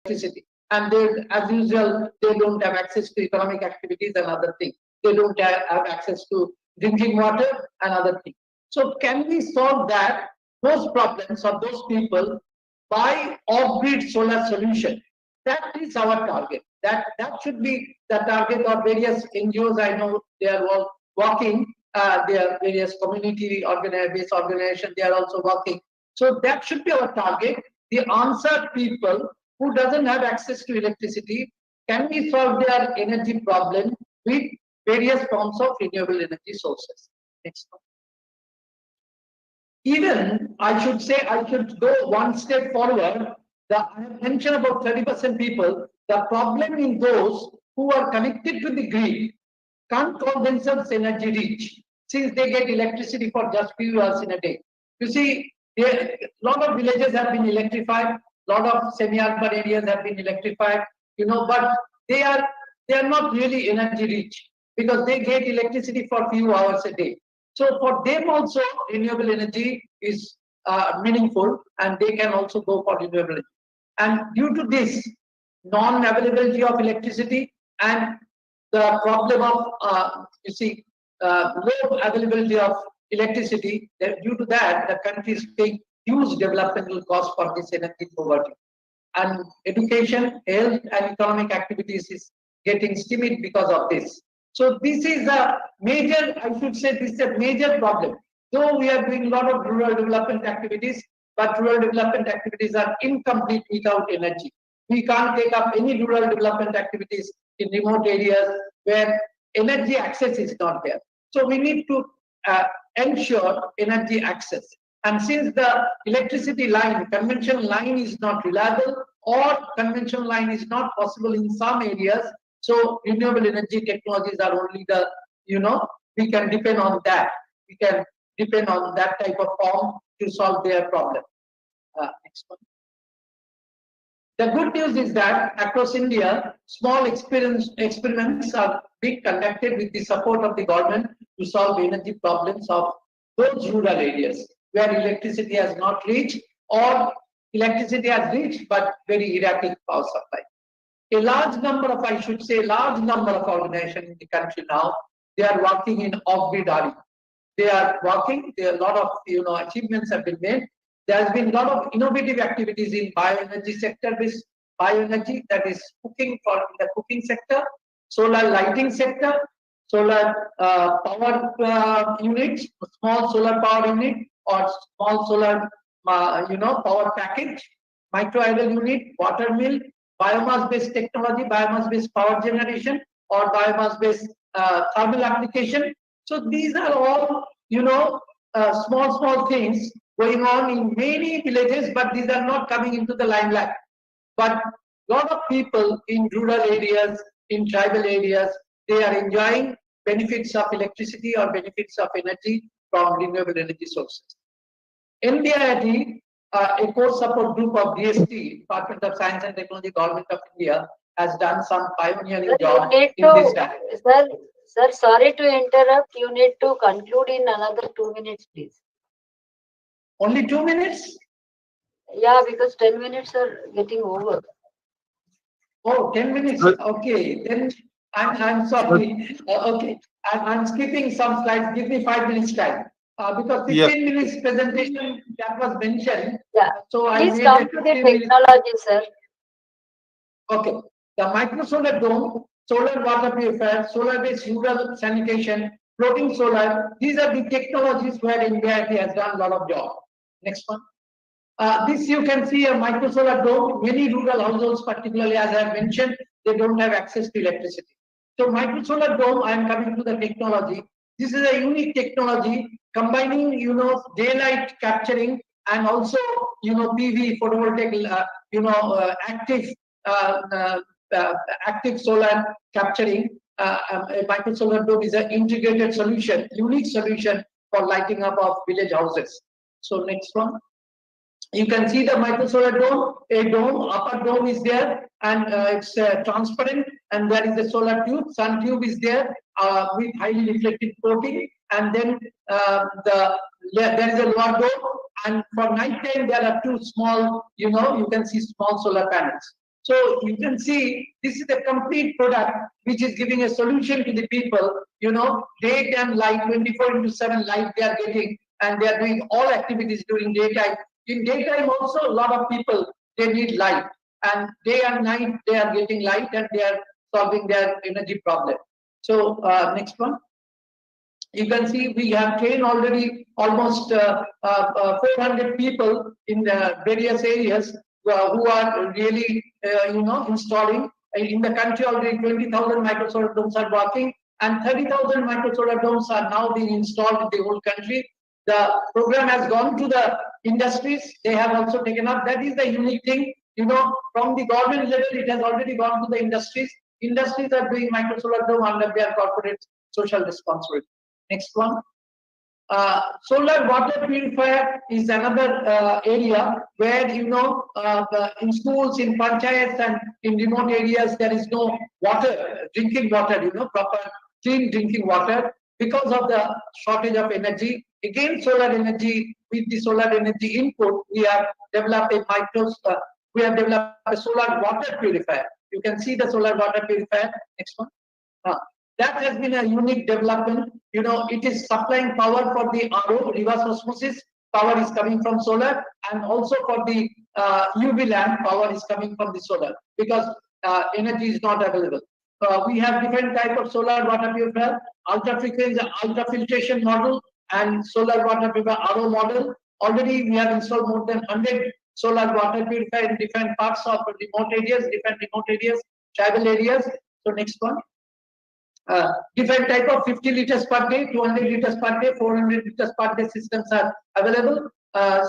electricity. And they, as usual, they don't have access to economic activities and other things. They don't have access to drinking water and other things. So can we solve those problems of those people by off-grid solar solution? That is our target. That should be the target of various NGOs. I know they are all working. There are various community based organizations. They are also working. So that should be our target. The answer people who doesn't have access to electricity, can we solve their energy problem with various forms of renewable energy sources? Next one. Even I should say, I should go one step forward. I have mentioned about 30% people. The problem in those who are connected to the grid can't call themselves energy rich, since they get electricity for just few hours in a day. You see, a lot of villages have been electrified. A lot of semi-urban areas have been electrified, but they are not really energy rich because they get electricity for few hours a day. So for them also, renewable energy is meaningful, and they can also go for renewable energy. And due to this non-availability of electricity and the problem of low availability of electricity, due to that, the country is paying huge developmental costs for this energy poverty. And education, health, and economic activities is getting stymied because of this. So this is a major, I should say, this is a major problem. Though we are doing a lot of rural development activities, but rural development activities are incomplete without energy. We can't take up any rural development activities in remote areas where energy access is not there. So we need to ensure energy access. And since the electricity line, conventional line is not reliable, or conventional line is not possible in some areas, so renewable energy technologies are only the, we can depend on that. We can depend on that type of form to solve their problem. Next one. The good news is that across India, small experiments are being conducted with the support of the government to solve energy problems of those rural areas where electricity has not reached, or electricity has reached but very erratic power supply. A large number of, I should say, large number of organizations in the country now, they are working in off-grid RE. They are working, there are a lot of achievements have been made. There has been a lot of innovative activities in bioenergy sector, with bioenergy, that is cooking for the cooking sector, solar lighting sector, solar power units, small solar power unit, or small solar power package, micro-idle unit, water mill, biomass-based technology, biomass-based power generation, or biomass-based thermal application. So these are all, small things going on in many villages, but these are not coming into the limelight. But a lot of people in rural areas, in tribal areas, they are enjoying benefits of electricity or benefits of energy from renewable energy sources. NDIT, a core support group of DST, Department of Science and Technology, Government of India, has done some pioneering job in this area. Sir, sorry to interrupt. You need to conclude in another 2 minutes, please. Only 2 minutes? Yeah, because 10 minutes are getting over. Oh, 10 minutes. Okay, then I'm sorry. Okay, I'm skipping some slides. Give me 5 minutes time. Because 15 minutes presentation that was mentioned. Yeah. So please come to the technology, sir. Okay. The micro-solar dome, solar water purifier, solar-based rural sanitation, floating solar. These are the technologies where India has done a lot of job. Next one. This you can see a micro-solar dome. Many rural households, particularly as I have mentioned, they don't have access to electricity. So micro-solar dome, I am coming to the technology. This is a unique technology combining, daylight capturing and also, PV photovoltaic, active solar capturing. A micro-solar dome is an integrated solution, unique solution for lighting up of village houses. So next one. You can see the micro-solar dome. A dome, upper dome is there, and it's transparent, and there is a solar tube. Sun tube is there with highly reflective coating, and then there is a lower dome, and for night time there are two small, you can see small solar panels. So you can see this is a complete product which is giving a solution to the people. Day and light, 24/7 light they are getting, and they are doing all activities during daytime. In daytime also, a lot of people, they need light, and day and night they are getting light, and they are solving their energy problem. So next one. You can see we have trained already almost 400 people in the various areas who are really, installing. In the country already 20,000 micro solar domes are working, and 30,000 micro solar domes are now being installed in the whole country. The program has gone to the industries. They have also taken up. That is the unique thing. From the government level, it has already gone to the industries. Industries are doing micro solar dome under their corporate social responsibility. Next one. Solar water purifier is another area where, in schools, in panchayats, and in remote areas, there is no water, drinking water, proper clean drinking water because of the shortage of energy. Again, solar energy, with the solar energy input, we have developed a solar water purifier. You can see the solar water purifier. Next one. That has been a unique development. It is supplying power for the RO, reverse osmosis. Power is coming from solar, and also for the UV lamp, power is coming from the solar because energy is not available. We have different type of solar water purifier, ultra frequency, ultra filtration model, and solar water purifier RO model. Already we have installed more than 100 solar water purifier in different parts of remote areas, tribal areas. So next one. Different type of 50 liters per day, 200 liters per day, 400 liters per day systems are available.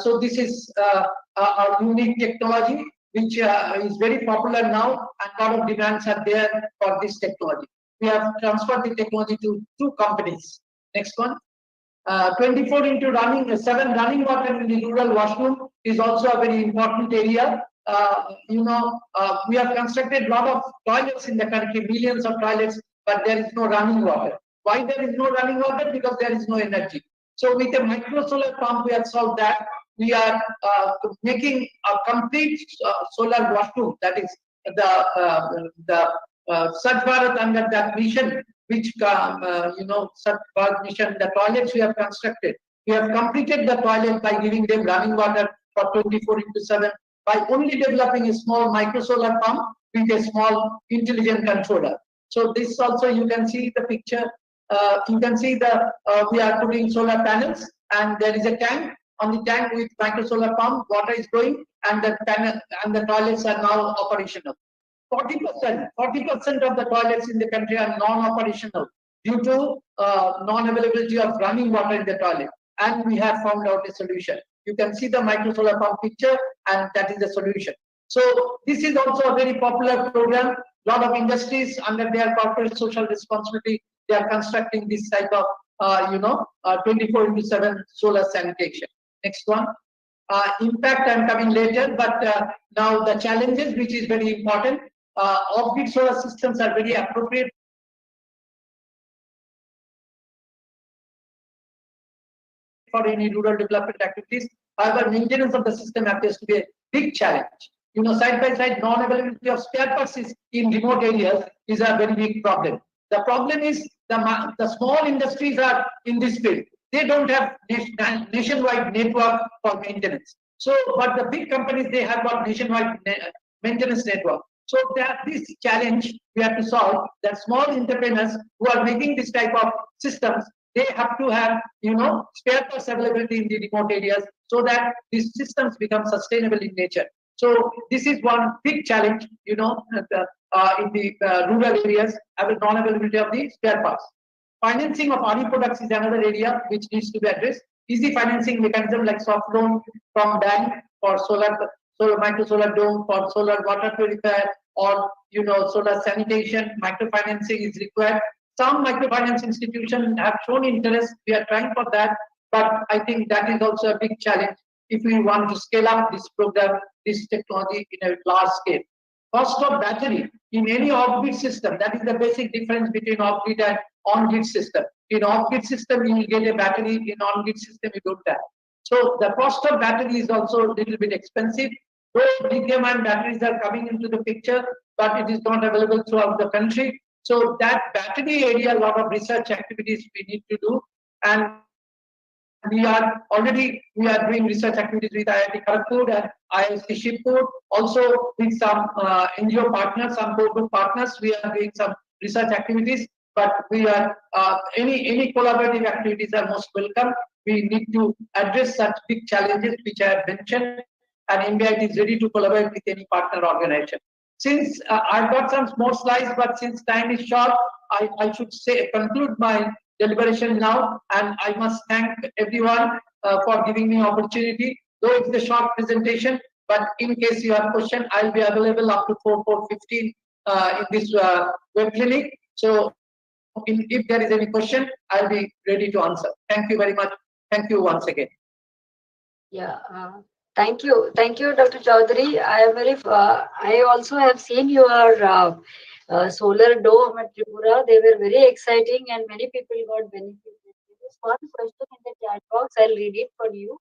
So this is a unique technology which is very popular now, and a lot of demands are there for this technology. We have transferred the technology to 2 companies. Next one. 24/7 running water in the rural washroom is also a very important area. We have constructed a lot of toilets in the country, millions of toilets, but there is no running water. Why there is no running water? Because there is no energy. So with a micro solar pump, we have solved that. We are making a complete solar washroom. That is the Swachh Bharat under that mission, which Swachh Bharat mission. The toilets we have constructed. We have completed the toilet by giving them running water for 24/7 by only developing a small micro solar pump with a small intelligent controller. So this also you can see the picture. You can see we are putting solar panels, and there is a tank. On the tank with micro solar pump, water is going, and the panel and the toilets are now operational. 40% of the toilets in the country are non-operational due to non-availability of running water in the toilet, and we have found out a solution. You can see the micro solar pump picture, and that is the solution. So this is also a very popular program. A lot of industries under their corporate social responsibility, they are constructing this type of 24/7 solar sanitation. Next one. Impact I'm coming later, but now the challenges, which is very important. Off-grid solar systems are very appropriate for any rural development activities. However, maintenance of the system appears to be a big challenge. Side by side, non-availability of spare parts in remote areas is a very big problem. The problem is the small industries are in this field. They don't have nationwide network for maintenance. So, but the big companies, they have got nationwide maintenance network. So that this challenge we have to solve. That small entrepreneurs who are making this type of systems, they have to have spare parts availability in the remote areas so that these systems become sustainable in nature. So this is one big challenge, in the rural areas, non-availability of the spare parts. Financing of RE products is another area which needs to be addressed. Easy financing mechanism like soft loan from bank for solar micro solar dome, for solar water purifier, or solar sanitation. Microfinancing is required. Some microfinance institutions have shown interest. We are trying for that, but I think that is also a big challenge if we want to scale up this program, this technology in a large scale. Cost of battery in any off-grid system, that is the basic difference between off-grid and on-grid system. In off-grid system, you will get a battery. In on-grid system, you don't have. So the cost of battery is also a little bit expensive. Though lithium-ion batteries are coming into the picture, but it is not available throughout the country. So that battery area, a lot of research activities we need to do, and we are doing research activities with IIT Kharagpur and ISTI Shibpur, also with some NGO partners, some corporate partners. We are doing some research activities, but we are any collaborative activities are most welcome. We need to address such big challenges which I have mentioned, and MBIT is ready to collaborate with any partner organization. Since I've got some small slides, but since time is short, I should say conclude my deliberation now, and I must thank everyone for giving me opportunity. Though it's a short presentation, but in case you have question, I'll be available up to 4:15 in this web clinic. So if there is any question, I'll be ready to answer. Thank you very much. Thank you once again. Yeah, thank you, Dr. Chaudhary. I am very. I also have seen your solar dome at Tripura. They were very exciting, and many people got benefited. There is one question in the chat box. I'll read it for you.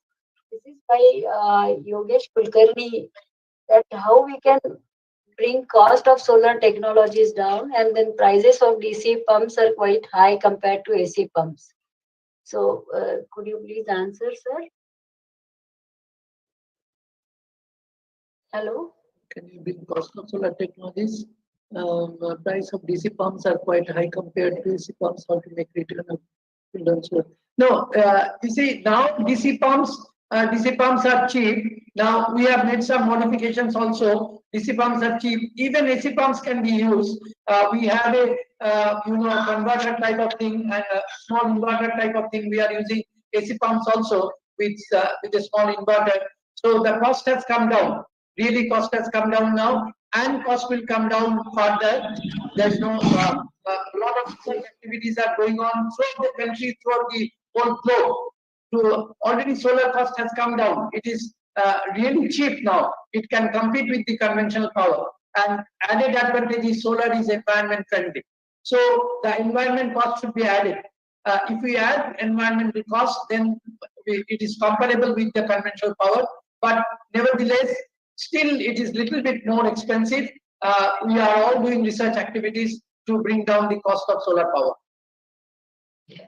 This is by Yogesh Kulkarni. That how we can bring cost of solar technologies down, and then prices of DC pumps are quite high compared to AC pumps. So, could you please answer, sir? Hello? Can you bring cost of solar technologies? Price of DC pumps are quite high compared to AC pumps. How to make return of no, you see now DC pumps are cheap. Now we have made some modifications also. DC pumps are cheap. Even AC pumps can be used. We have a converter type of thing, a small inverter type of thing. We are using AC pumps also with a small inverter. So the cost has come down. Really, cost has come down now, and cost will come down further. There's no a lot of activities are going on throughout the country, throughout the whole globe. So already solar cost has come down. It is really cheap now. It can compete with the conventional power. And added advantage is solar is environment friendly. So the environment cost should be added. If we add environmental cost, then it is comparable with the conventional power. But nevertheless, still it is little bit more expensive. We are all doing research activities to bring down the cost of solar power. Yeah.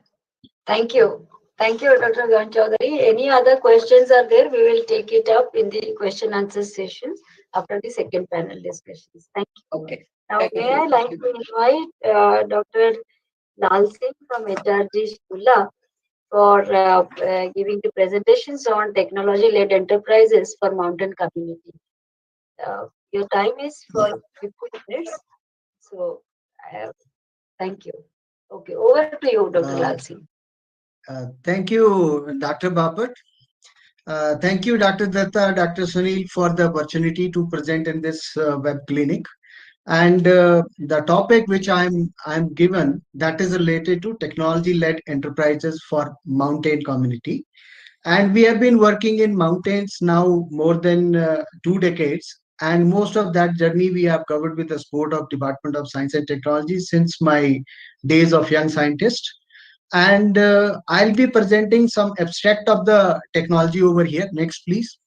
Thank you. Thank you, Dr. Gan Chaudhary. Any other questions are there? We will take it up in the question answer session after the second panel discussions. Thank you. Okay. Now, Thank may I like to invite Dr. Lal Singh from HRG Shula for giving the presentations on technology-led enterprises for mountain community. Your time is for 15 minutes. So, thank you. Okay, over to you, Dr. Lal Singh. Thank you, Dr. Bapat. Thank you, Dr. Datta, Dr. Sunil, for the opportunity to present in this web clinic. And the topic which I'm given, that is related to technology-led enterprises for mountain community. And we have been working in mountains now more than 2 decades. And most of that journey we have covered with the support of Department of Science and Technology since my days of young scientist. And I'll be presenting some abstract of the technology over here. Next, please.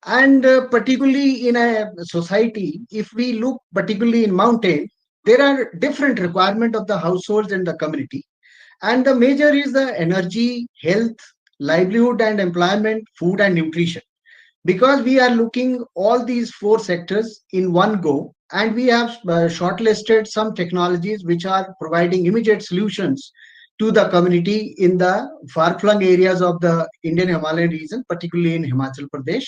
And particularly in a society, if we look particularly in mountain, there are different requirements of the households and the community. And the major is the energy, health, livelihood and employment, food and nutrition. Because we are looking all these 4 sectors in one go, and we have shortlisted some technologies which are providing immediate solutions to the community in the far-flung areas of the Indian Himalayan region, particularly in Himachal Pradesh.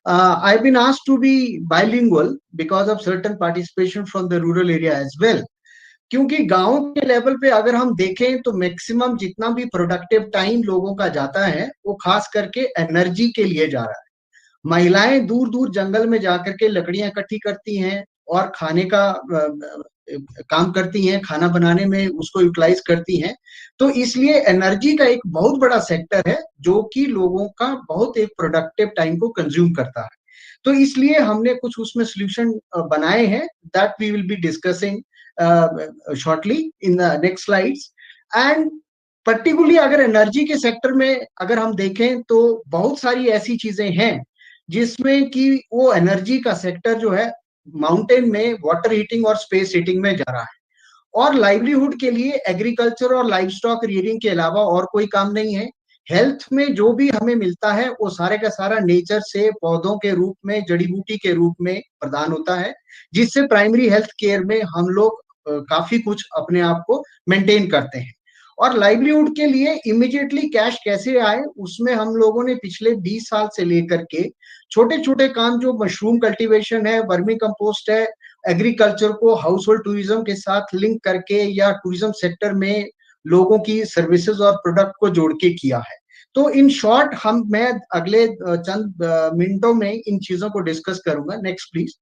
I've been asked to be bilingual because of certain participation from the rural area as well. क्योंकि गांव के level पे अगर हम देखें तो maximum जितना भी प्रोडक्टिव टाइम लोगों का जाता है वो खास करके एनर्जी के लिए जा रहा है। महिलाएं दूर दूर जंगल में जाकर के लकड़ियां इकट्ठी करती हैं और खाने का काम करती हैं, खाना बनाने में उसको यूटिलाइज करती हैं। तो इसलिए एनर्जी का एक बहुत बड़ा सेक्टर है जो कि लोगों का बहुत एक प्रोडक्टिव टाइम को कंज्यूम करता है। तो इसलिए हमने कुछ उसमें सोल्यूशन बनाए हैं that we will be discussing shortly in the next slides. And particularly अगर एनर्जी के सेक्टर में अगर हम देखें तो बहुत सारी ऐसी चीजें हैं जिसमें कि वो एनर्जी का सेक्टर जो है माउंटेन में वाटर हीटिंग और स्पेस हीटिंग में जा रहा है, और लाइवलीहुड के लिए एग्रीकल्चर और लाइव स्टॉक रियरिंग के अलावा और कोई काम नहीं है। हेल्थ में जो भी हमें मिलता है वो सारे का सारा नेचर से पौधों के रूप में, जड़ी बूटी के रूप में प्रदान होता है, जिससे प्राइमरी हेल्थ केयर में हम लोग काफी कुछ अपने आप को मेंटेन करते हैं। और लाइवलीहुड के लिए इमीडिएटली कैश कैसे आए, उसमें हम लोगों ने पिछले 20 साल से लेकर के छोटे छोटे काम, जो मशरूम कल्टीवेशन है, वर्मी कंपोस्ट है, एग्रीकल्चर को हाउस होल्ड टूरिज्म के साथ लिंक करके या टूरिज्म सेक्टर में लोगों की सर्विसेज और प्रोडक्ट को जोड़ के किया है। तो इन शॉर्ट मैं अगले चंद मिनटों में इन चीजों को डिस्कस करूंगा। Next please.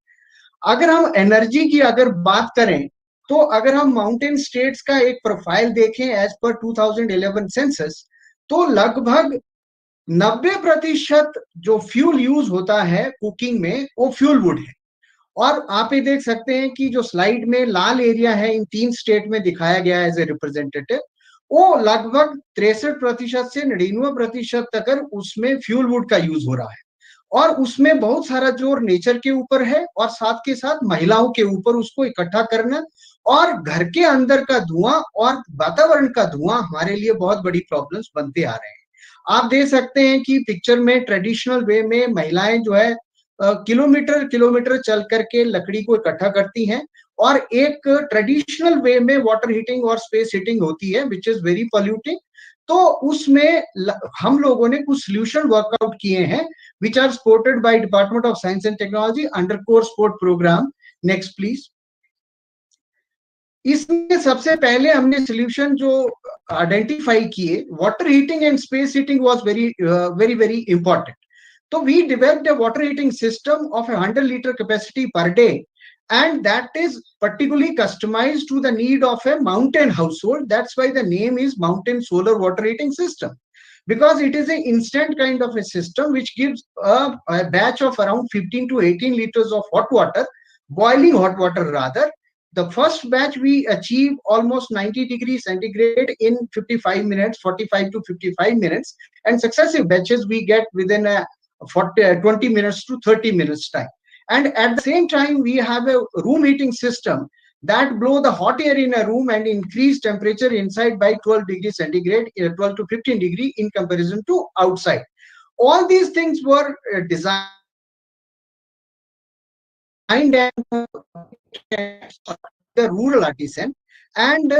अगर हम एनर्जी की अगर बात करें तो अगर हम माउंटेन स्टेट्स का एक प्रोफाइल देखें एज पर 2011 सेंसस, तो लगभग 90% जो फ्यूल यूज होता है कुकिंग में वो फ्यूल वुड है। और आप ये देख सकते हैं कि जो स्लाइड में लाल एरिया है इन 3 स्टेट में दिखाया गया है एज ए रिप्रेजेंटेटिव, वो लगभग 63% से 99% तक उसमें फ्यूल वुड का यूज हो रहा है। और उसमें बहुत सारा जोर नेचर के ऊपर है और साथ के साथ महिलाओं के ऊपर उसको इकट्ठा करना, और घर के अंदर का धुआं और वातावरण का धुआं हमारे लिए बहुत बड़ी प्रॉब्लम्स बनते आ रहे हैं। आप देख सकते हैं कि पिक्चर में ट्रेडिशनल वे में महिलाएं जो है किलोमीटर किलोमीटर चल करके लकड़ी को इकट्ठा करती हैं, और एक ट्रेडिशनल वे में वाटर हीटिंग और स्पेस हीटिंग होती है विच इज वेरी पॉल्यूटिंग। तो उसमें हम लोगों ने कुछ सोल्यूशन वर्कआउट किए हैं which are supported by department of science and technology under core support program. Next please. इसमें सबसे पहले हमने सोल्यूशन जो आइडेंटिफाई किए, water heating and space heating was very very very important. So we developed a water heating system of 100-liter capacity per day, and that is particularly customized to the need of a mountain household. That's why the name is Mountain Solar Water Heating System, because it is an instant kind of a system which gives a batch of around 15 to 18 liters of hot water, boiling hot water rather. The first batch we achieve almost 90 degrees centigrade in 55 minutes, 45 to 55 minutes, and successive batches we get within a 20 minutes to 30 minutes time. And at the same time, we have a room heating system that blow the hot air in a room and increase temperature inside by 12 degrees centigrade, 12 to 15 degree in comparison to outside. All these things were designed and the rural artisan, and a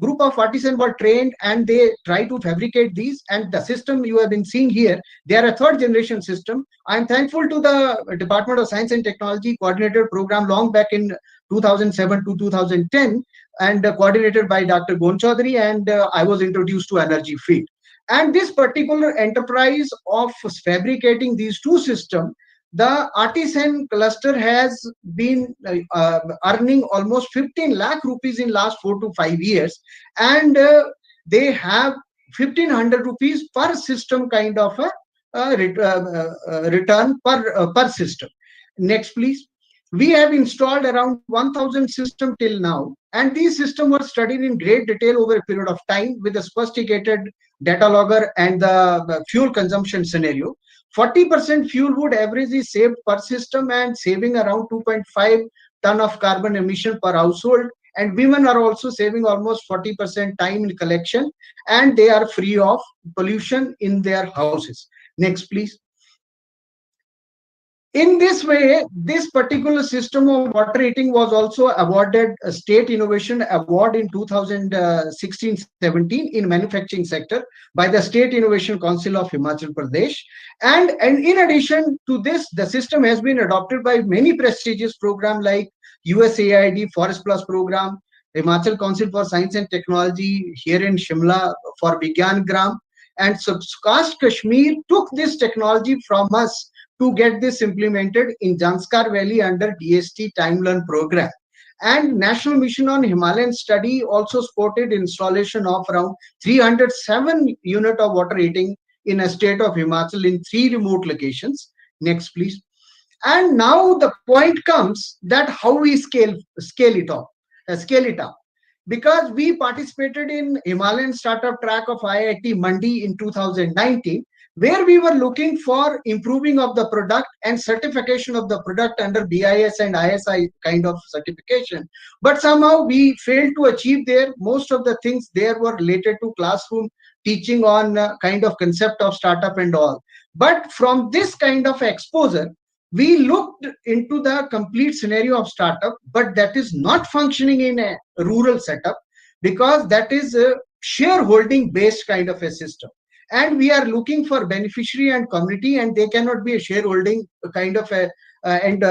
group of artisans were trained and they try to fabricate these, and the system you have been seeing here, they are a third generation system. I am thankful to the Department of Science and Technology coordinated program long back in 2007 to 2010, and coordinated by Dr. Gon Chaudhary, and I was introduced to energy field. And this particular enterprise of fabricating these two systems, the artisan cluster has been earning almost 15 lakh rupees in last 4 to 5 years, and they have 1500 rupees per system kind of a return per system. Next please. We have installed around 1000 systems till now, and these systems were studied in great detail over a period of time with a sophisticated data logger and the fuel consumption scenario. 40% fuel wood average is saved per system, and saving around 2.5 ton of carbon emission per household. And women are also saving almost 40% time in collection, and they are free of pollution in their houses. Next, please. In this way, this particular system of water heating was also awarded a State Innovation Award in 2016-17 in manufacturing sector by the State Innovation Council of Himachal Pradesh. And in addition to this, the system has been adopted by many prestigious programs like USAID Forest Plus program, Himachal Council for Science and Technology here in Shimla for Vigyan Gram, and Subcast Kashmir took this technology from us to get this implemented in Janskar Valley under DST Time Learn program. And National Mission on Himalayan Study also supported installation of around 307 unit of water heating in a state of Himachal in 3 remote locations. Next, please. And now the point comes that how we scale it up. because we participated in Himalayan startup track of IIT Mandi in 2019, where we were looking for improving of the product and certification of the product under BIS and ISI kind of certification. But somehow we failed to achieve there. Most of the things there were related to classroom teaching on kind of concept of startup and all. But from this kind of exposure, we looked into the complete scenario of startup, but that is not functioning in a rural setup, because that is a shareholding based kind of a system, and we are looking for beneficiary and community, and they cannot be a shareholding kind of a and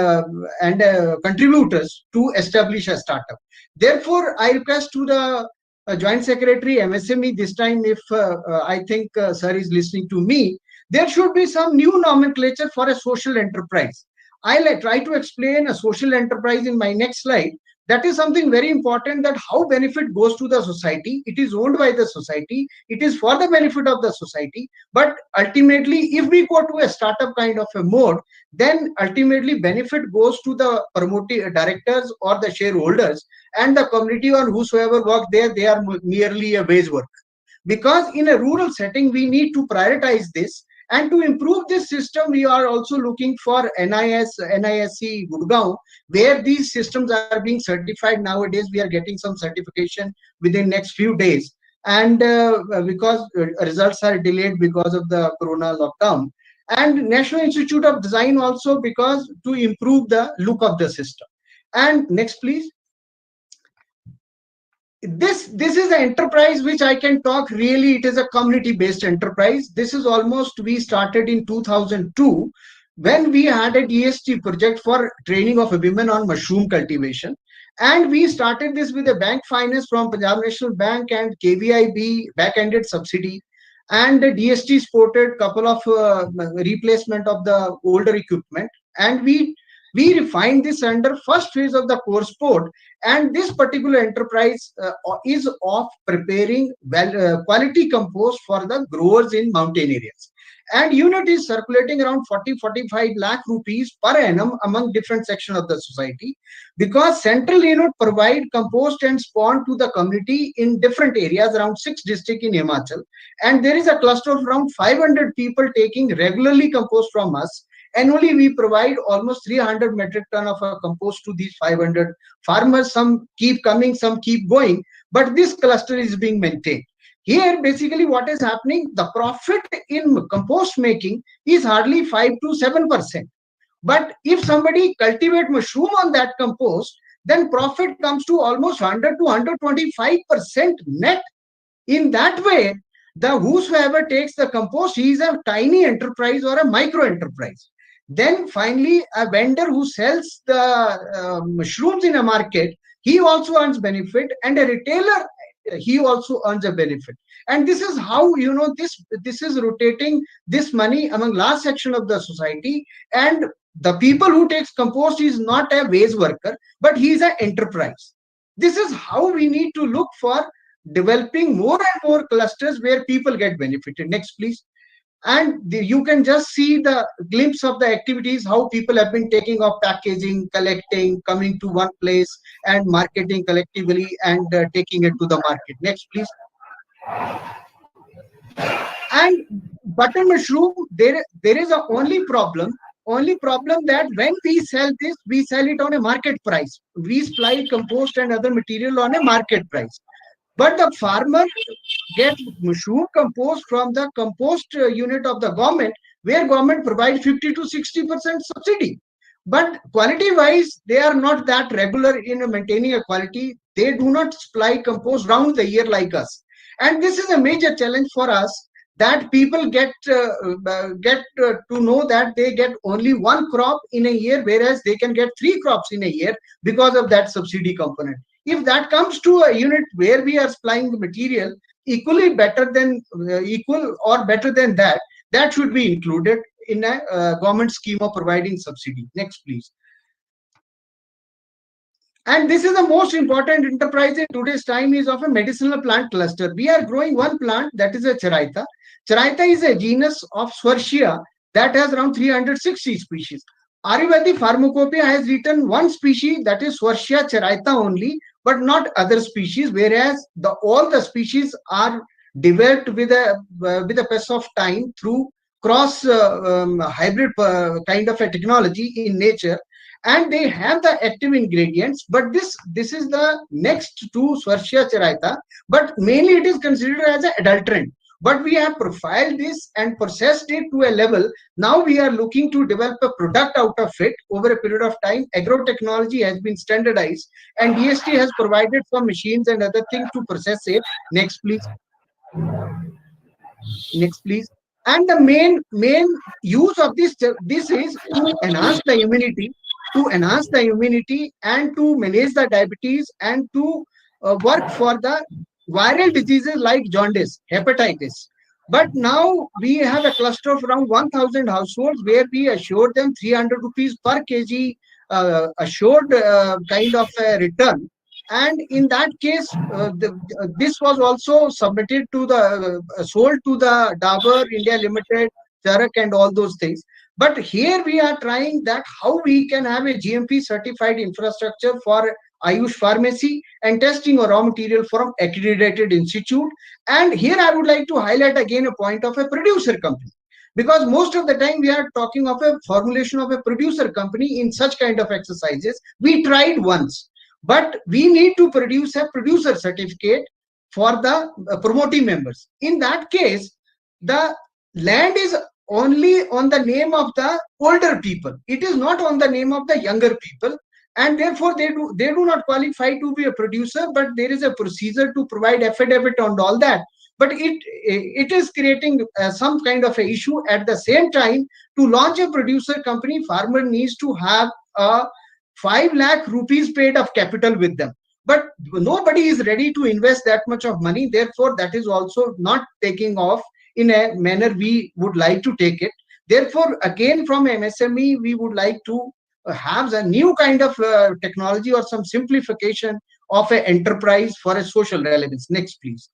contributors to establish a startup. Therefore, I request to the joint secretary MSME this time, if I think sir is listening to me, there should be some new nomenclature for a social enterprise. I'll try to explain a social enterprise in my next slide. That is something very important, that how benefit goes to the society. It is owned by the society. It is for the benefit of the society. But ultimately, if we go to a startup kind of a mode, then ultimately benefit goes to the promoting directors or the shareholders, and the community or whosoever work there, they are merely a wage worker. Because in a rural setting, we need to prioritize this. And to improve this system, we are also looking for NISC Gurgaon, where these systems are being certified nowadays. We are getting some certification within next few days. And because results are delayed because of the Corona lockdown. And National Institute of Design also, because to improve the look of the system. And next, please. This is an enterprise which I can talk. Really, it is a community based enterprise. This is almost, we started in 2002 when we had a DST project for training of women on mushroom cultivation, and we started this with a bank finance from Punjab National Bank and KVIB back-ended subsidy, and the DST supported couple of replacement of the older equipment, and we refined this under first phase of the core sport. And this particular enterprise is of preparing quality compost for the growers in mountain areas. And unit is circulating around 40-45 lakh rupees per annum among different sections of the society, because central unit provide compost and spawn to the community in different areas around 6 districts in Himachal. And there is a cluster of around 500 people taking regularly compost from us. Annually, we provide almost 300 metric ton of a compost to these 500 farmers. Some keep coming, some keep going, but this cluster is being maintained. Here, basically, what is happening, the profit in compost making is hardly 5 to 7%. But if somebody cultivate mushroom on that compost, then profit comes to almost 100 to 125% net. In that way, the whosoever takes the compost, he is a tiny enterprise or a micro enterprise. Then finally, a vendor who sells the mushrooms in a market, he also earns benefit, and a retailer, he also earns a benefit. And this is how, this is rotating this money among large section of the society. And the people who takes compost is not a wage worker, but he is an enterprise. This is how we need to look for developing more and more clusters where people get benefited. Next, please. And you can just see the glimpse of the activities, how people have been taking off packaging, collecting, coming to one place and marketing collectively and taking it to the market. Next, please. And button mushroom, there is a only problem that when we sell this, we sell it on a market price. We supply compost and other material on a market price. But the farmer get mushroom compost from the compost unit of the government, where government provides 50 to 60% subsidy. But quality wise, they are not that regular in maintaining a quality. They do not supply compost round the year like us. And this is a major challenge for us, that people get to know that they get only one crop in a year, whereas they can get 3 crops in a year because of that subsidy component. If that comes to a unit where we are supplying the material equally better than equal or better than that, that should be included in a government scheme of providing subsidy. Next, please. And this is the most important enterprise in today's time, is of a medicinal plant cluster. We are growing one plant, that is a Charaita. Charaita is a genus of Schwarzschiya that has around 360 species. Ayurvedic Pharmacopoeia has written one species, that is Schwarzschiya charaita only, but not other species, whereas all the species are developed with a pace of time through cross hybrid kind of a technology in nature, and they have the active ingredients. But this is the next to Swartia charaita, but mainly it is considered as an adulterant. But we have profiled this and processed it to a level. Now we are looking to develop a product out of it over a period of time. Agro technology has been standardized, and DST has provided some machines and other things to process it. Next, please. Next, please. And the main use of this is to enhance the immunity, and to manage the diabetes, and to work for the viral diseases like jaundice, hepatitis. But now we have a cluster of around 1,000 households where we assure them 300 rupees per kg assured kind of a return. And in that case, this was also submitted to the sold to the Dabur India Limited, Charak, and all those things. But here we are trying that how we can have a GMP certified infrastructure for Ayush pharmacy and testing of raw material from accredited institute. And here I would like to highlight again a point of a producer company, because most of the time we are talking of a formulation of a producer company in such kind of exercises. We tried once, but we need to produce a producer certificate for the promoting members. In that case, the land is only on the name of the older people. It is not on the name of the younger people, and therefore they do not qualify to be a producer. But there is a procedure to provide affidavit on all that. But it is creating some kind of a issue. At the same time, to launch a producer company, farmer needs to have a 5 lakh rupees paid of capital with them. But nobody is ready to invest that much of money. Therefore, that is also not taking off in a manner we would like to take it. Therefore, again, from MSME, we would like to have a new kind of technology or some simplification of an enterprise for a social relevance. Next, please.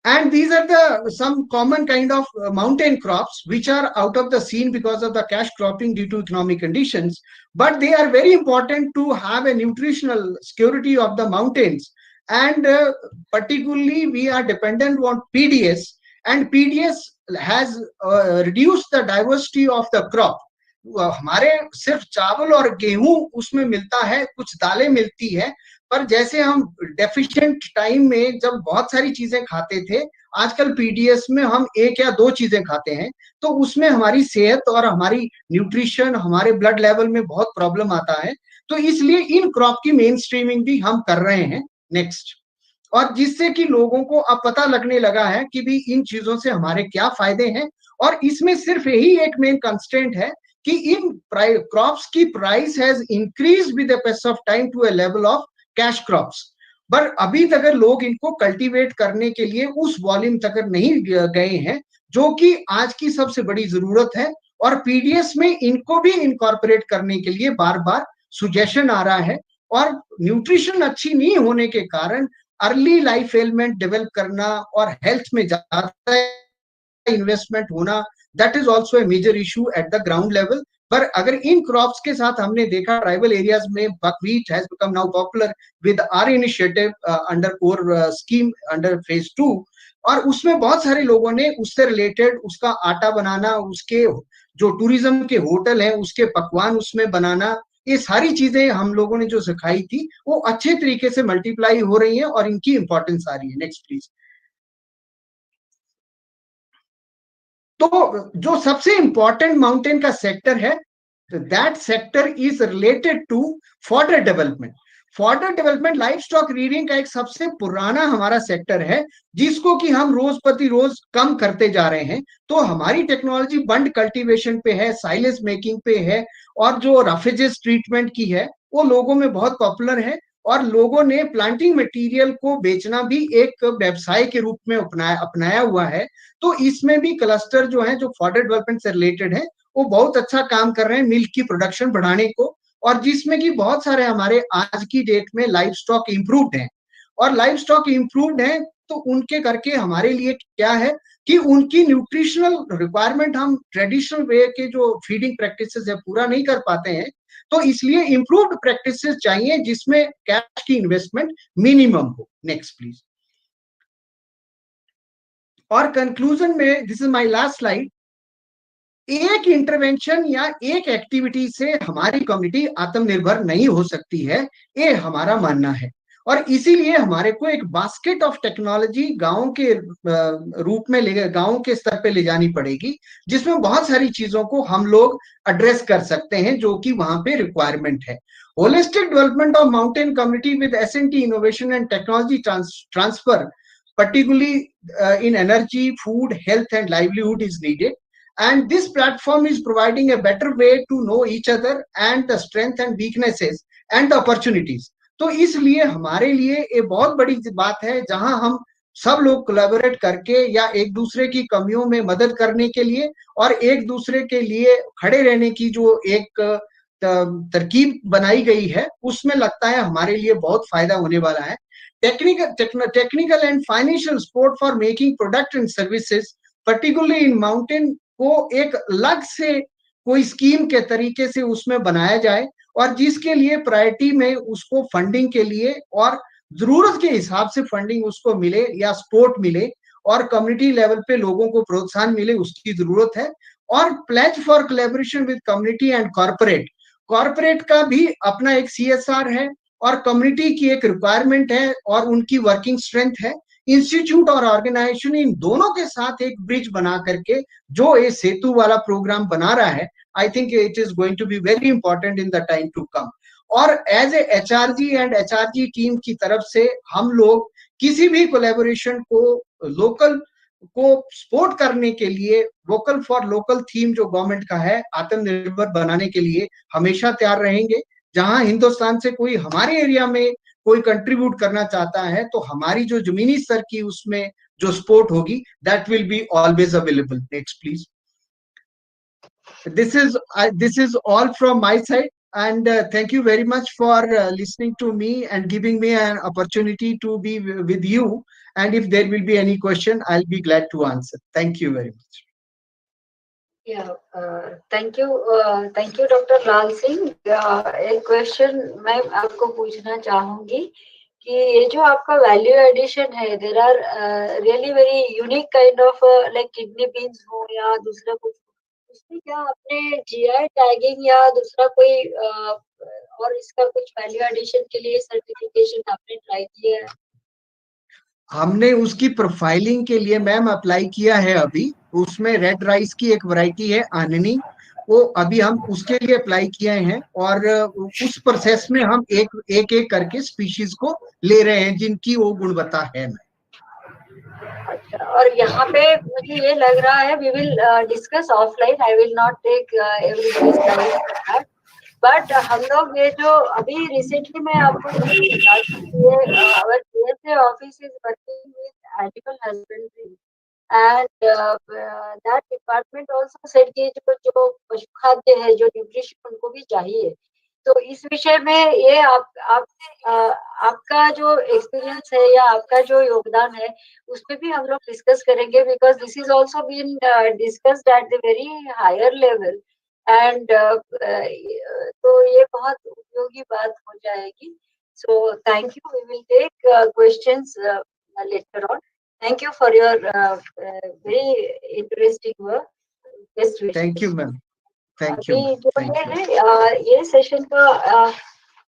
And these are some common kind of mountain crops which are out of the scene because of the cash cropping due to economic conditions. But they are very important to have a nutritional security of the mountains. And particularly, we are dependent on PDS, and PDS has reduced the diversity of the crop. हमारे सिर्फ चावल और गेहूं उसमें मिलता है, कुछ दालें मिलती है, पर जैसे हम डेफिशिएंट टाइम में जब बहुत सारी चीजें खाते थे, आजकल पीडीएस में हम एक या दो चीजें खाते हैं, तो उसमें हमारी सेहत और हमारी न्यूट्रिशन, हमारे ब्लड लेवल में बहुत प्रॉब्लम आता है. तो इसलिए इन क्रॉप की मेन स्ट्रीमिंग भी हम कर रहे हैं. नेक्स्ट. और जिससे कि लोगों को अब पता लगने लगा है कि भी इन चीजों से हमारे क्या फायदे हैं. और इसमें सिर्फ यही एक मेन कंस्ट्रेंट है कि इन क्रॉप्स की price has increased with the pass of time to a level of cash crops. पर अभी तक लोग इनको कल्टीवेट करने के लिए उस वॉल्यूम तक नहीं गए हैं जो कि आज की सबसे बड़ी जरूरत है. और पीडीएस में इनको भी इनकॉर्पोरेट करने के लिए बार बार सुजेशन आ रहा है. और न्यूट्रिशन अच्छी नहीं होने के कारण अर्ली लाइफ एलिमेंट डेवलप करना और हेल्थ में ज्यादा इन्वेस्टमेंट होना, that is also a major issue at the ground level. पर अगर इन क्रॉप्स के साथ हमने देखा ट्राइबल एरियाज में buckwheat has become now popular with our initiative under core scheme under phase 2, और उसमें बहुत सारे लोगों ने उससे रिलेटेड उसका आटा बनाना, उसके जो टूरिज्म के होटल हैं उसके पकवान उसमें बनाना, ये सारी चीजें हम लोगों ने जो सिखाई थी वो अच्छे तरीके से मल्टीप्लाई हो रही हैं और इनकी इंपॉर्टेंस आ रही है. Next please. तो जो सबसे इंपॉर्टेंट माउंटेन का सेक्टर है, that sector is related to fodder development. Fodder development livestock rearing का एक सबसे पुराना हमारा सेक्टर है जिसको कि हम रोज प्रति रोज कम करते जा रहे हैं. तो हमारी टेक्नोलॉजी बंड कल्टीवेशन पे है, साइलेज मेकिंग पे है, और जो रफेजेस ट्रीटमेंट की है वो लोगों में बहुत पॉपुलर है. और लोगों ने प्लांटिंग मटेरियल को बेचना भी एक व्यवसाय के रूप में अपनाया हुआ है. तो इसमें भी क्लस्टर जो है जो फॉडर डेवलपमेंट से रिलेटेड है वो बहुत अच्छा काम कर रहे हैं मिल्क की प्रोडक्शन बढ़ाने को, और जिसमें कि बहुत सारे हमारे आज की डेट में लाइफ स्टॉक इम्प्रूव्ड है. और लाइफ स्टॉक इम्प्रूव्ड है तो उनके करके हमारे लिए क्या है कि उनकी न्यूट्रिशनल रिक्वायरमेंट हम ट्रेडिशनल वे के जो फीडिंग प्रैक्टिसेस है पूरा नहीं कर पाते हैं, तो इसलिए इम्प्रूव्ड प्रैक्टिसेस चाहिए जिसमें कैश की इन्वेस्टमेंट मिनिमम हो। Next please. और कंक्लूजन में, this is my last slide, एक इंटरवेंशन या एक एक्टिविटी से हमारी कम्युनिटी आत्मनिर्भर नहीं हो सकती है, ये हमारा मानना है। और इसीलिए हमारे को एक बास्केट ऑफ टेक्नोलॉजी गांव के रूप में गांव के स्तर पे ले जानी पड़ेगी, जिसमें बहुत सारी चीजों को हम लोग एड्रेस कर सकते हैं जो कि वहां पे रिक्वायरमेंट है। Holistic development of mountain community with SNT innovation and technology transfer, particularly in energy, food, health and livelihood is needed. And this platform is providing a better way to know each other and the strength and weaknesses and the opportunities. तो इसलिए हमारे लिए ये बहुत बड़ी बात है जहां हम सब लोग कोलैबोरेट करके या एक दूसरे की कमियों में मदद करने के लिए और एक दूसरे के लिए खड़े रहने की जो एक तरकीब बनाई गई है, उसमें लगता है हमारे लिए बहुत फायदा होने वाला है। Technical and financial support for making product and services, particularly in mountain, को एक अलग से कोई स्कीम के तरीके से उसमें बनाया जाए और जिसके लिए प्रायोरिटी में उसको फंडिंग के लिए और जरूरत के हिसाब से फंडिंग उसको मिले या सपोर्ट मिले और कम्युनिटी लेवल पे लोगों को प्रोत्साहन मिले, उसकी जरूरत है। और pledge for collaboration with community and corporate का भी अपना एक CSR है और कम्युनिटी की एक रिक्वायरमेंट है और उनकी वर्किंग स्ट्रेंथ है। इंस्टीट्यूट और ऑर्गेनाइजेशन इन दोनों के साथ एक ब्रिज बना करके जो ये सेतु वाला प्रोग्राम बना रहा है, I think it is going to be very important in the time to come. और as a HRG and HRG team की तरफ से हम लोग किसी भी कोलैबोरेशन को लोकल को सपोर्ट करने के लिए, वोकल फॉर लोकल थीम जो गवर्नमेंट का है, आत्मनिर्भर बनाने के लिए हमेशा तैयार रहेंगे। जहां हिंदुस्तान से कोई हमारे एरिया में कोई कंट्रीब्यूट करना चाहता है तो हमारी जो जमीनी स्तर की उसमें जो सपोर्ट होगी, that will be always available. Next please. This is all from my side, and thank you very much for listening to me and giving me an opportunity to be with you. And if there will be any question, I'll be glad to answer. Thank you very much. Yeah, thank you, Dr. Lal Singh. एक question मैं आपको पूछना चाहूंगी कि ये जो आपका value addition है, there are really very unique kind of like kidney beans हो या दूसरा कुछ, उसमें क्या आपने GI टैगिंग या दूसरा कोई और इसका कुछ वैल्यू एडिशन के लिए सर्टिफिकेशन आपने ट्राई किया है? हमने उसकी प्रोफाइलिंग के लिए मैम अप्लाई किया है अभी। उसमें रेड राइस की एक वैरायटी है आननी, वो अभी हम उसके लिए अप्लाई किए हैं और उस प्रोसेस में हम एक करके स्पीशीज को ले रहे हैं जिनकी वो गुणवत्ता है। अच्छा, और यहाँ पे मुझे ये लग रहा है we will discuss offline, I will not take everybody's time, but हम लोग ये जो अभी रिसेंटली मैं आपको बता सकती है, our PSA office is working with animal husbandry and that department also said कि जो पशु खाद्य है, जो न्यूट्रिशन उनको भी चाहिए। तो इस विषय में ये आपका जो एक्सपीरियंस है या आपका जो योगदान है उस पे भी हम लोग डिस्कस करेंगे, because this is also been discussed at the very higher level and तो ये बहुत उपयोगी बात हो जाएगी। So thank you, we will take questions later on. Thank you for your very interesting work. Thank you ma'am, thank you. ये session का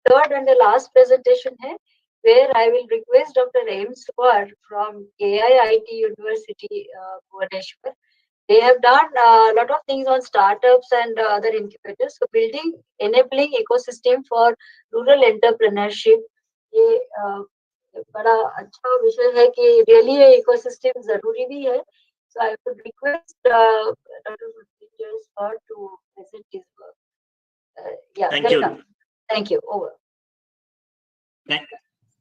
third and the last presentation है, where I will request Dr. M. Swar from KIIT University, Bhubaneswar. They have done a lot of things on startups and other incubators. So building enabling ecosystem for rural entrepreneurship. ये बड़ा अच्छा विषय है कि really ये ecosystem जरूरी भी है. So I would request Dr. Swar to present his work. Yeah, thank welcome. you. Thank you. Over.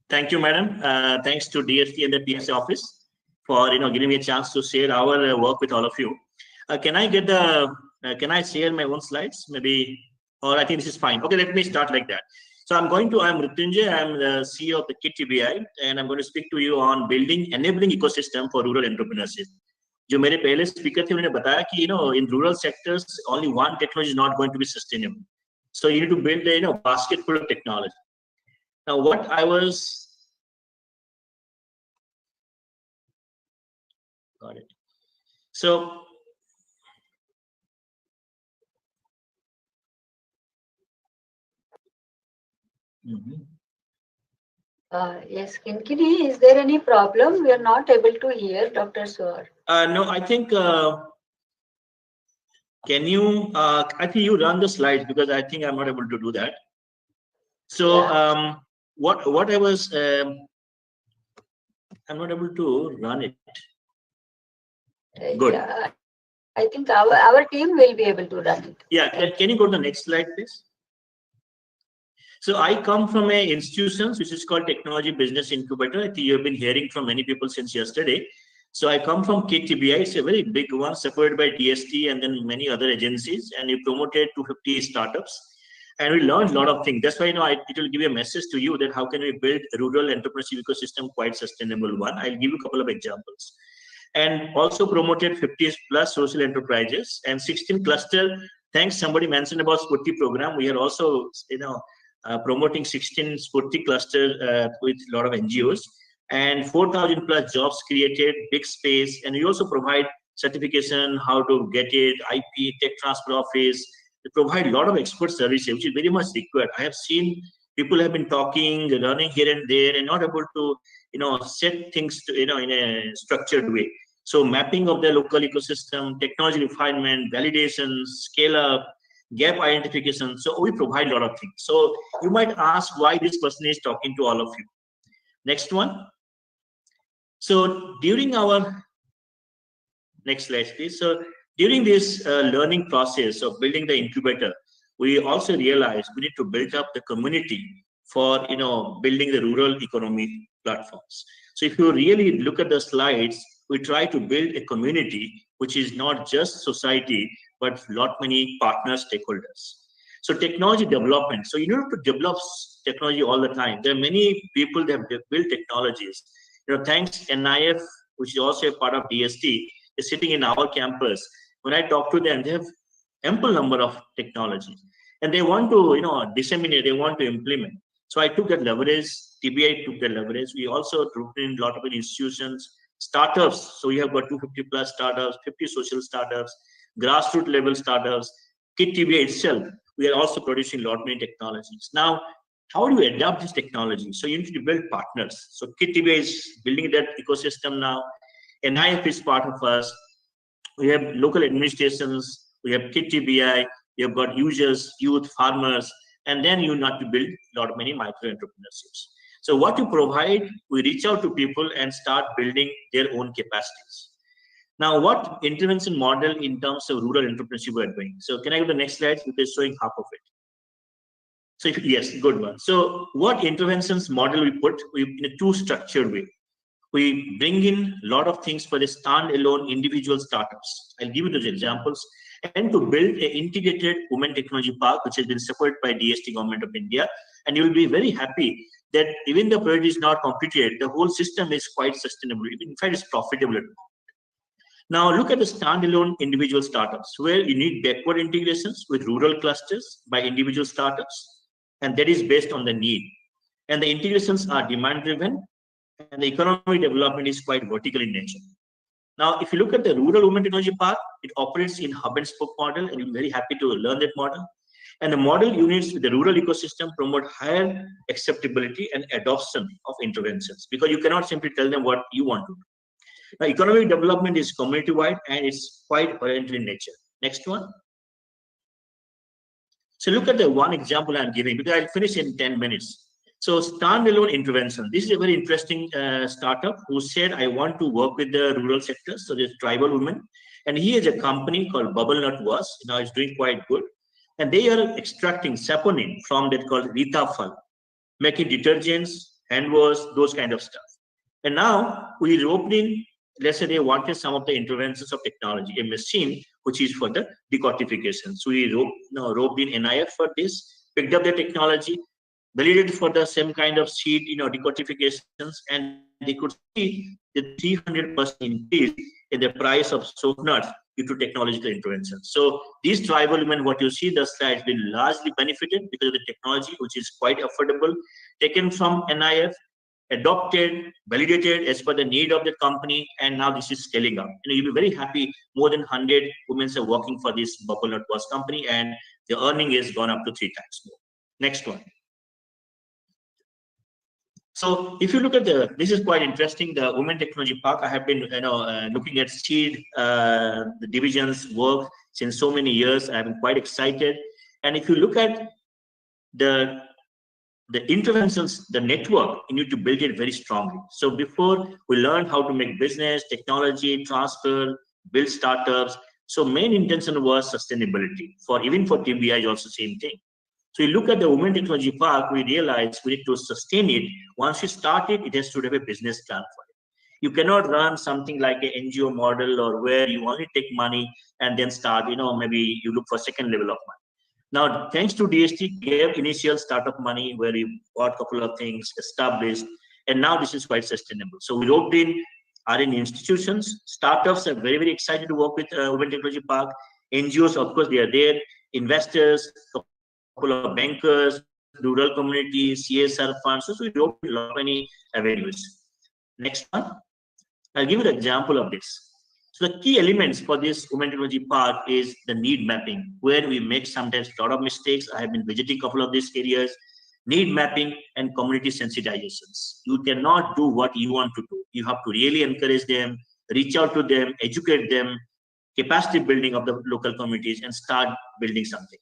Thank you, madam. Thanks to DST and the PSA office for giving me a chance to share our work with all of you. Can I get the? Can I share my own slides? Maybe, or I think this is fine. Okay, let me start like that. So I'm Mrityunjay, I'm the CEO of the KIT TBI, and I'm going to speak to you on building enabling ecosystem for rural entrepreneurship. जो मेरे पहले speaker थे उन्होंने बताया कि in rural sectors only one technology is not going to be sustainable. So you need to build a basket full of technology. Now what I was got it. So Yes, Kinkini, is there any problem? We are not able to hear Dr. Swar. No, I think can you? I think you run the slides because I think I'm not able to do that. So Yeah. what I was I'm not able to run it. Good. Yeah, I think our team will be able to run it. Yeah, can you go to the next slide, please? So I come from a institution which is called Technology Business Incubator. I think you have been hearing from many people since yesterday. So I come from KIT TBI. It's a very big one, supported by DST and then many other agencies, and we promoted 250 startups. And we learned a lot of things. That's why it will give you a message to you that how can we build a rural entrepreneurship ecosystem quite sustainable one. I'll give you a couple of examples. And also promoted 50 plus social enterprises and 16 cluster. Thanks, somebody mentioned about Spurti program. We are also promoting 16 Spurti cluster with a lot of NGOs, and 4,000 plus jobs created, big space, and we also provide certification, how to get it, IP, tech transfer office. They provide a lot of expert services, which is very much required. I have seen people have been talking, learning here and there, and not able to, set things to, in a structured way. So mapping of the local ecosystem, technology refinement, validation, scale up, gap identification. So we provide a lot of things. So you might ask why this person is talking to all of you. Next one. So during our next slide, please. So during this learning process of building the incubator, we also realized we need to build up the community for building the rural economy platforms. So if you really look at the slides, we try to build a community which is not just society, but lot many partner stakeholders. So technology development. So you need to develop technology all the time. There are many people that have built technologies. Thanks NIF, which is also a part of DST, is sitting in our campus. When I talk to them, they have ample number of technologies, and they want to disseminate. They want to implement. So I took that leverage. TBI took that leverage. We also took in a lot of institutions, startups. So we have got 250 plus startups, 50 social startups, grassroots level startups. KIT TBI itself, we are also producing a lot many technologies. Now, how do you adapt this technology? So you need to build partners. So KIT TBI is building that ecosystem now. NIF is part of us. We have local administrations. We have KIT TBI. We have got users, youth, farmers, and then you have to build a lot of many micro entrepreneurships. So what you provide, we reach out to people and start building their own capacities. Now, what intervention model in terms of rural entrepreneurship we are doing? So can I go to the next slide? Because showing half of it. So yes, good one. So what interventions model we put in a two structured way. We bring in a lot of things for the standalone individual startups. I'll give you those examples. And to build an integrated women technology park, which has been supported by DST Government of India. And you will be very happy that even the project is not completed, the whole system is quite sustainable. In fact, it's profitable. Now look at the standalone individual startups, where you need backward integrations with rural clusters by individual startups. And that is based on the need. And the integrations are demand driven, and the economic development is quite vertical in nature. Now, if you look at the rural women technology park, it operates in hub and spoke model, and you'll be very happy to learn that model. And the model units with the rural ecosystem promote higher acceptability and adoption of interventions, because you cannot simply tell them what you want to do. Now, economic development is community-wide, and it's quite oriented in nature. Next one. So look at the one example I'm giving, because I'll finish in 10 minutes. So standalone intervention. This is a very interesting startup who said, I want to work with the rural sectors, so there's tribal women. And he has a company called Bubble Nut Was. Now it's doing quite good. And they are extracting saponin from that called Rita Phal, making detergents, hand wash, those kind of stuff. And now we roped in, let's say they wanted some of the interventions of technology, a machine which is for the decortification. So we roped in NIF for this, picked up the technology, validated for the same kind of seed, decodifications, and they could see the 300% increase in the price of soap nuts due to technological intervention. So these tribal women, what you see the slides, been largely benefited because of the technology, which is quite affordable, taken from NIF, adopted, validated as per the need of the company, and now this is scaling up. You'll be very happy. More than 100 women are working for this bubble nut was company, and the earning is gone up to 3 times more. Next one. So if you look at this is quite interesting, the Women Technology Park. I have been, looking at seed, the division's work since so many years. I've been quite excited. And if you look at the interventions, the network, you need to build it very strongly. So before we learn how to make business, technology, transfer, build startups. So main intention was sustainability. Even for TBI, also same thing. So you look at the Women Technology Park, we realize we need to sustain it. Once you start it, it has to have a business plan for it. You cannot run something like an NGO model or where you only take money and then start, maybe you look for second level of money. Now, thanks to DST, gave initial startup money where we bought a couple of things, established, and now this is quite sustainable. So we roped in R&D institutions. Startups are very, very excited to work with Women Technology Park. NGOs, of course, they are there. Investors, couple of bankers, rural communities, CSR funds. So we roped in a lot of many avenues. Next one. I'll give you an example of this. So the key elements for this Women Technology Park is the need mapping, where we make sometimes a lot of mistakes. I have been visiting a couple of these areas. Need mapping and community sensitizations. You cannot do what you want to do. You have to really encourage them, reach out to them, educate them, capacity building of the local communities, and start building something.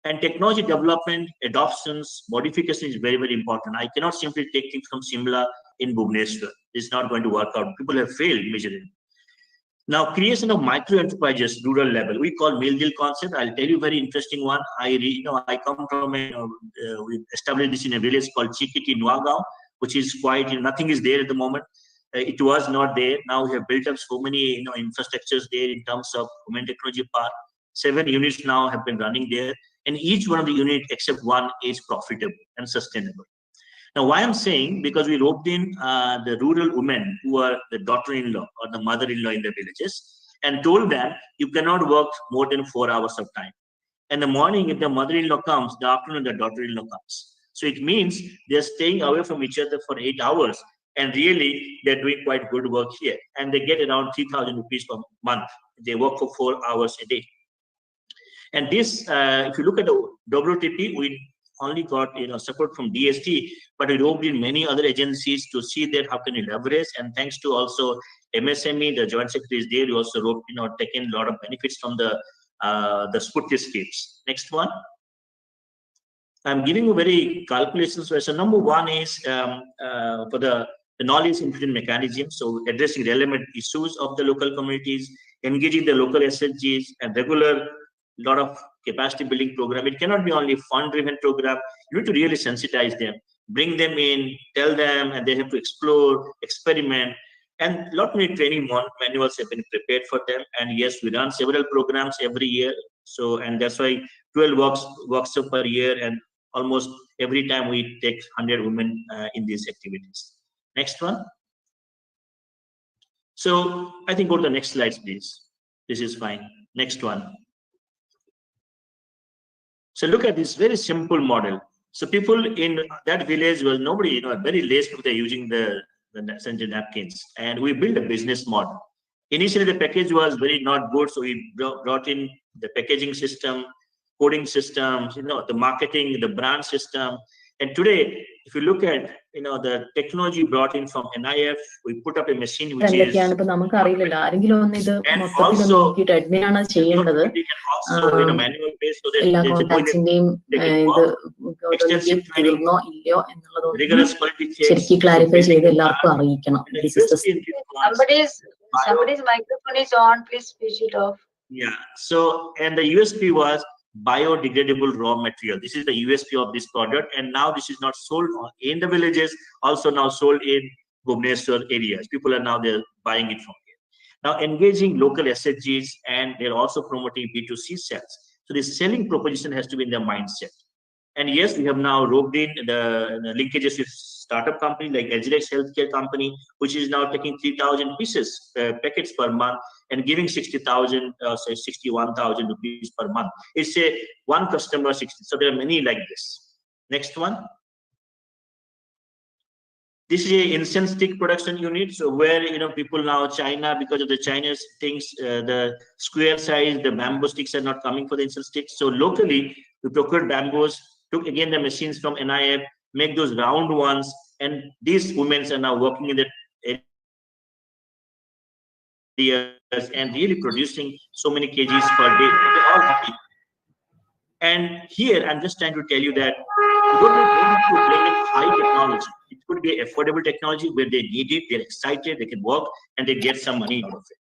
And technology development, adoptions, modification is very, very important. I cannot simply take things from Simla in Bhubaneswar. It's not going to work out. People have failed majorly. Now, creation of micro enterprises, rural level, we call meal deal concept. I'll tell you a very interesting one. I come from we established this in a village called Chikiti Nuagaon, which is quite, nothing is there at the moment. It was not there. Now we have built up so many, infrastructures there in terms of Women Technology Park. 7 units now have been running there, and each one of the units except one is profitable and sustainable. Now, why I'm saying, because we roped in the rural women who are the daughter-in-law or the mother-in-law in the villages and told them, you cannot work more than 4 hours of time. In the morning, if the mother-in-law comes, the afternoon, the daughter-in-law comes. So it means they're staying away from each other for 8 hours, and really they're doing quite good work here. And they get around 3,000 rupees per month. They work for 4 hours a day. And this, if you look at the WTP, we only got support from DST, but we roped in many other agencies to see that how can we leverage. And thanks to also MSME, the joint secretary is there. We also roped, taken a lot of benefits from the Sputnik schemes. Next one. I'm giving you very calculations. So number one is for the knowledge infusion mechanism. So addressing relevant issues of the local communities, engaging the local SHGs, and regular lot of capacity building program. It cannot be only fund driven program. You need to really sensitize them, bring them in, tell them, and they have to explore, experiment. And a lot many training manuals have been prepared for them. And yes, we run several programs every year. So, and that's why 12 workshops per year, and almost every time we take 100 women in these activities. Next one. So I think go to the next slides, please. This is fine. Next one. So look at this very simple model. So people in that village, well, nobody, very less people, they're using the sanitary napkins. And we built a business model. Initially, the package was very not good. So we brought in the packaging system, coding systems, the marketing, the brand system. And today, if you look at, the technology brought in from NIF, we put up a machine which is... And also, manual based, so that extensive training, rigorous quality checks. Somebody's microphone is on, please switch it off. Yeah, so, and the USP was biodegradable raw material. This is the USP of this product, and now this is not sold in the villages, also now sold in Bhubaneswar areas. People are now they're buying it from here. Now engaging local SHGs, and they're also promoting B2C sales. So the selling proposition has to be in their mindset. And yes, we have now roped in the linkages with startup company like Agregating healthcare company, which is now taking 3,000 pieces packets per month and giving 60,000, say 61,000 rupees per month. It's a one customer 60. So there are many like this. Next one. This is a incense stick production unit. So where people now China, because of the Chinese things, the square size, the bamboo sticks are not coming for the incense sticks. So locally, we procured bamboos, took again the machines from NIF, make those round ones, and these women are now working in the areas and really producing so many kgs per day. They're all happy. And here I'm just trying to tell you that you don't need to bring in high technology. It could be affordable technology where they need it, they're excited, they can work, and they get some money out of it.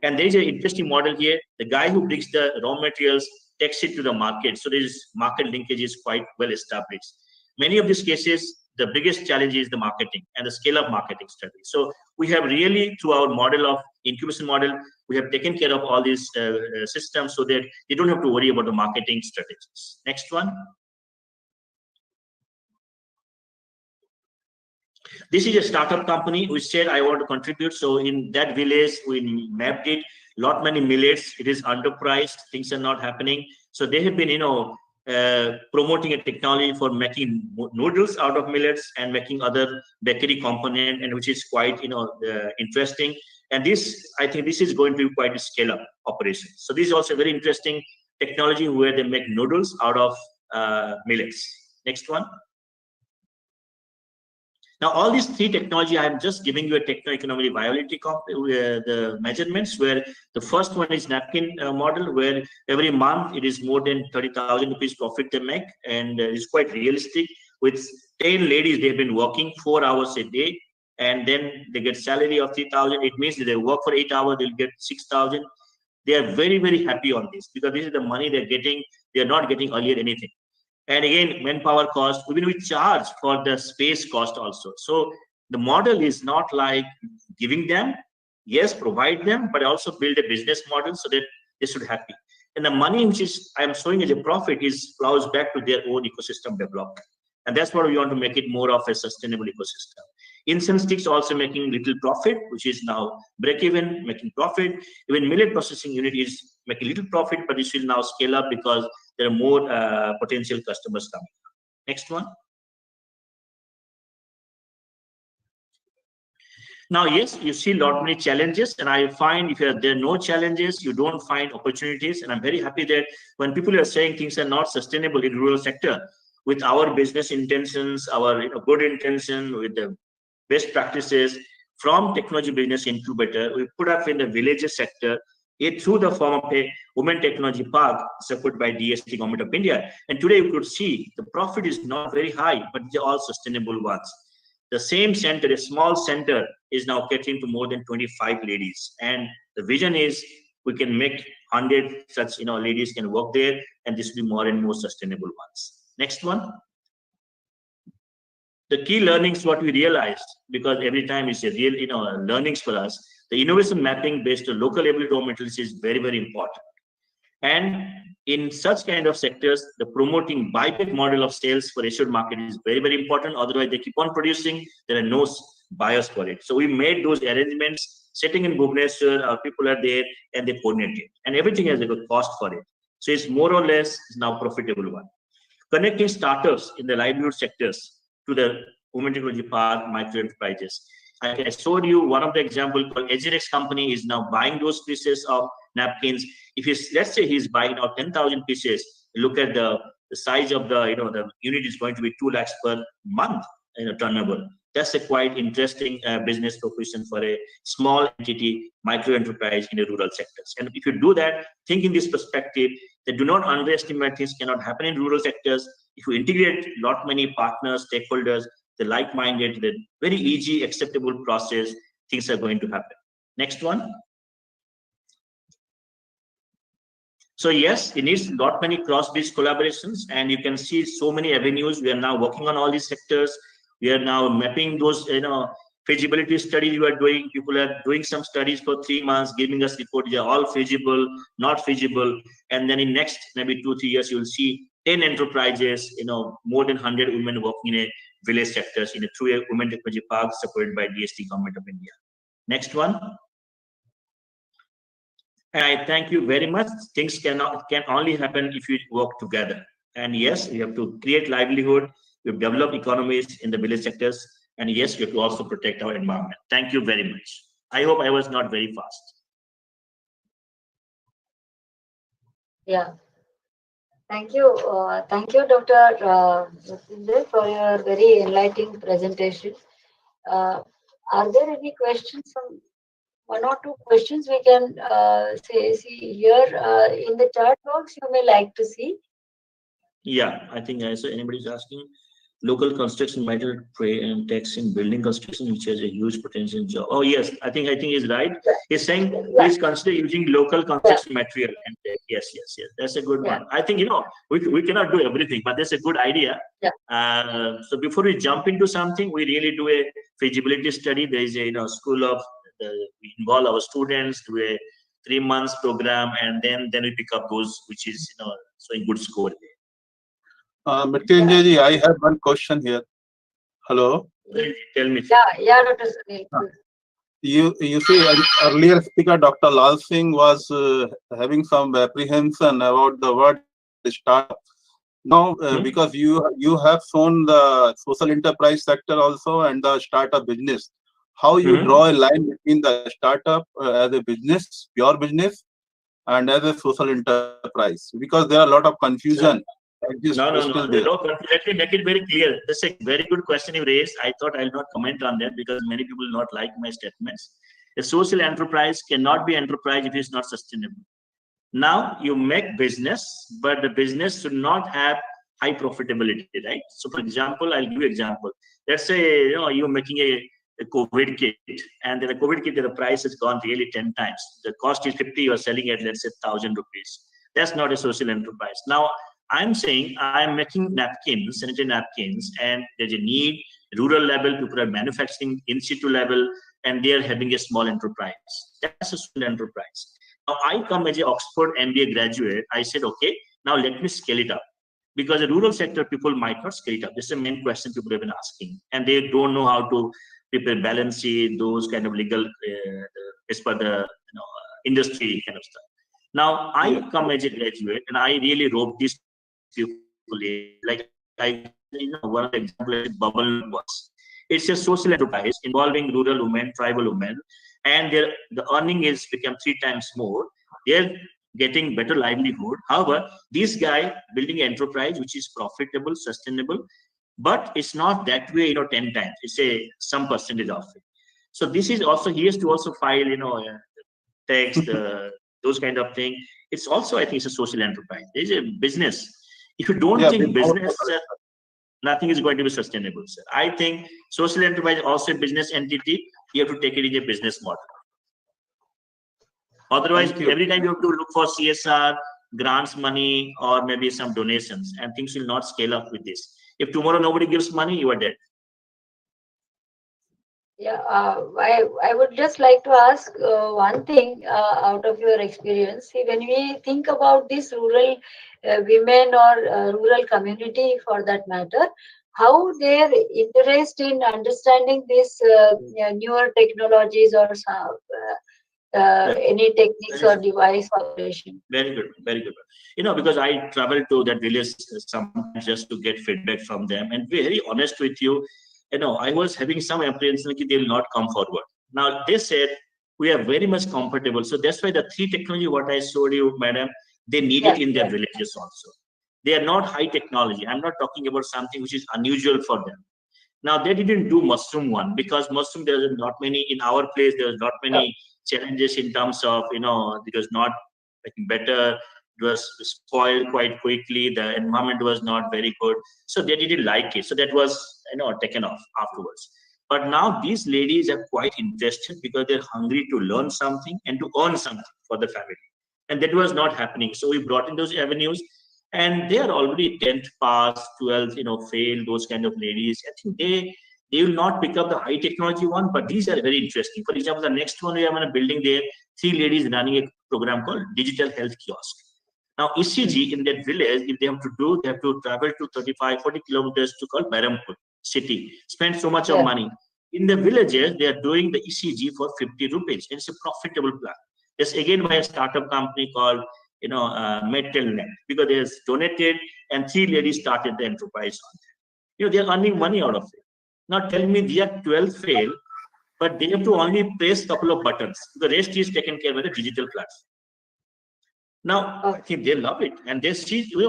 And there is an interesting model here. The guy who brings the raw materials takes it to the market. So this market linkage is quite well established. Many of these cases, the biggest challenge is the marketing and the scale of marketing strategy. So we have really, through our model of incubation model, we have taken care of all these systems so that they don't have to worry about the marketing strategies. Next one. This is a startup company who said, I want to contribute. So in that village, we mapped it, lot many millets. It is underpriced. Things are not happening. So they have been, promoting a technology for making noodles out of millets and making other bakery component, and which is quite, interesting. And this, I think this is going to be quite a scale-up operation. So this is also a very interesting technology where they make noodles out of millets. Next one. Now, all these three technology, I'm just giving you a techno-economic viability the measurements, where the first one is napkin model, where every month it is more than 30,000 rupees profit they make, and it's quite realistic. With 10 ladies, they've been working 4 hours a day, and then they get salary of 3,000. It means that they work for 8 hours, they'll get 6,000. They are very, very happy on this because this is the money they're getting. They're not getting earlier anything. And again, manpower cost, even we charge for the space cost also. So the model is not like giving them, yes, provide them, but also build a business model so that they should be happy. And the money which is I am showing as a profit is flows back to their own ecosystem development. And that's what we want to make it more of a sustainable ecosystem. Incense sticks also making little profit, which is now break even, making profit. Even millet processing unit is making little profit, but it will now scale up because there are more potential customers coming. Next one. Now, yes, you see a lot many challenges, and I find if there are no challenges, you don't find opportunities. And I'm very happy that when people are saying things are not sustainable in rural sector, with our business intentions, our good intention, with the best practices from technology business incubator, we put up in the villages sector it through the form of a women technology park supported by DST Government of India. And today you could see the profit is not very high, but they're all sustainable ones. The same center, a small center, is now catering to more than 25 ladies. And the vision is we can make 100 such ladies can work there, and this will be more and more sustainable ones. Next one. The key learnings, what we realized, because every time it's a real learnings for us, the innovation mapping based on local ability raw materials is very, very important. And in such kind of sectors, the promoting buyback model of sales for assured market is very, very important. Otherwise, they keep on producing. There are no buyers for it. So we made those arrangements, sitting in Bhubaneswar, our people are there, and they coordinate it. And everything has a good cost for it. So it's more or less now profitable one. Connecting startups in the livelihood sectors to the women technology park micro enterprises. I showed you one of the example called Agregating company is now buying those pieces of napkins. If let's say he's buying now 10,000 pieces, look at the size of the the unit is going to be 2 lakhs per month turnover. That's a quite interesting business proposition for a small entity micro enterprise in the rural sectors. And if you do that, think in this perspective, that do not underestimate things cannot happen in rural sectors. If you integrate lot many partners, stakeholders, the like-minded, the very easy, acceptable process, things are going to happen. Next one. So yes, it needs lot many cross-based collaborations, and you can see so many avenues. We are now working on all these sectors. We are now mapping those, feasibility studies you are doing. People are doing some studies for 3 months, giving us report. They are all feasible, not feasible, and then in next maybe 2-3 years, you will see 10 enterprises, more than 100 women working in a village sectors through a women technology park supported by DST Government of India. Next one. And I thank you very much. Things can only happen if you work together. And yes, we have to create livelihood. We've developed economies in the village sectors. And yes, we have to also protect our environment. Thank you very much. I hope I was not very fast. Yeah. Thank you, Dr. Jatinder, for your very enlightening presentation. Are there any questions? One or two questions we can see here in the chat box. You may like to see. Yeah, I think so. Anybody's asking. Local construction matter and tax in building construction, which has a huge potential job. Oh yes, I think he's right. He's saying please consider using local construction material and yes. That's a good one. I think we cannot do everything, but that's a good idea. So before we jump into something, we really do a feasibility study. There is a school of we involve our students, do a 3 months program, and then we pick up those which is showing good score. Mrityunjay ji, I have one question here. Hello. Tell me. Yeah, Dr. Sunil. You see, earlier speaker Dr. Lal Singh was having some apprehension about the word startup. Now, because you have shown the social enterprise sector also and the startup business, how you draw a line between the startup as a business, pure business, and as a social enterprise? Because there are a lot of confusion. No. Let me make it very clear. That's a very good question you raised. I thought I'll not comment on that because many people will not like my statements. A social enterprise cannot be enterprise if it's not sustainable. Now you make business, but the business should not have high profitability, right? So, for example, I'll give you an example. Let's say you're making a COVID kit, and then the COVID kit, the price has gone really 10 times. The cost is 50. You are selling at let's say 1,000 rupees. That's not a social enterprise. Now, I'm saying I'm making napkins, sanitary napkins, and there's a need, rural level, people are manufacturing in situ level, and they are having a small enterprise. That's a small enterprise. Now, I come as an Oxford MBA graduate. I said, okay, now let me scale it up. Because the rural sector, people might not scale it up. This is the main question people have been asking. And they don't know how to prepare balance sheet, those kind of legal, as per the industry kind of stuff. Now, I come as a graduate, and I really rope these people in. Like one of the examples Bubble was. It's a social enterprise involving rural women, tribal women, and the earning is become 3 times more. They're getting better livelihood. However, this guy building an enterprise which is profitable, sustainable, but it's not that way, 10 times. It's some percentage of it. So this is also, he has to also file, tax, those kind of thing. It's also, I think, it's a social enterprise. It's a business. If you don't think business, nothing is going to be sustainable, sir. I think social enterprise is also a business entity. You have to take it in a business model. Otherwise, every time you have to look for CSR, grants money, or maybe some donations, and things will not scale up with this. If tomorrow nobody gives money, you are dead. Yeah, I would just like to ask one thing out of your experience. See, when we think about this rural women or rural community for that matter, how their interest in understanding this newer technologies or any techniques or device operation. Very good, very good. Because I travel to that village sometimes just to get feedback from them, and be very honest with you, I was having some apprehension that they will not come forward. Now they said we are very much comfortable. So that's why the 3 technology what I showed you, madam, they need it in their villages also. They are not high technology. I'm not talking about something which is unusual for them. Now they didn't do mushroom one because mushroom there's not many in our place. There's not many challenges in terms of it was not better. It was spoiled quite quickly. The environment was not very good, so they didn't like it. So that was taken off afterwards. But now these ladies are quite interested because they're hungry to learn something and to earn something for the family, and that was not happening. So we brought in those avenues, and they are already 10th pass, 12th, fail, those kind of ladies. I think they will not pick up the high technology one, but these are very interesting. For example, the next one we have in a building there, 3 ladies running a program called Digital Health Kiosk. Now, ECG in that village, if they have to do, they have to travel to 35-40 kilometers to call Berhampur city, spend so much of money. In the villages, they are doing the ECG for 50 rupees. It's a profitable plan. It's again by a startup company called, Metalnet, because they have donated and 3 ladies started the enterprise on that. They are earning money out of it. Now tell me, they are 12 fail, but they have to only press a couple of buttons. The rest is taken care by the digital platform. Now, I think they love it, and they see, we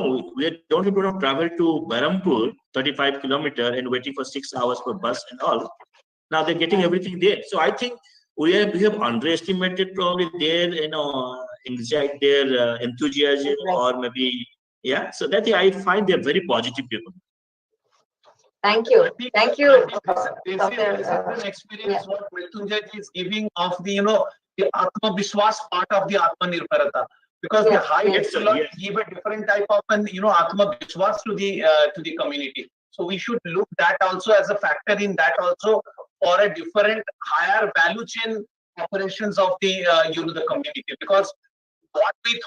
don't have to travel to Berhampur, 35 kilometers, and waiting for 6 hours for bus and all. Now they're getting everything there. So I think we have underestimated probably their, anxiety, their enthusiasm, or maybe, So that I find they're very positive people. Thank you. Thank you, This is an experience what Mrityunjay is giving of the, the Atma Vishwas part of the Atma Nirbharata. Because the high give a different type of Atma Vishwas to the community. So we should look that also as a factor in that also for a different higher value chain operations of the the community. Because what we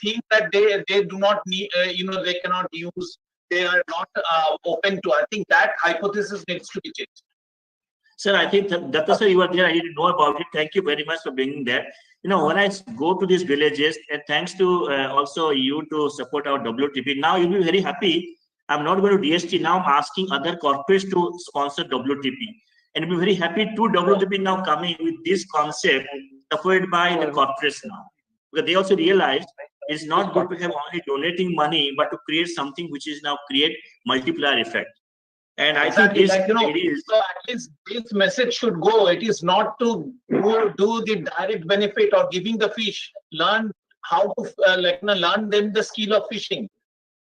think that they do not need, they cannot use, they are not open to. I think that hypothesis needs to be changed. Sir, I think Datta sir, you were there. I didn't know about it. Thank you very much for bringing that. When I go to these villages, and thanks to also you to support our WTP, now you'll be very happy. I'm not going to DST now. I'm asking other corporates to sponsor WTP, and we'll be very happy to WTP now coming with this concept supported by the corporates now, because they also realized it's not good to have only donating money, but to create something which is now create multiplier effect. And I think this, so at least this message should go. It is not to do the direct benefit or giving the fish. Learn how to learn them the skill of fishing.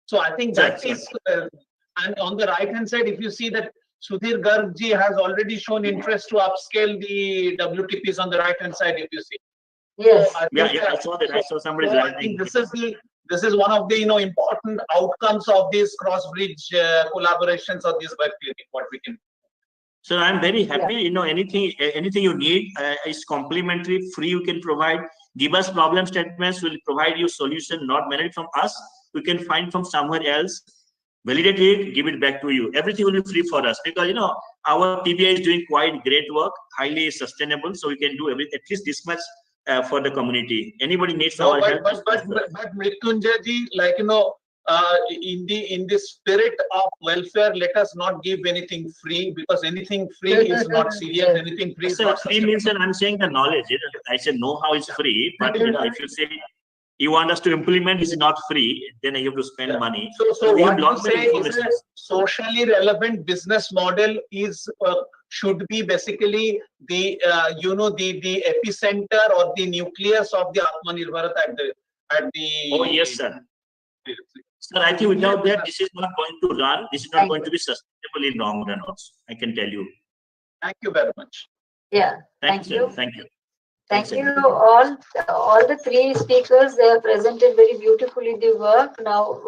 So I think that is, and on the right hand side, if you see that Sudhir Gargji has already shown interest to upscale the WTPs on the right hand side. If you see, yes, so I saw that. I saw somebody's writing. This is one of the important outcomes of these cross bridge collaborations or this web clinic. What we can. So I'm very happy. Anything you need is complimentary, free. You can provide. Give us problem statements. We'll provide you solution, not managed from us. We can find from somewhere else. Validate it, give it back to you. Everything will be free for us because our TBI is doing quite great work, highly sustainable. So we can do at least this much for the community. Anybody needs our help. But Mrityunjay ji, in the spirit of welfare, let us not give anything free, because anything free is not serious. Anything free is not free means, and I'm saying the knowledge. I said know-how is free, but if you say you want us to implement is not free, then you have to spend money. So what you say is a socially relevant business model is should be basically the the epicenter or the nucleus of the Atmanirbharata at the. Oh yes, sir. Sir, I think without that, this is not going to run. This is not going to be sustainable in long run. Also, I can tell you. Thank you very much. Yeah. Thank you. Thank you. Thank you all the three speakers. They have presented very beautifully the work. Now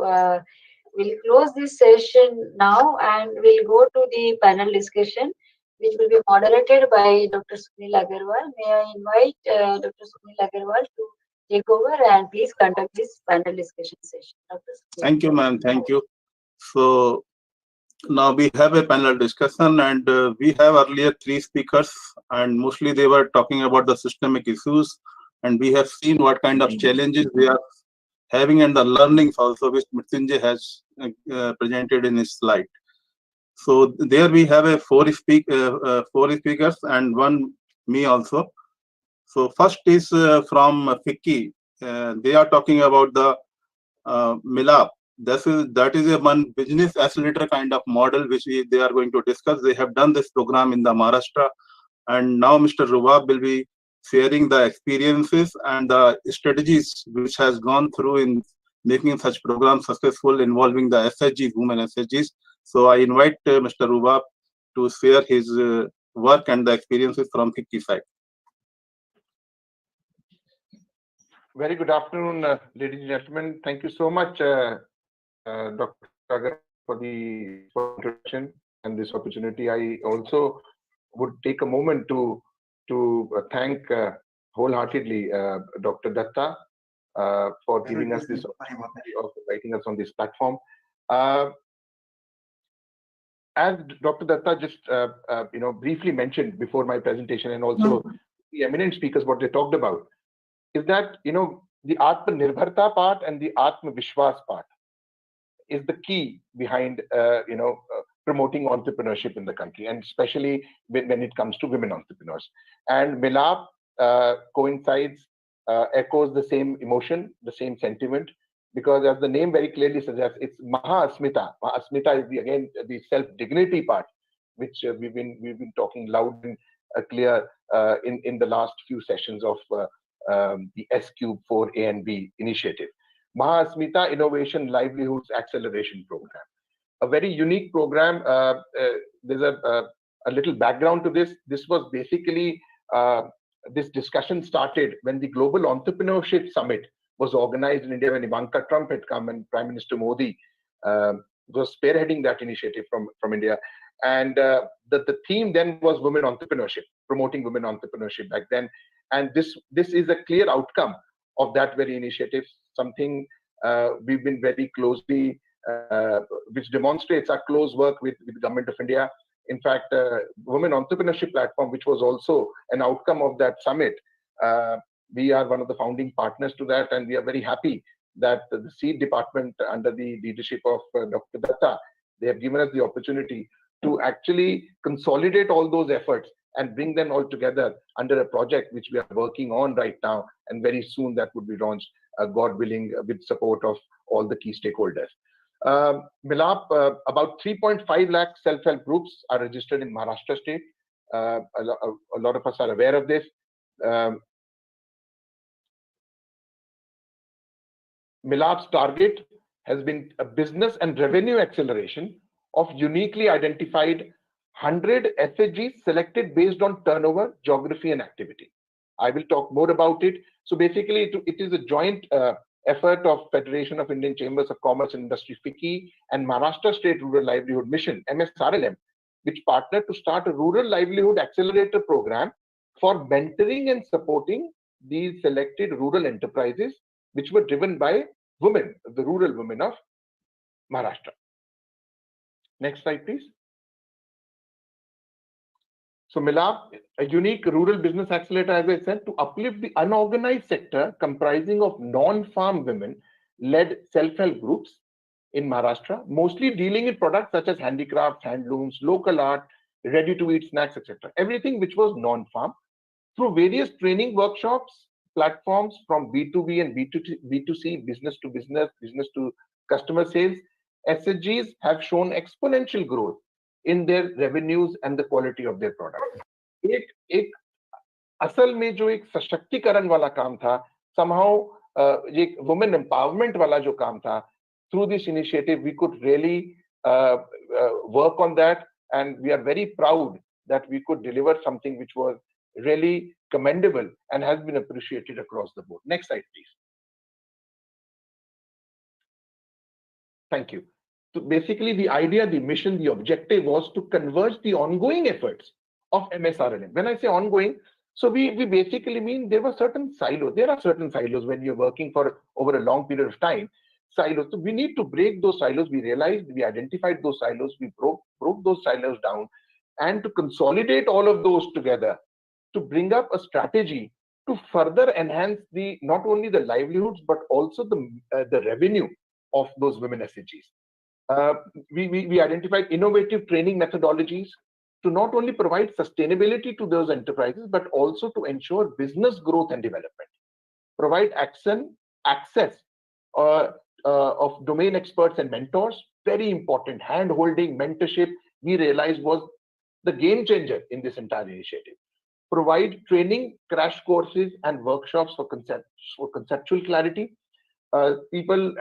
we'll close this session now and we'll go to the panel discussion, which will be moderated by Dr. Sunil Agarwal. May I invite Dr. Sunil Agarwal to take over and please conduct this panel discussion session. Thank you, ma'am. Thank you. So now we have a panel discussion, and we have earlier three speakers, and mostly they were talking about the systemic issues, and we have seen what kind of challenges they are having and the learnings also, which Mrityunjay has presented in his slide. So there we have a four speakers and one me also. So first is from FICCI. They are talking about the MILAP. That is a one business accelerator kind of model which they are going to discuss. They have done this program in the Maharashtra, and now Mr. Rubab will be sharing the experiences and the strategies which has gone through in making such programs successful involving the SHGs, women SHGs. So I invite Mr. Rubab to share his work and the experiences from FICCI side. Very good afternoon, ladies and gentlemen. Thank you so much, Dr. Agar, for the introduction and this opportunity. I also would take a moment to thank wholeheartedly Dr. Datta for giving us this opportunity of inviting us on this platform. As Dr. Datta just briefly mentioned before my presentation, and also the eminent speakers, what they talked about is that the Atmanirbharta part and the Atmavishwas part is the key behind promoting entrepreneurship in the country, and especially when it comes to women entrepreneurs. And Milap coincides, echoes the same emotion, the same sentiment, because as the name very clearly suggests, it's Mahasmita. Mahasmita is the self-dignity part, which we've been talking loud and clear in the last few sessions of the S-Cube 4A and B initiative. Mahasmita Innovation Livelihoods Acceleration Program, a very unique program. There's a little background to this. This was basically this discussion started when the Global Entrepreneurship Summit was organized in India, when Ivanka Trump had come and Prime Minister Modi was spearheading that initiative from India. And the theme then was women entrepreneurship, promoting women entrepreneurship back then. And this is a clear outcome of that very initiative, something we've been very closely, which demonstrates our close work with the Government of India. In fact, Women Entrepreneurship Platform, which was also an outcome of that summit, we are one of the founding partners to that, and we are very happy that the Seed Department, under the leadership of Dr. Datta, they have given us the opportunity to actually consolidate all those efforts and bring them all together under a project which we are working on right now, and very soon that would be launched, God willing, with support of all the key stakeholders. Milap, about 3.5 lakh self-help groups are registered in Maharashtra state. A lot of us are aware of this. Milap's target has been a business and revenue acceleration of uniquely identified 100 SHGs selected based on turnover, geography, and activity. I will talk more about it. So basically, it is a joint effort of Federation of Indian Chambers of Commerce and Industry, FICCI, and Maharashtra State Rural Livelihood Mission, MSRLM, which partnered to start a rural livelihood accelerator program for mentoring and supporting these selected rural enterprises, which were driven by women, the rural women of Maharashtra. Next slide, please. So Milap, a unique rural business accelerator, as I said, to uplift the unorganized sector comprising of non-farm women-led self-help groups in Maharashtra, mostly dealing in products such as handicrafts, handlooms, local art, ready-to-eat snacks, etc. Everything which was non-farm. Through various training workshops, platforms from B2B and B2C, business to business, business to customer sales, SHGs have shown exponential growth in their revenues and the quality of their products. एक असल में जो एक सशक्तिकरण वाला काम था, somehow एक women empowerment वाला जो काम था, through this initiative we could really work on that, and we are very proud that we could deliver something which was really commendable and has been appreciated across the board. Next slide, please. Thank you. So basically, the idea, the mission, the objective was to converge the ongoing efforts of MSRLM. When I say ongoing, so we basically mean there were certain silos. There are certain silos when you're working for over a long period of time. Silos. So we need to break those silos. We realized, we identified those silos. We broke those silos down, and to consolidate all of those together, to bring up a strategy to further enhance the not only the livelihoods but also the revenue of those women SHGs. We identified innovative training methodologies to not only provide sustainability to those enterprises but also to ensure business growth and development. Provide access of domain experts and mentors. Very important. Hand-holding, mentorship, we realized was the game changer in this entire initiative. Provide training, crash courses, and workshops for conceptual clarity. People,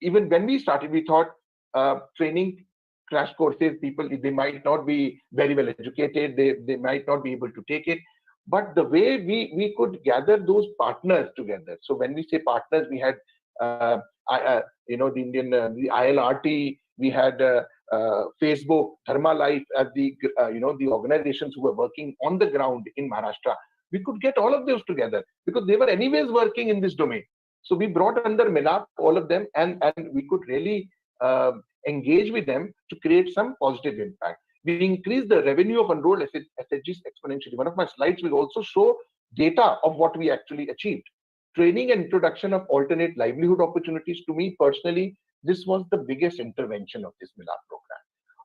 even when we started, we thought training, crash courses, people, they might not be very well educated, they might not be able to take it. But the way we could gather those partners together. So when we say partners, we had the Indian the ILRT, we had Facebook, Dharma Life as the the organizations who were working on the ground in Maharashtra. We could get all of those together because they were anyways working in this domain. So we brought under Milap all of them, and we could really engage with them to create some positive impact. We increased the revenue of enrolled SHGs exponentially. One of my slides will also show data of what we actually achieved. Training and introduction of alternate livelihood opportunities. To me personally, this was the biggest intervention of this Milap program.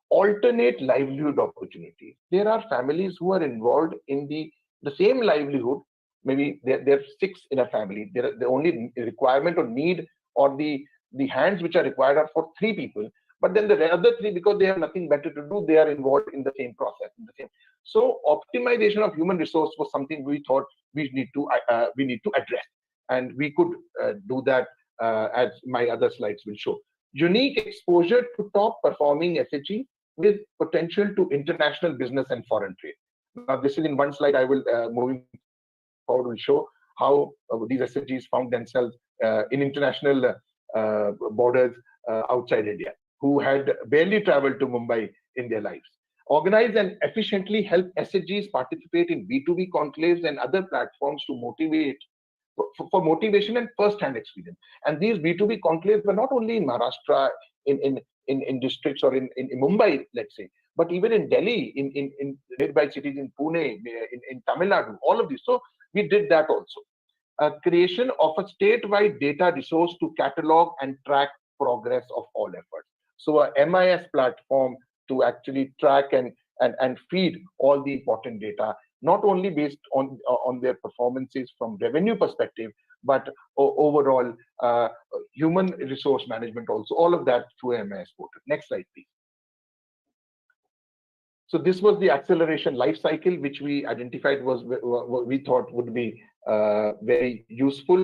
Alternate livelihood opportunities. There are families who are involved in the same livelihood. Maybe there are 6 in a family. The only requirement or need or the hands which are required are for 3 people. But then the other 3, because they have nothing better to do, they are involved in the same process. So optimization of human resource was something we thought we need to address, and we could do that as my other slides will show. Unique exposure to top performing SHG with potential to international business and foreign trade. Now, this is in one slide. I will moving forward will show how these SHGs found themselves in international borders outside India, who had barely traveled to Mumbai in their lives. Organize and efficiently help SHGs participate in B2B conclaves and other platforms to motivate for motivation and first-hand experience. And these B2B conclaves were not only in Maharashtra, in districts or in Mumbai, let's say, but even in Delhi, in nearby cities, in Pune, in Tamil Nadu, all of these. So we did that also. Creation of a statewide data resource to catalog and track progress of all efforts. So a MIS platform to actually track and feed all the important data, not only based on their performances from revenue perspective, but overall human resource management also, all of that through MIS portal. Next slide, please. So this was the acceleration life cycle, which we identified was what we thought would be very useful.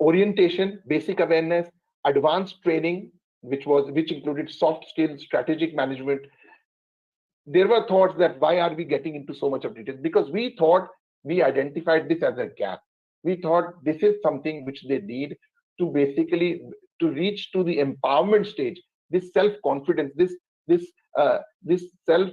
Orientation, basic awareness, advanced training, which included soft skills, strategic management. There were thoughts that why are we getting into so much of detail? Because we thought we identified this as a gap. We thought this is something which they need to basically to reach to the empowerment stage. This self-confidence, this self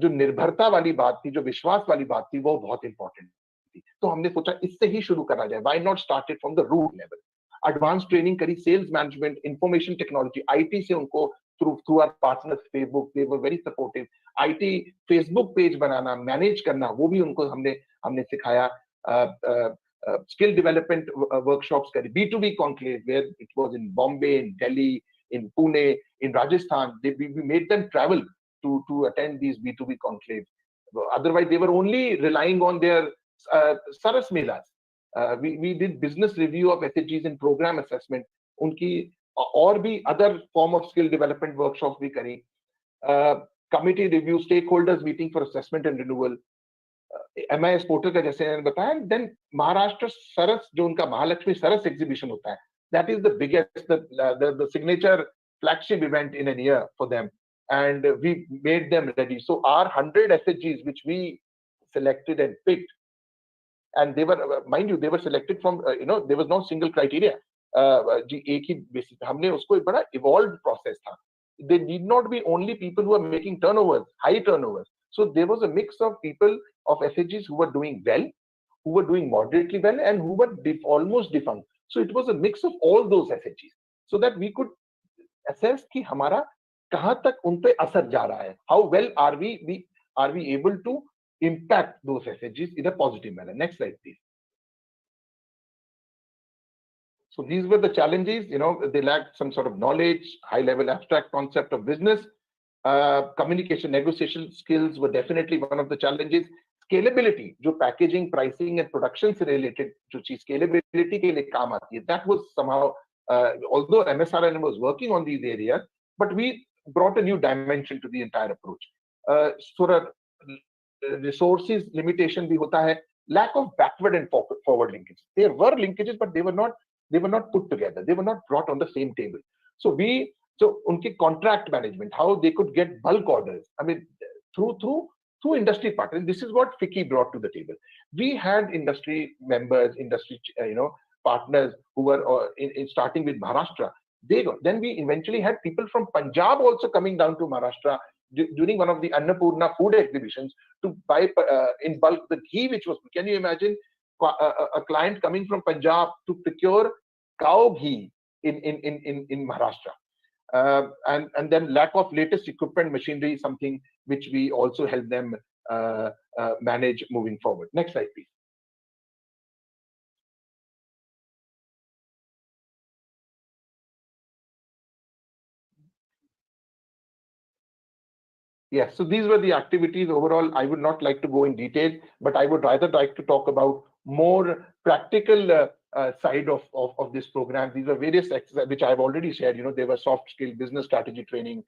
जो निर्भरता वाली बात थी, जो विश्वास वाली बात थी, वो बहुत इंपॉर्टेंट थी. तो हमने सोचा इससे ही शुरू करा जाए. Why not start it from the root level? Advanced training करी, sales management, information technology, IT से उनको through our partners Facebook, they were very supportive. IT Facebook page banana, manage करना, वो भी उनको हमने सिखाया. Skill development workshops करी, B2B conclave where it was in Bombay, in Delhi, in Pune, in Rajasthan. We made them travel to attend these B2B conclaves. Otherwise, they were only relying on their Saras Melas. We did business review of SHGs and program assessment. उनकी और भी other form of skill development workshops भी करी. Committee review, stakeholders meeting for assessment and renewal. MIS portal का जैसे मैंने बताया. Then Maharashtra Saras, जो उनका महालक्ष्मी Saras exhibition होता है, that is the biggest, the signature flagship event in a year for them, and we made them ready. So our 100 SHGs which we selected and picked, and they were, mind you, they were selected from there was no single criteria. जी एक ही basis पे हमने उसको एक बड़ा evolved process था. They need not be only people who are making turnovers, high turnovers. So there was a mix of people of SHGs who were doing well, who were doing moderately well, and who were almost defunct. So it was a mix of all those SHGs, so that we could assess कि हमारा कहाँ तक उन पे असर जा रहा है. How well are we able to impact those SHGs in a positive manner? Next slide, please. So these were the challenges. They lacked some sort of knowledge, high-level abstract concept of business. Communication, negotiation skills were definitely one of the challenges. Scalability, जो packaging, pricing, and production से related जो चीज scalability के लिए काम आती है, that was somehow, although MSRN was working on these areas, but we brought a new dimension to the entire approach. Sort of resources limitation भी होता है. Lack of backward and forward linkages. There were linkages, but they were not put together. They were not brought on the same table. So उनके contract management, how they could get bulk orders. I mean, through industry partners. This is what FICCI brought to the table. We had industry members, industry partners who were starting with Maharashtra. Then we eventually had people from Punjab also coming down to Maharashtra during one of the Annapurna food exhibitions to buy in bulk the ghee, which was, can you imagine, a client coming from Punjab to procure cow ghee in Maharashtra. And then lack of latest equipment, machinery, something which we also help them manage moving forward. Next slide, please. Yes, so these were the activities. Overall, I would not like to go in detail, but I would rather like to talk about more practical side of this program. These are various exercises which I've already shared. They were soft skill, business strategy training,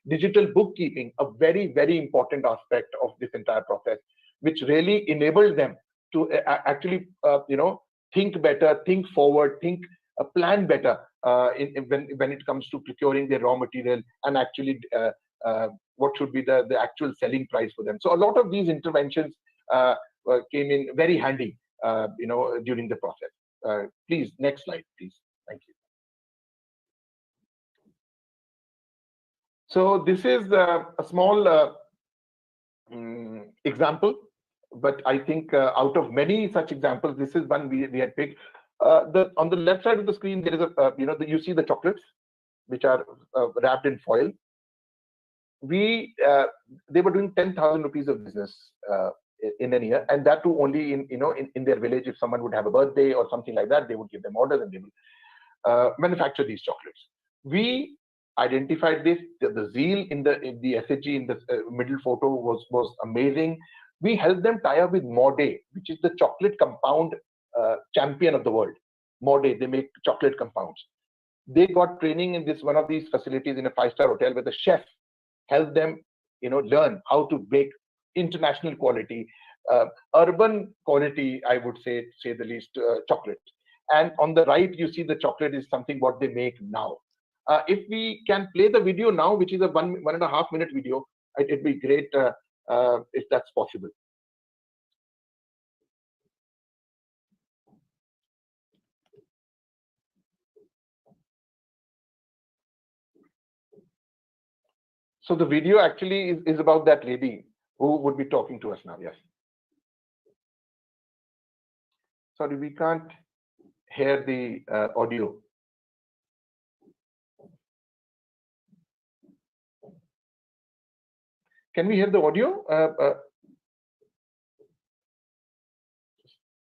digital bookkeeping, a very, very important aspect of this entire process, which really enabled them to actually, think better, think forward, think, plan better when it comes to procuring their raw material and actually what should be the actual selling price for them. So a lot of these interventions came in very handy, during the process. Please, next slide, please. Thank you. So this is a small example, but I think out of many such examples, this is one we had picked. On the left side of the screen, there is you see the chocolates, which are wrapped in foil. They were doing 10,000 rupees of business in a year, and that too only in their village. If someone would have a birthday or something like that, they would give them orders and they will manufacture these chocolates. We identified this. The zeal in the SHG in the middle photo was amazing. We helped them tie up with Morde, which is the chocolate compound champion of the world. Morde, they make chocolate compounds. They got training in one of these facilities in a 5-star hotel where the chef help them, learn how to bake international quality, urban quality, I would say the least, chocolate. And on the right, you see the chocolate is something what they make now. If we can play the video now, which is a 1.5 minute video, it'd be great if that's possible. So the video actually is about that lady who would be talking to us now. Yes. Sorry, we can't hear the audio. Can we hear the audio?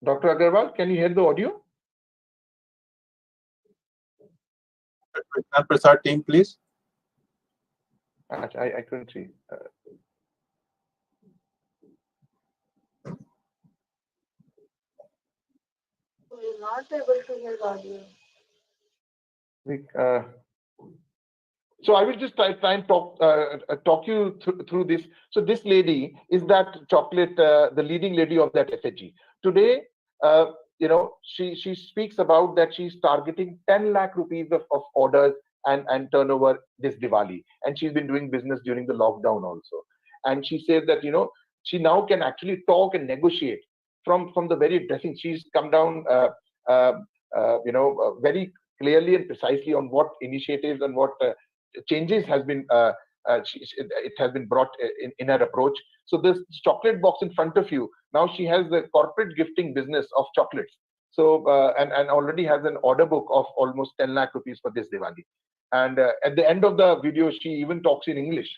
Dr. Agarwal, can you hear the audio? Prasar team, please. I couldn't see. We're not able to hear the audio. So I will just try and talk you through this. So this lady is that chocolate, the leading lady of that SHG. Today, she speaks about that she's targeting 10 lakh rupees of orders and turnover this Diwali, and she's been doing business during the lockdown also. And she said that she now can actually talk and negotiate from the very dressing. She's come down very clearly and precisely on what initiatives and what changes has been it has been brought in her approach. So this chocolate box in front of you, now she has the corporate gifting business of chocolates. So and already has an order book of almost 10 lakh rupees for this Diwali. And at the end of the video, she even talks in English.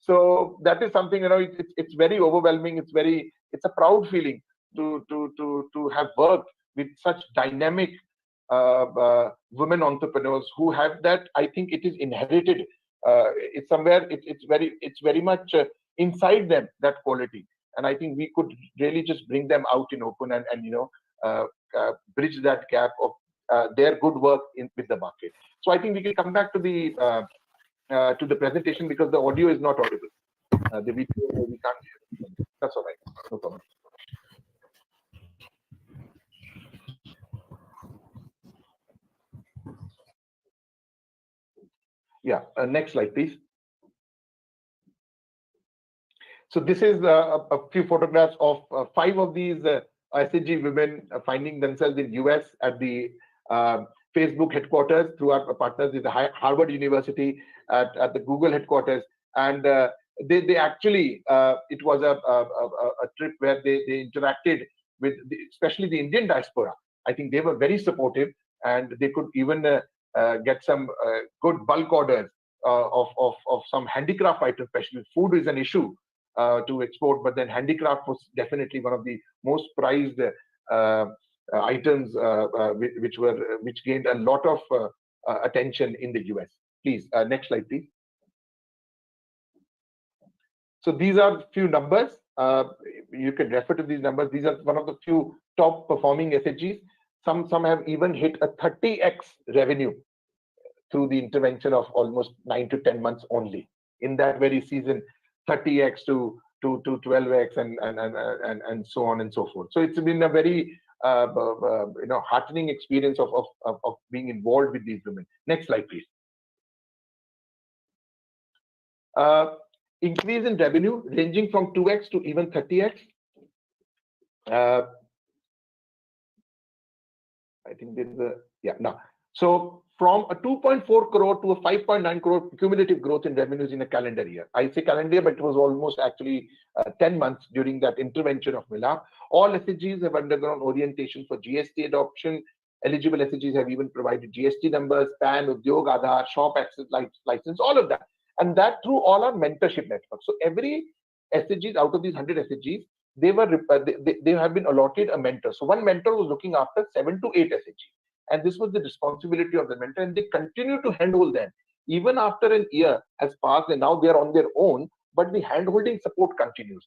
So that is something, it's very overwhelming. It's a proud feeling to have worked with such dynamic women entrepreneurs who have that. I think it is inherited. It's somewhere. It's very much inside them, that quality. And I think we could really just bring them out in open and bridge that gap of their good work with the market. So I think we can come back to the presentation because the audio is not audible. The video we can't hear. That's all right. No problem. Yeah. Next slide, please. So this is a few photographs of 5 of these SHG women finding themselves in US at the Facebook headquarters through our partners with the Harvard University, at the Google headquarters. And they actually, it was a trip where they interacted especially the Indian diaspora. I think they were very supportive, and they could even get some good bulk orders of some handicraft items. Especially food is an issue to export, but then handicraft was definitely one of the most prized items which gained a lot of attention in the US. Please, next slide, please. So these are few numbers. You can refer to these numbers. These are one of the few top performing SHGs. Some have even hit a 30x revenue through the intervention of almost 9 to 10 months only. In that very season, 30x to 12x and so on and so forth. So it's been a very heartening experience of being involved with these women. Next slide, please. Increase in revenue ranging from 2x to even 30x. I think this is so from a 2.4 crore to a 5.9 crore cumulative growth in revenues in a calendar year. I say calendar year, but it was almost actually 10 months during that intervention of MILAP. All SHGs have undergone orientation for GST adoption. Eligible SHGs have even provided GST numbers, PAN, Udyog, Aadhaar, shop access license, all of that. And that through all our mentorship network. So every SHGs out of these 100 SHGs, they have been allotted a mentor. So one mentor was looking after 7 to 8 SHGs. And this was the responsibility of the mentor, and they continue to handhold them. Even after an year has passed and now they are on their own, but the handholding support continues.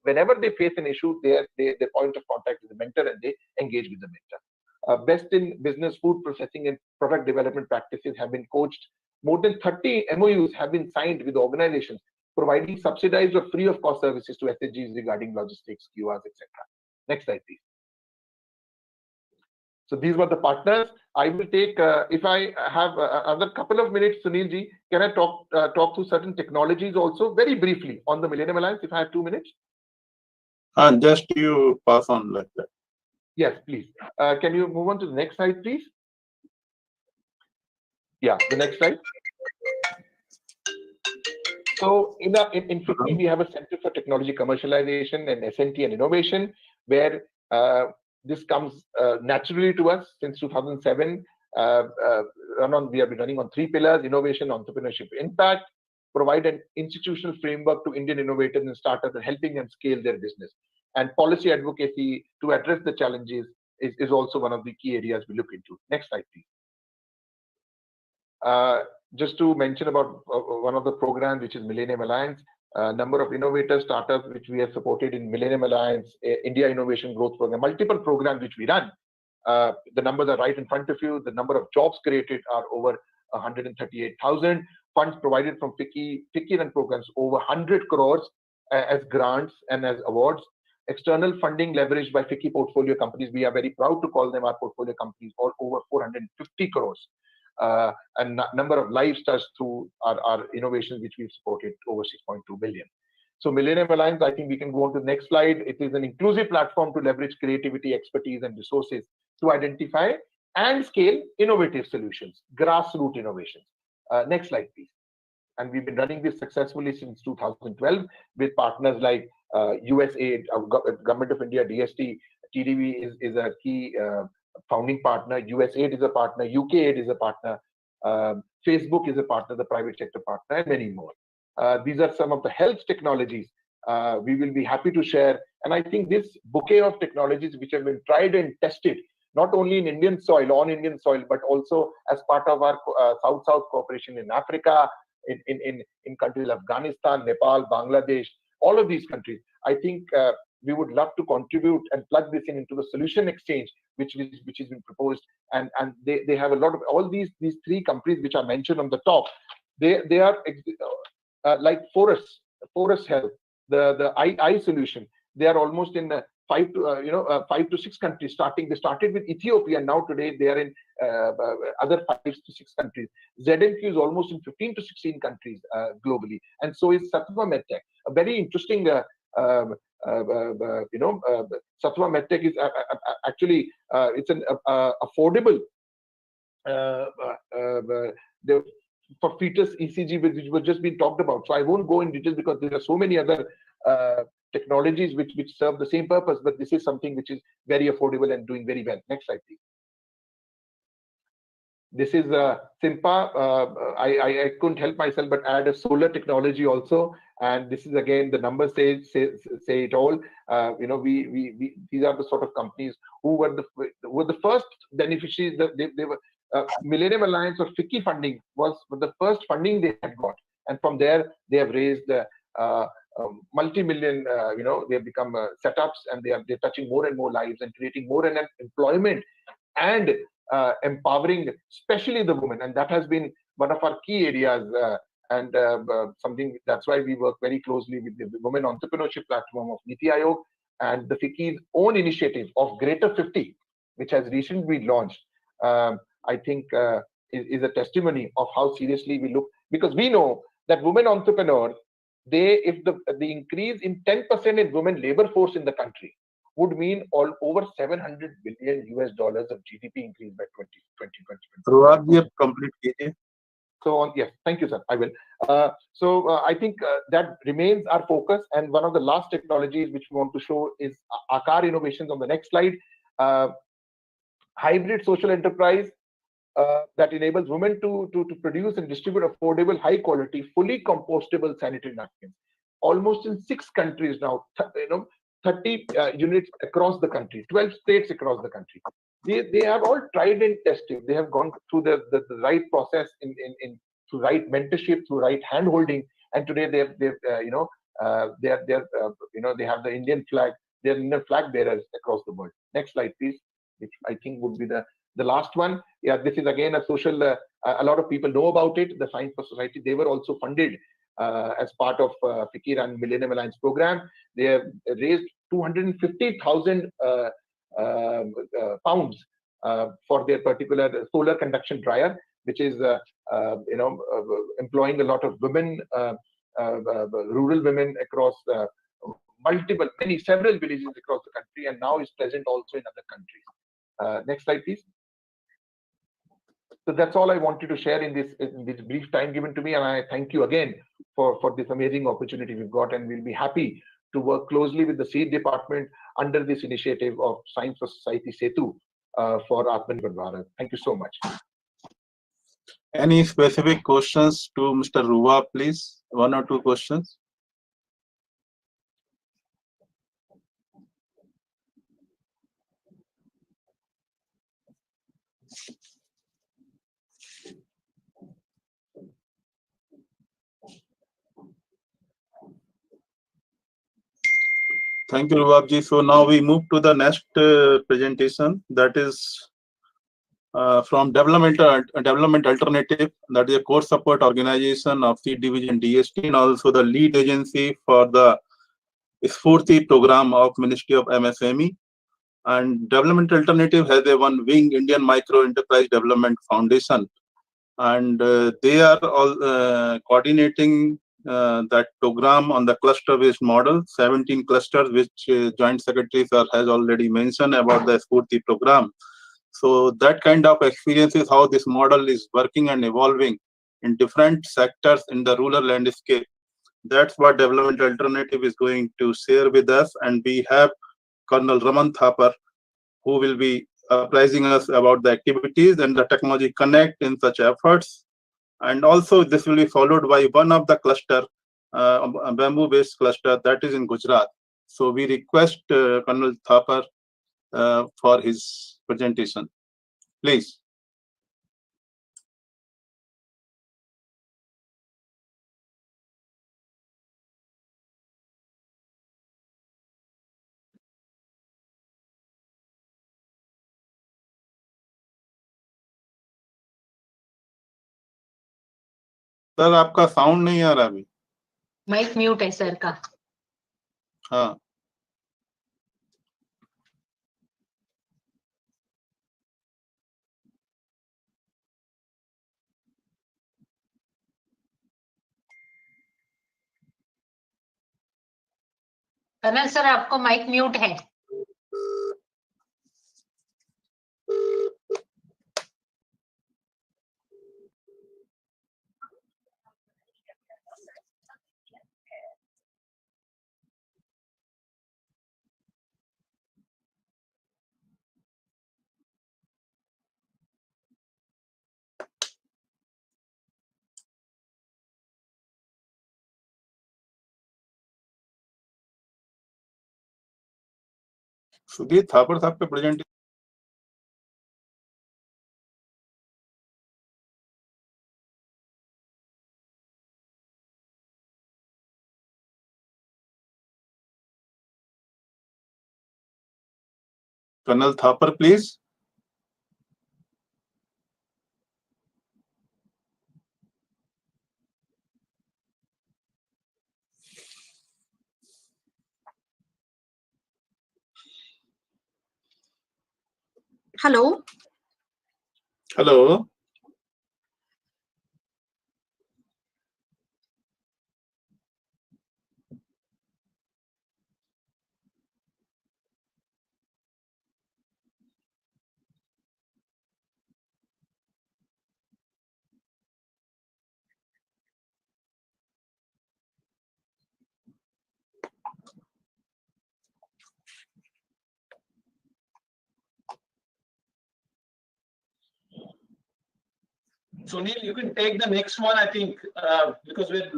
Whenever they face an issue, their point of contact is the mentor, and they engage with the mentor. Best in business, food processing, and product development practices have been coached. More than 30 MOUs have been signed with organizations providing subsidized or free of cost services to SHGs regarding logistics, QRs, etc. Next slide, please. So these were the partners. I will take, if I have another couple of minutes, Sunilji, can I talk through certain technologies also very briefly on the Millennium Alliance, if I have 2 minutes? Just you pass on like that. Yes, please. Can you move on to the next slide, please? Yeah, the next slide. So in FICCI, we have a Center for Technology Commercialization and SNT and Innovation, where this comes naturally to us since 2007. We have been running on 3 pillars: innovation, entrepreneurship, impact. Provide an institutional framework to Indian innovators and startups and helping them scale their business. And policy advocacy to address the challenges is also one of the key areas we look into. Next slide, please. Just to mention about one of the programs, which is Millennium Alliance, number of innovator startups which we have supported in Millennium Alliance, India Innovation Growth Program, multiple programs which we run. The numbers are right in front of you. The number of jobs created are over 138,000. Funds provided from FICCI run programs over 100 crores as grants and as awards. External funding leveraged by FICCI portfolio companies. We are very proud to call them our portfolio companies, all over 450 crores. And number of lives touched through our innovations, which we've supported, over 6.2 billion. So Millennium Alliance, I think we can go on to the next slide. It is an inclusive platform to leverage creativity, expertise, and resources to identify and scale innovative solutions, grassroots innovations. Next slide, please. And we've been running this successfully since 2012 with partners like USAID, Government of India, DST, TDV is a key founding partner, USAID is a partner, UKAID is a partner, Facebook is a partner, the private sector partner, and many more. These are some of the health technologies we will be happy to share. And I think this bouquet of technologies which have been tried and tested, not only in Indian soil, on Indian soil, but also as part of our South-South cooperation in Africa, in countries like Afghanistan, Nepal, Bangladesh, all of these countries. I think we would love to contribute and plug this into the solution exchange, which has been proposed. And they have a lot of all these 3 companies which are mentioned on the top. They are like Forest Health, the eye solution. They are almost in 5 to 6 countries starting. They started with Ethiopia, and now today they are in other 5 to 6 countries. ZNQ is almost in 15 to 16 countries globally, and so is Sattva MedTech. A very interesting, Sattva MedTech is actually it's an affordable for fetus ECG, which was just being talked about. So I won't go in details because there are so many other technologies which serve the same purpose, but this is something which is very affordable and doing very well. Next slide, please. This is Simpa. I couldn't help myself but add a solar technology also, and this is again the numbers say it all. You know, these are the sort of companies who were the first beneficiaries. They were Millennium Alliance or FICCI funding was the first funding they had got, and from there they have raised multi-million. You know, they have become setups, and they're touching more and more lives and creating more and employment and empowering especially the women, and that has been one of our key areas, and something that's why we work very closely with the women entrepreneurship platform of Niti Aayog and the FICCI's own initiative of Greater 50, which has recently launched. I think is a testimony of how seriously we look, because we know that women entrepreneurs, if the increase in 10% in women labor force in the country would mean over $700 billion of GDP increase by 2020. Complete कीजिए. So on, yes, thank you, sir. I will. I think that remains our focus, and one of the last technologies which we want to show is Aakar innovations on the next slide. Hybrid social enterprise that enables women to produce and distribute affordable, high quality, fully compostable sanitary napkins. Almost in 6 countries now, 30 units across the country, 12 states across the country. They have all tried and tested. They have gone through the right process through right mentorship, through right hand holding, and today they have they have the Indian flag. They're Indian flag bearers across the world. Next slide, please, which I think would be the last one. Yeah, this is again a social. A lot of people know about it. The Science for Society. They were also funded as part of FICCI and Millennium Alliance program. They have raised 250,000 pounds for their particular solar conduction dryer, which is employing a lot of women, rural women across several villages across the country, and now is present also in other countries. Next slide, please. So that's all I wanted to share in this brief time given to me, and I thank you again for this amazing opportunity we've got, and we'll be happy to work closely with the Seed Department under this initiative of Science for Society Setu for Atmanirbhar Bharat. Thank you so much. Any specific questions to Mr. Ruwa, please? 1 or 2 questions. Thank you, Rubabji. So now we move to the next presentation, that is from Development Alternative, that is a core support organization of Seed Division DST, and also the lead agency for the Spurti program of Ministry of MSME. And Development Alternative has a one wing, Indian Micro Enterprise Development Foundation, and they are all coordinating that program on the cluster-based model, 17 clusters, which Joint Secretary Sir has already mentioned about the Spurti program. So that kind of experience is how this model is working and evolving in different sectors in the rural landscape. That's what Development Alternative is going to share with us, and we have Colonel Raman Thapar, who will be apprising us about the activities and the technology connect in such efforts. And also this will be followed by one of the cluster, bamboo-based cluster, that is in Gujarat. So we request Colonel Thapar for his presentation. Please. Sir आपका sound नहीं आ रहा अभी. Mic mute है sir का. हाँ. Colonel sir आपको mic mute है. सुधीर थापर साहब के present Colonel Thapar, please. Hello. Hello. Sunil, you can take the next one, I think, because we're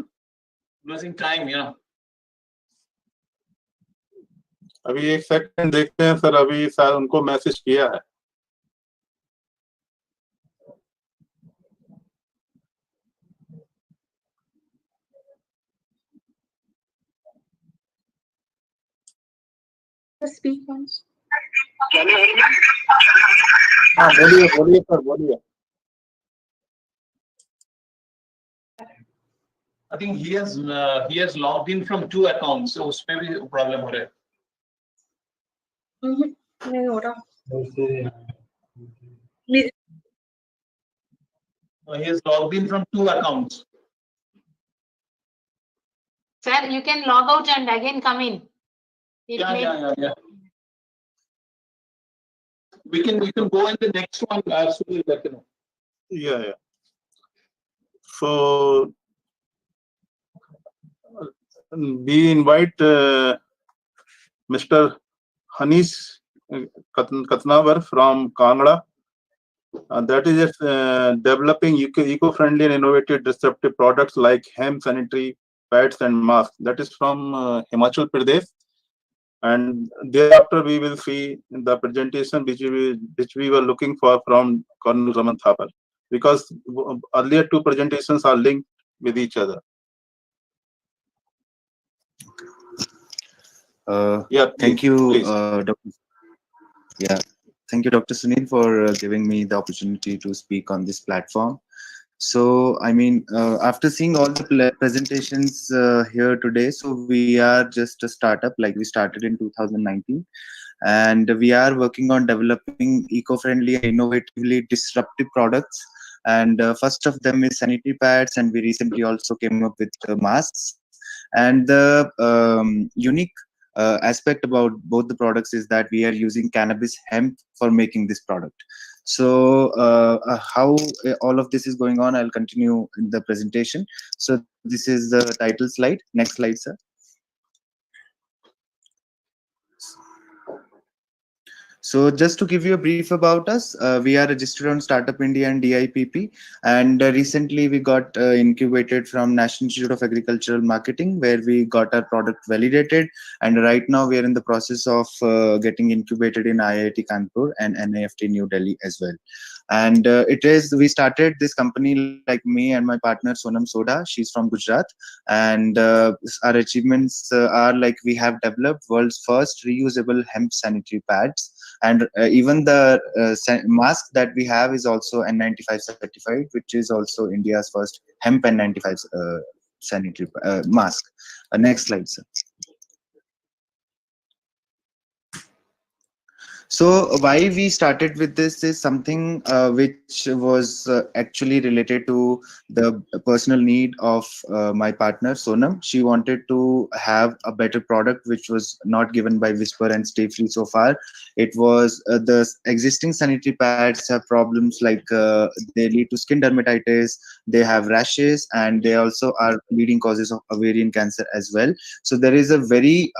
losing time, you know. अभी एक सेकंड देखते हैं सर, अभी सर उनको मैसेज किया है. Speak once. हाँ बोलिए बोलिए सर बोलिए. I think he has logged in from 2 accounts, so उसमें भी problem हो रहा है. नहीं हो रहा. He has logged in from 2 accounts. Sir, you can log out and again come in. Yeah. We can go in the next one as soon as let you know. Yeah. So we invite Mr. Hanish Katnawar from Kangra. That is developing eco-friendly and innovative disruptive products like hemp, sanitary pads and masks. That is from Himachal Pradesh. And thereafter we will see the presentation which we were looking for from Colonel Raman Thapar, because earlier 2 presentations are linked with each other. Thank you, Dr. Yeah, thank you, Dr. Sunil, for giving me the opportunity to speak on this platform. So, I mean, after seeing all the presentations here today, so we are just a startup, like we started in 2019, and we are working on developing eco-friendly and innovatively disruptive products. And first of them is sanitary pads, and we recently also came up with masks. And the unique aspect about both the products is that we are using cannabis hemp for making this product. So how all of this is going on, I'll continue in the presentation. So this is the title slide. Next slide, sir. So just to give you a brief about us, we are registered on Startup India and DIPP, and recently we got incubated from National Institute of Agricultural Marketing, where we got our product validated, and right now we are in the process of getting incubated in IIT Kanpur and NIFT New Delhi as well. And we started this company, like me and my partner Sonam Soda, she's from Gujarat, and our achievements are like we have developed world's first reusable hemp sanitary pads, and even the mask that we have is also N95 certified, which is also India's first hemp N95 sanitary mask. Next slide, sir. So why we started with this is something which was actually related to the personal need of my partner Sonam. She wanted to have a better product which was not given by Whisper and Stay Free so far. It was the existing sanitary pads have problems like they lead to skin dermatitis, they have rashes, and they also are leading causes of ovarian cancer as well. So there is a very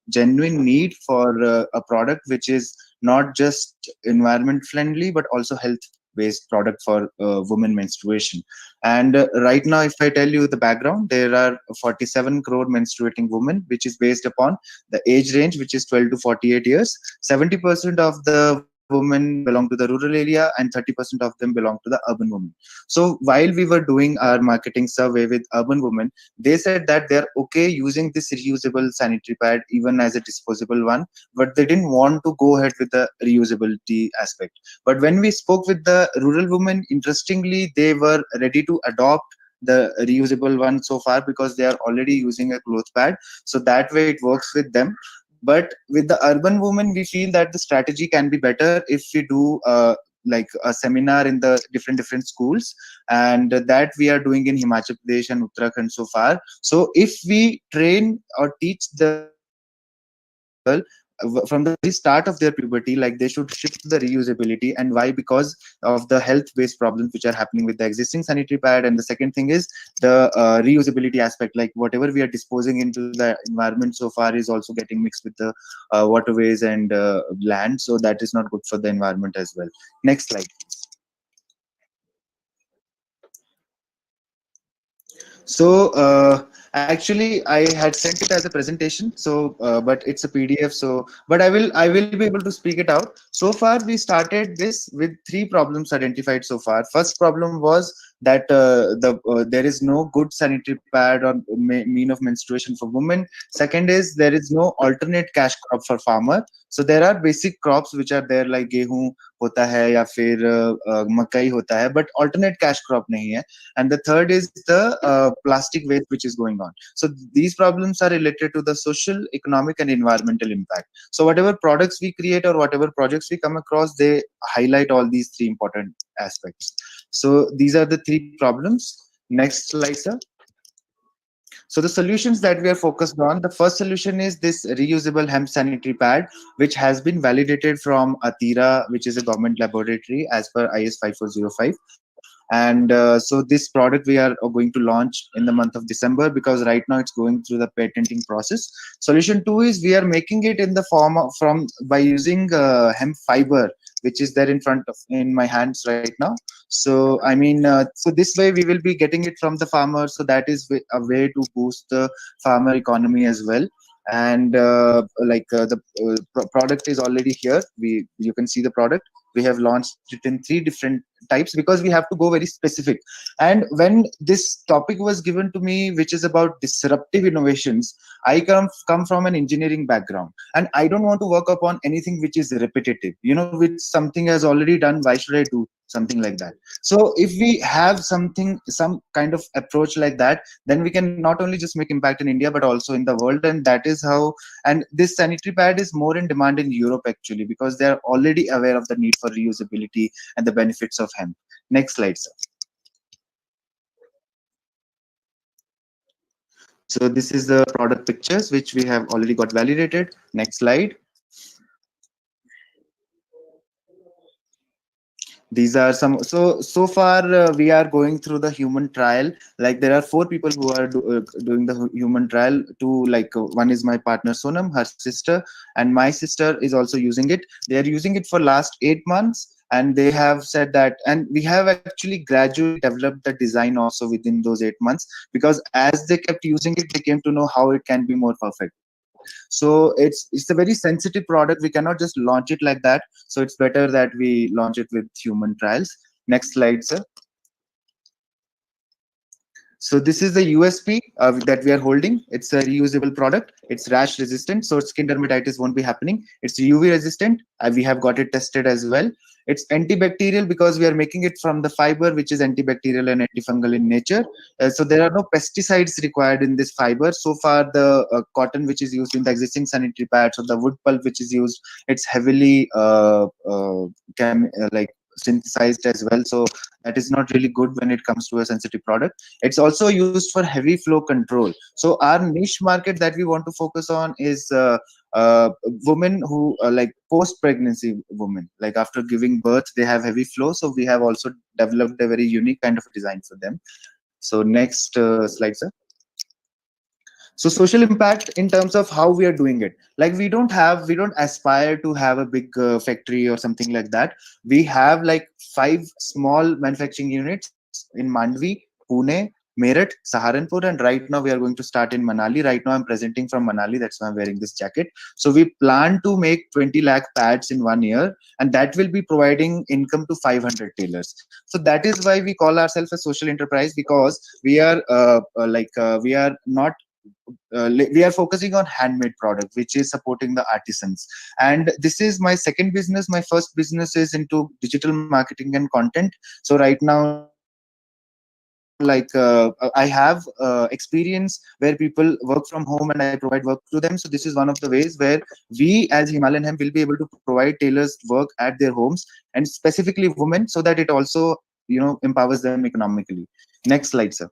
genuine need for a product which is not just environment friendly but also health based product for women menstruation. And right now, if I tell you the background, there are 47 crore menstruating women, which is based upon the age range, which is 12 to 48 years. 70% of the women belong to the rural area and 30% of them belong to the urban women. So while we were doing our marketing survey with urban women, they said that they're okay using this reusable sanitary pad even as a disposable one, but they didn't want to go ahead with the reusability aspect. But when we spoke with the rural women, interestingly, they were ready to adopt the reusable one so far because they are already using a cloth pad. So that way it works with them. But with the urban women, we feel that the strategy can be better if we do like a seminar in the different schools, and that we are doing in Himachal Pradesh and Uttarakhand so far. So if we train or teach the people from the very start of their puberty, like they should shift to the reusability. And why? Because of the health based problems which are happening with the existing sanitary pad. And the second thing is the reusability aspect, like whatever we are disposing into the environment so far is also getting mixed with the waterways and land, so that is not good for the environment as well. Next slide, please. So actually I had sent it as a presentation, so but it's a PDF, so but I will be able to speak it out. So far we started this with 3 problems identified so far. First problem was that there is no good sanitary pad or mean of menstruation for women. Second is there is no alternate cash crop for farmer. So there are basic crops which are there like गेहूं होता है या फिर मकई होता है, but alternate cash crop नहीं है. And the third is the plastic waste which is going on. So these problems are related to the social, economic, and environmental impact. So whatever products we create or whatever projects we come across, they highlight all these 3 important aspects. So these are the 3 problems. Next slide, sir. So the solutions that we are focused on, the first solution is this reusable hemp sanitary pad, which has been validated from Atira, which is a government laboratory as per IS 5405. And so this product we are going to launch in the month of December, because right now it's going through the patenting process. Solution 2 is we are making it in the form of by using hemp fiber, which is there in my hands right now. So I mean, so this way we will be getting it from the farmer. So that is a way to boost the farmer economy as well. And the product is already here. You can see the product. We have launched it in 3 different types because we have to go very specific. And when this topic was given to me, which is about disruptive innovations, I come from an engineering background, and I don't want to work upon anything which is repetitive, which something has already done. Why should I do something like that? So if we have some kind of approach like that, then we can not only just make impact in India but also in the world. And that is how, and this sanitary pad is more in demand in Europe actually, because they are already aware of the need for reusability and the benefits of hemp. Next slide, sir. So this is the product pictures which we have already got validated. Next slide. These are some. So far we are going through the human trial. Like there are 4 people who are doing the human trial. One is my partner Sonam, her sister, and my sister is also using it. They are using it for last 8 months. And they have said that, and we have actually gradually developed the design also within those 8 months, because as they kept using it, they came to know how it can be more perfect. So it's a very sensitive product. We cannot just launch it like that. So it's better that we launch it with human trials. Next slide, sir. So this is the USP that we are holding. It's a reusable product. It's rash resistant, so skin dermatitis won't be happening. It's UV resistant. We have got it tested as well. It's antibacterial because we are making it from the fiber, which is antibacterial and antifungal in nature. So there are no pesticides required in this fiber. So far, the cotton which is used in the existing sanitary pads, or the wood pulp which is used, it's heavily synthesized as well. So that is not really good when it comes to a sensitive product. It's also used for heavy flow control. So our niche market that we want to focus on is women who like post-pregnancy women, like after giving birth, they have heavy flow. So we have also developed a very unique kind of design for them. So next slide, sir. So social impact in terms of how we are doing it, like we don't aspire to have a big factory or something like that. We have like 5 small manufacturing units in Mandvi, Pune, Meerut, Saharanpur, and right now we are going to start in Manali. Right now I'm presenting from Manali, that's why I'm wearing this jacket. So we plan to make 20 lakh pads in 1 year, and that will be providing income to 500 tailors. So that is why we call ourselves a social enterprise, because we are we are not we are focusing on handmade product, which is supporting the artisans. And this is my second business. My first business is into digital marketing and content. So right now, I have experience where people work from home and I provide work to them. So this is one of the ways where we as Himalayan Hemp will be able to provide tailors work at their homes, and specifically women, so that it also empowers them economically. Next slide, sir.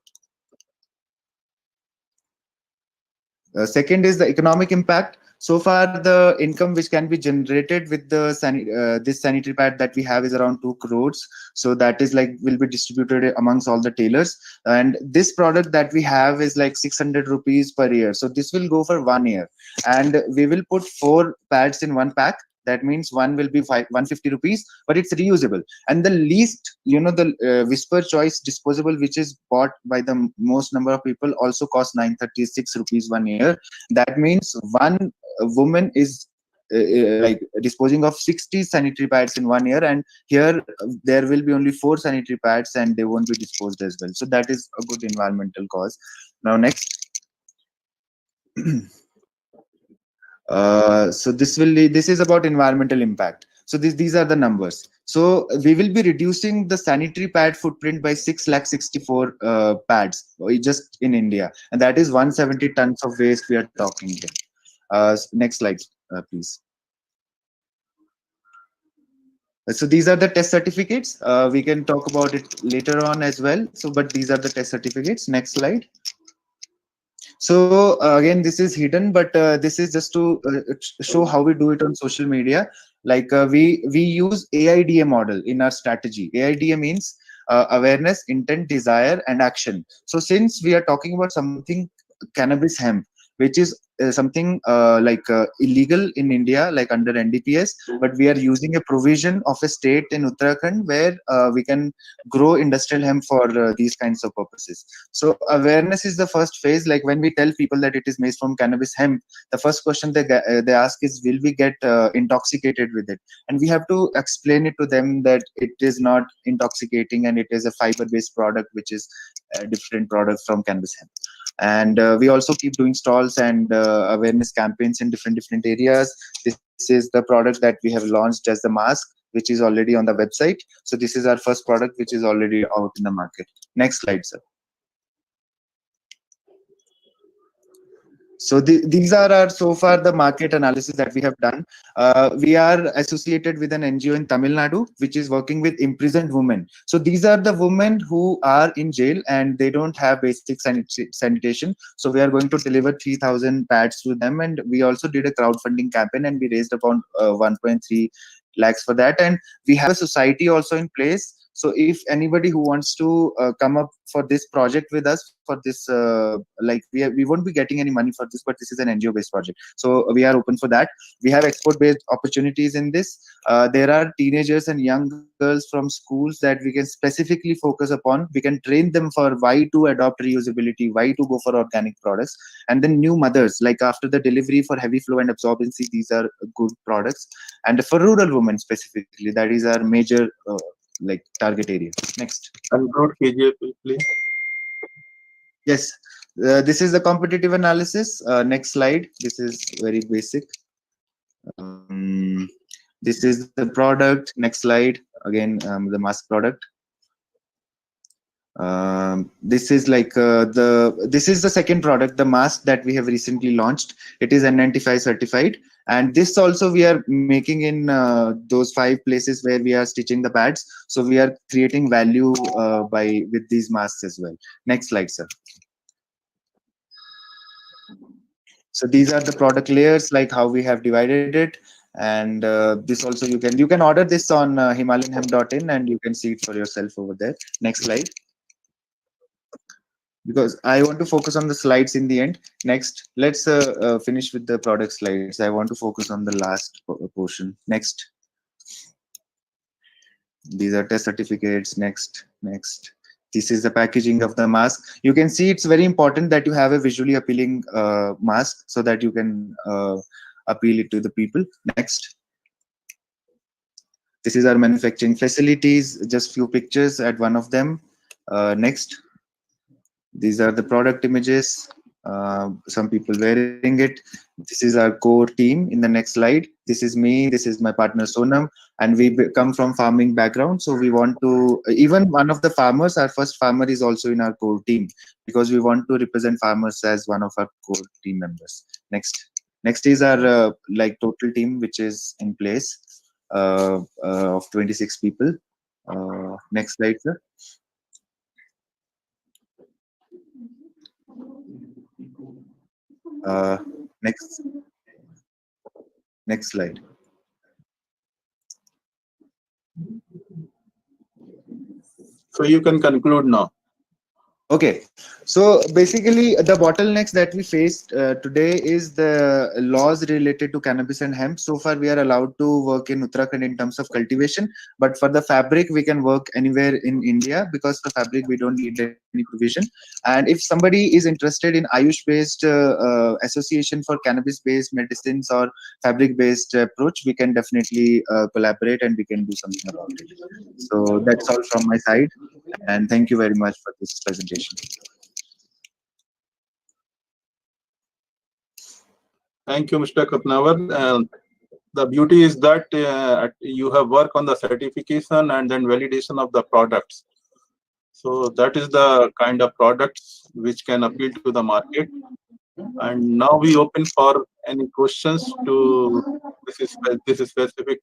Second is the economic impact. So far, the income which can be generated with the this sanitary pad that we have is around 2 crores. So that is like will be distributed amongst all the tailors. And this product that we have is like 600 rupees per year. So this will go for 1 year, and we will put 4 pads in one pack. That means one will be 150 rupees, but it's reusable. And the least, the Whisper Choice disposable, which is bought by the most number of people, also costs 936 rupees 1 year. That means one woman is like disposing of 60 sanitary pads in 1 year, and here there will be only 4 sanitary pads and they won't be disposed as well. So that is a good environmental cause. Now next. So this is about environmental impact. So these are the numbers. So we will be reducing the sanitary pad footprint by 664 pads just in India, and that is 170 tons of waste we are talking here. Next slide, please. So these are the test certificates. We can talk about it later on as well. So, but these are the test certificates. Next slide. So again, this is hidden, but this is just to show how we do it on social media. Like we use AIDA model in our strategy. AIDA means awareness, intent, desire, and action. So since we are talking about something cannabis hemp, which is something illegal in India, like under NDPS, but we are using a provision of a state in Uttarakhand where we can grow industrial hemp for these kinds of purposes. So awareness is the first phase. Like when we tell people that it is made from cannabis hemp, the first question they ask is, will we get intoxicated with it? And we have to explain it to them that it is not intoxicating and it is a fiber-based product, which is a different product from cannabis hemp. And we also keep doing stalls and awareness campaigns in different areas. This is the product that we have launched as the mask, which is already on the website. So this is our first product, which is already out in the market. Next slide, sir. So these are our so far the market analysis that we have done. We are associated with an NGO in Tamil Nadu, which is working with imprisoned women. So these are the women who are in jail and they don't have basic sanitation. So we are going to deliver 3,000 pads to them. And we also did a crowdfunding campaign and we raised about 1.3 lakhs for that. And we have a society also in place. So if anybody who wants to come up for this project with us, for this, we won't be getting any money for this, but this is an NGO based project. So we are open for that. We have export based opportunities in this. There are teenagers and young girls from schools that we can specifically focus upon. We can train them for why to adopt reusability, why to go for organic products. And then new mothers, like after the delivery for heavy flow and absorbency, these are good products. And for rural women specifically, that is our major target area. Next. Control KJ, please. Yes, this is the competitive analysis. Next slide. This is very basic. This is the product. Next slide. Again, the mask product. This is this is the second product, the mask that we have recently launched. It is N95 certified, and this also we are making in those 5 places where we are stitching the pads. So we are creating value with these masks as well. Next slide, sir. So these are the product layers, like how we have divided it. And this also you can order this on himalayanhemp.in and you can see it for yourself over there. Next slide. because I want to focus on the slides in the end. Next, let's finish with the product slides. I want to focus on the last portion. Next. These are test certificates. Next. This is the packaging of the mask. You can see it's very important that you have a visually appealing mask so that you can appeal it to the people. Next. This is our manufacturing facilities, just few pictures at one of them. Next. These are the product images. Some people wearing it. This is our core team in the next slide. This is me, this is my partner Sonam, and we come from farming background. So we want to, even one of the farmers, our first farmer is also in our core team, because we want to represent farmers as one of our core team members. Next is our like total team, which is in place of 26 people. Next slide, sir. Next slide. So you can conclude now. Okay, so basically the bottlenecks that we faced today is the laws related to cannabis and hemp. So far we are allowed to work in Uttarakhand in terms of cultivation, but for the fabric we can work anywhere in India, because for fabric we don't need any provision. And if somebody is interested in Ayush based association for cannabis based medicines or fabric based approach, we can definitely collaborate and we can do something about it. So that's all from my side, and thank you very much for this presentation. Thank you, Mr. Kapnawar. The beauty is that you have worked on the certification and then validation of the products. So that is the kind of products which can appeal to the market. And now we open for any questions to this is specific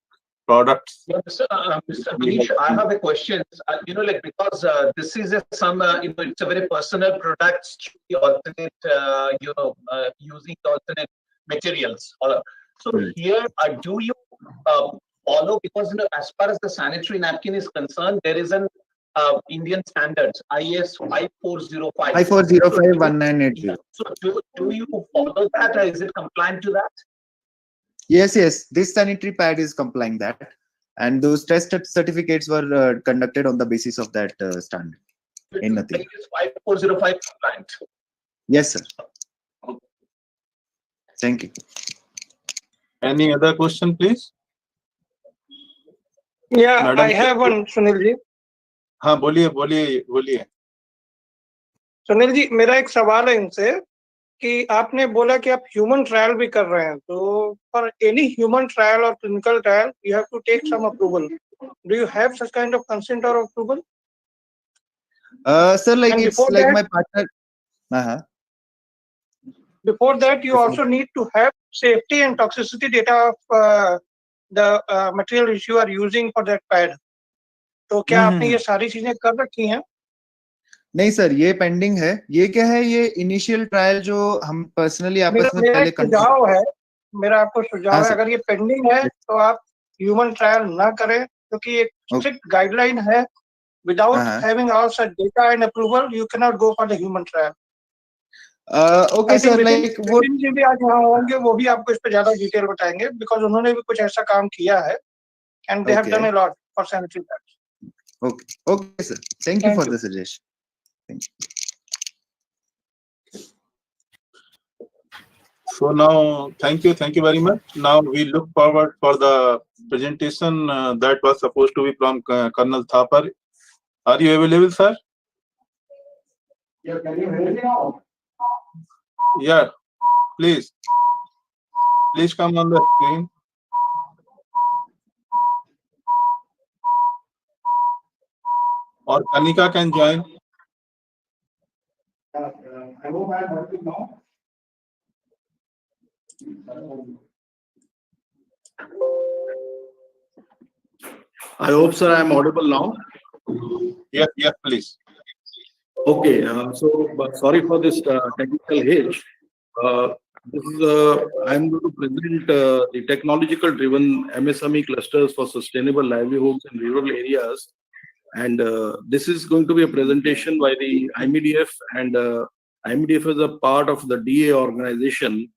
products. Yeah, Mr. Anish, I have a question. Like because this is it's a very personal products to the alternate, using the alternate materials. So here, do you follow, because as far as the sanitary napkin is concerned, there is an Indian standards IS 5405. 5405-1980. So do you follow that, or is it compliant to that? Yes. This sanitary pad is complying that, and those test certificates were conducted on the basis of that standard. In nothing. It is 5405 compliant. Yes, sir. Thank you. Any other question, please? Yeah, Madam, I have one, Sunil ji. हाँ बोलिए. सुनील जी, मेरा एक सवाल है इनसे कि आपने बोला कि आप ह्यूमन ट्रायल भी कर रहे हैं, तो for any human trial or clinical trial you have to take some approval. Do you have such kind of consent or approval? Sir, like it's like my partner. Before that, you also need to have safety and toxicity data of the material which you are using for that pad. तो क्या आपने ये सारी चीजें कर रखी हैं? नहीं सर, ये पेंडिंग है. ये क्या है, ये इनिशियल ट्रायल जो हम पर्सनली आपस में पहले मेरा आपको सुझाव है, अगर ये पेंडिंग है तो आप ह्यूमन ट्रायल ना करें, क्योंकि एक स्ट्रिक्ट गाइडलाइन है. Without having all such data and approval you can not go for the human trial. Okay sir, like वो भी आज यहाँ होंगे, वो भी आपको इस पे ज्यादा डिटेल बताएंगे, बिकॉज उन्होंने भी कुछ ऐसा काम किया है and they have done a lot for sanitary pads. Okay sir, thank you for the suggestion. Thank you. So now, thank you very much. Now we look forward for the presentation that was supposed to be from Colonel Thapar. Are you available, sir? Yeah, can you hear me now? Yeah, please come on the screen. Or Kanika can join. I hope I am working now. I hope, sir, I am audible now. Yes, please. Okay, so sorry for this technical hitch. I'm going to present the technological driven MSME clusters for sustainable livelihoods in rural areas. And this is going to be a presentation by the IMEDF, and IMEDF is a part of the DA organization,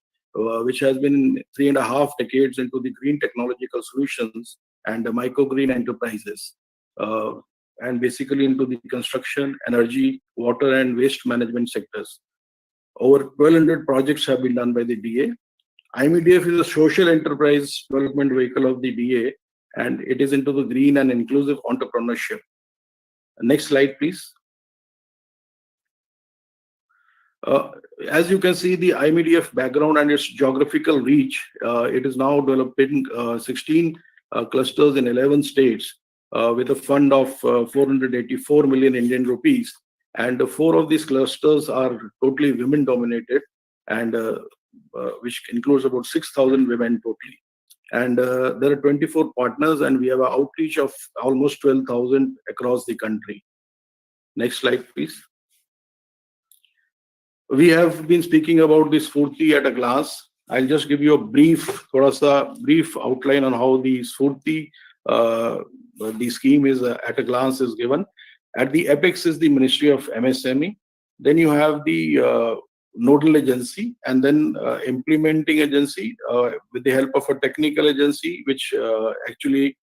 which has been 3.5 decades into the green technological solutions and the microgreen enterprises, and basically into the construction, energy, water, and waste management sectors. Over 1,200 projects have been done by the DA. IMEDF is a social enterprise development vehicle of the DA, and it is into the green and inclusive entrepreneurship. Next slide, please. As you can see, the IMEDF background and its geographical reach, it is now developing 16 clusters in 11 states with a fund of 484 million Indian rupees. And 4 of these clusters are totally women dominated, and which includes about 6,000 women totally. And there are 24 partners, and we have an outreach of almost 12,000 across the country. Next slide, please. We have been speaking about this Spurti at a glance. I'll just give you a brief outline on how the Spurti, the scheme is at a glance is given. At the apex is the Ministry of MSME. Then you have the nodal agency, and then implementing agency with the help of a technical agency, which actually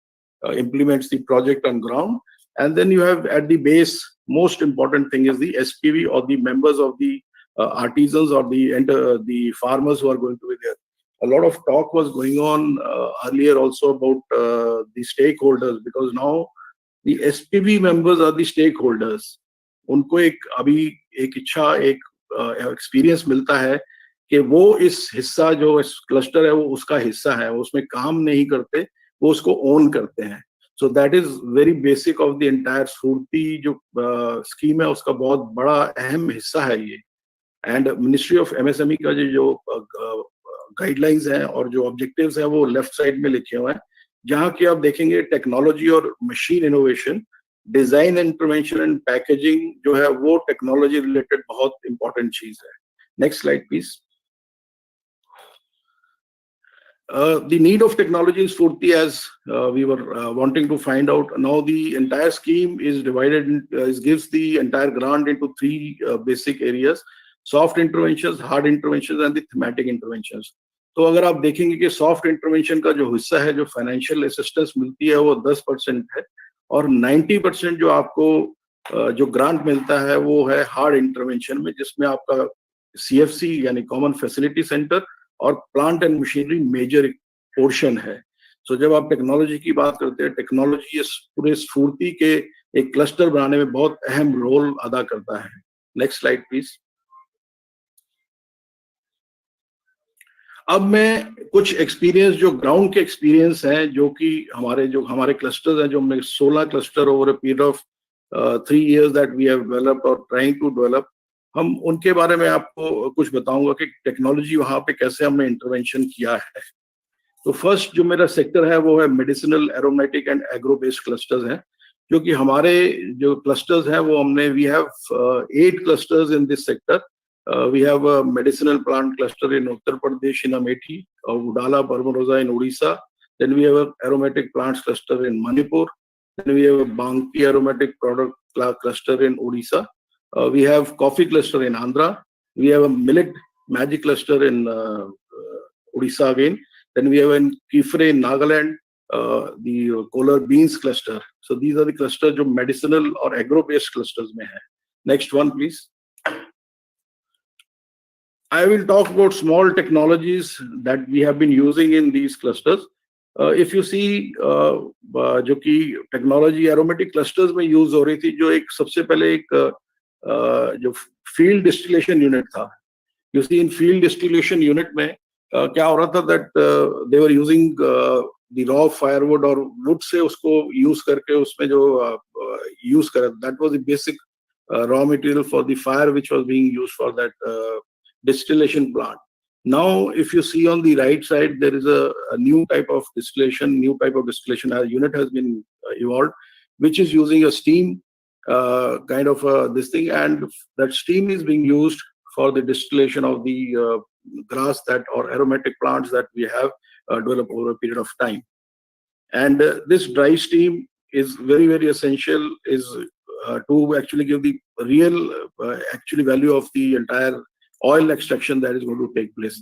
implements the project on ground. And then you have at the base, most important thing is the SPV, or the members of the artisans, or the farmers who are going to be there. A lot of talk was going on earlier also about the stakeholders, because now the SPV members are the stakeholders. उनको एक इच्छा, एक experience मिलता है कि वो इस हिस्सा जो इस क्लस्टर है वो उसका हिस्सा है, वो उसमें काम नहीं करते, वो उसको ओन करते हैं. So that is very basic of the entire Spurti जो स्कीम है, उसका बहुत बड़ा अहम हिस्सा है ये. एंड मिनिस्ट्री ऑफ MSME का जो गाइडलाइंस हैं और जो ऑब्जेक्टिव्स हैं वो लेफ्ट साइड में लिखे हुए हैं, जहां की आप देखेंगे टेक्नोलॉजी और machine innovation, design intervention and packaging जो है वो टेक्नोलॉजी रिलेटेड बहुत इंपॉर्टेंट चीज है. Next slide please. The need of technology in Spurti, as we were wanting to find out. Now the entire scheme is divided, gives the entire grant into 3 basic areas: soft interventions, hard interventions, and the thematic interventions. तो अगर आप देखेंगे कि soft intervention का जो हिस्सा है, जो फाइनेंशियल असिस्टेंस मिलती है, वो 10% है, और 90% जो आपको जो ग्रांट मिलता है वो है हार्ड इंटरवेंशन में, जिसमें आपका CFC यानी कॉमन फैसिलिटी सेंटर और plant and machinery major portion है. सो जब आप टेक्नोलॉजी की बात करते हैं, टेक्नोलॉजी इस पूरे स्फूर्ति के एक क्लस्टर बनाने में बहुत अहम रोल अदा करता है. Next slide please. अब मैं कुछ एक्सपीरियंस, जो ग्राउंड के एक्सपीरियंस हैं, जो कि हमारे क्लस्टर्स हैं, जो हमने 16 cluster over a period of 3 years that we have developed और ट्राइंग टू डेवलप, हम उनके बारे में आपको कुछ बताऊंगा कि टेक्नोलॉजी वहां पे कैसे हमने इंटरवेंशन किया है. तो फर्स्ट जो मेरा सेक्टर है वो है medicinal, aromatic and agro based clusters हैं, जो कि हमारे जो क्लस्टर्स हैं वो हमने we have 8 clusters in this sector. We have a medicinal plant cluster in Uttar Pradesh in Amethi, Udala Barbarossa in Odisha. Then we have a aromatic plants cluster in Manipur. Then we have a Banki aromatic product cluster in Odisha. We have coffee cluster in Andhra. We have a millet magic cluster in Odisha again. Then we have a Kifre in Nagaland, the Kolar beans cluster. So these are the clusters जो medicinal और agro based clusters में है. Next one please. I will talk about small technologies that we have been using in these clusters. If you see जो कि technology aromatic clusters में use हो रही थी, जो एक सबसे पहले एक जो field distillation unit था. You see in field distillation unit में क्या हो रहा था that they were using the raw firewood और wood से उसको use करके उसमें जो use करा, that was the basic raw material for the fire which was being used for that distillation plant. Now, if you see on the right side, there is a new type of distillation unit has been evolved, which is using a steam kind of this thing, and that steam is being used for the distillation of the grass that or aromatic plants that we have developed over a period of time. And this dry steam is very, very essential, is to actually give the real actually value of the entire oil extraction that is going to take place.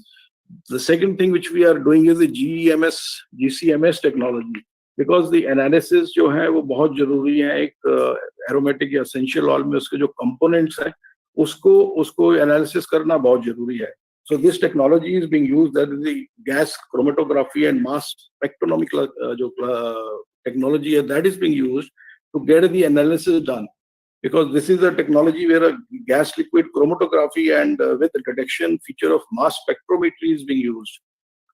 The second thing which we are doing is the GCMS technology, because the analysis जो है वो बहुत जरूरी है. एक aromatic या essential oil में उसके जो components हैं उसको analysis करना बहुत जरूरी है. So this technology is being used, that is the gas chromatography and mass spectrometric technology that is being used to get the analysis done. Because this is a technology where a gas liquid chromatography and with the detection feature of mass spectrometry is being used,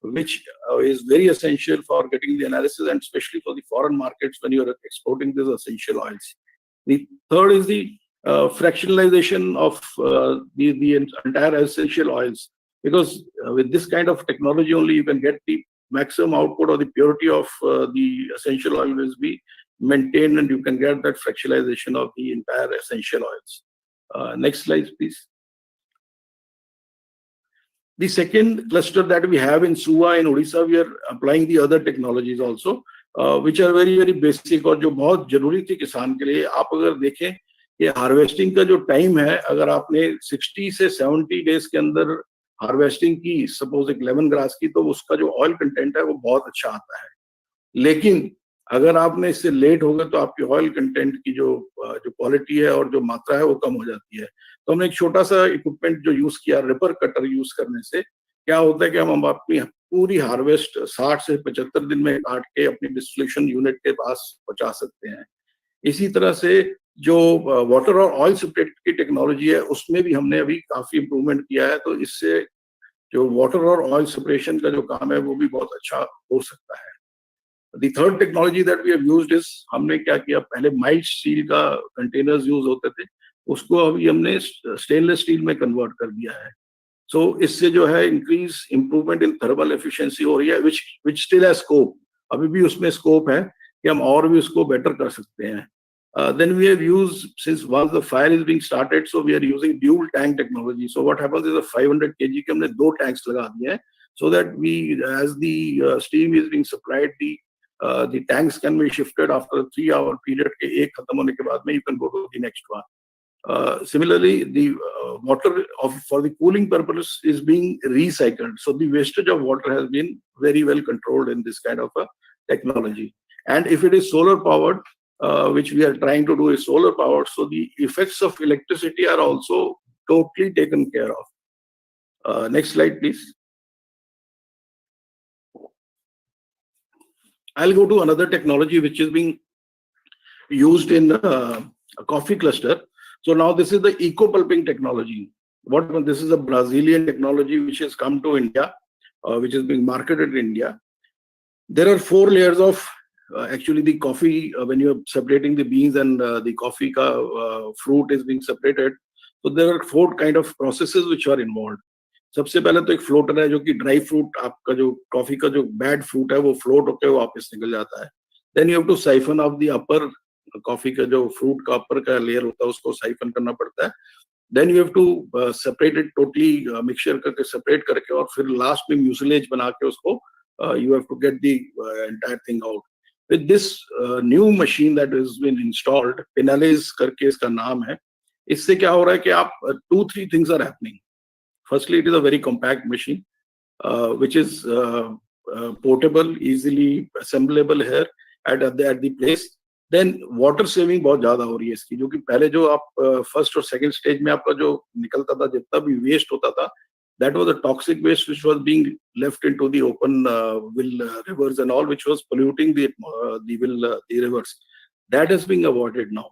which is very essential for getting the analysis, and especially for the foreign markets when you are exporting these essential oils. The third is the fractionalization of the entire essential oils, because with this kind of technology only you can get the maximum output, or the purity of the essential oil will be maintained, and you can get that fractionalization of the entire essential oils. Next slide, please. The second cluster that we have in Suva in Odisha, we are applying the other technologies also, which are very, very basic और जो बहुत जरूरी थी किसान के लिए. आप अगर देखें कि हार्वेस्टिंग का जो टाइम है, अगर आपने 60 से 70 डेज के अंदर हार्वेस्टिंग की, सपोज एक लेमन ग्रास की, तो उसका जो ऑयल कंटेंट है वो बहुत अच्छा आता है. लेकिन अगर आपने इससे लेट हो गए तो आपकी ऑयल कंटेंट की जो क्वालिटी है और जो मात्रा है वो कम हो जाती है. तो हमने एक छोटा सा इक्विपमेंट जो यूज किया, रिपर कटर यूज करने से क्या होता है कि हम अपनी पूरी हार्वेस्ट 60 से 75 दिन में काट के अपनी डिस्टिलेशन यूनिट के पास पहुंचा सकते हैं. इसी तरह से जो वाटर और ऑयल सेपरेट की टेक्नोलॉजी है उसमें भी हमने अभी काफी इंप्रूवमेंट किया है. तो इससे जो वाटर और ऑयल सेपरेशन का जो काम है वो भी बहुत अच्छा हो सकता है. The third technology that we have used is, हमने क्या किया, पहले माइल्ड स्टील का कंटेनर्स यूज होते थे, उसको अभी हमने स्टेनलेस स्टील में कन्वर्ट कर दिया है. सो इससे जो है increase improvement in thermal efficiency हो रही है, which still has scope. अभी भी उसमें स्कोप है कि हम और भी उसको बेटर कर सकते हैं. Then we have used, since once the fire is being started, so we are using dual tank technology. So what happens is a 500 kg के हमने 2 tanks लगा दिए हैं, so that we, as the steam is being supplied, the tanks can be shifted after a 3-hour period. के एक खत्म होने के बाद में you can go to the next one. Similarly, the water for the cooling purpose is being recycled. So the wastage of water has been very well controlled in this kind of a technology. And if it is solar powered, which we are trying to do is solar powered, so the effects of electricity are also totally taken care of. Next slide, please. I'll go to another technology which is being used in a coffee cluster. So now this is the eco-pulping technology. This is a Brazilian technology which has come to India, which is being marketed in India. There are 4 layers of actually the coffee, when you're separating the beans and the coffee fruit is being separated. So there are 4 kind of processes which are involved. सबसे पहले तो एक floater है जो कि dry fruit, आपका जो coffee का जो बैड फ्रूट है वो फ्लोट होकर वापस निकल जाता है. Then you have to siphon off the upper, coffee का जो फ्रूट का अपर का लेयर होता है उसको साइफन करना पड़ता है. Then you have to separate it totally, mixture करके सेपरेट करके, और फिर लास्ट में म्यूसिलेज बना के उसको you have to get the entire thing out. With this new machine that is been installed, पेनालेज करके इसका नाम है, इससे क्या हो रहा है कि आप 2-3 things are happening. Firstly, it is a very compact machine, which is portable, easily assemblable here at the place. Then water saving बहुत ज्यादा हो रही है इसकी, जो कि पहले जो आप फर्स्ट और सेकंड स्टेज में आपका जो निकलता था, जितना भी वेस्ट होता था, that was a toxic waste which was being left into the open rivers and all, which was polluting the rivers. That is being avoided now,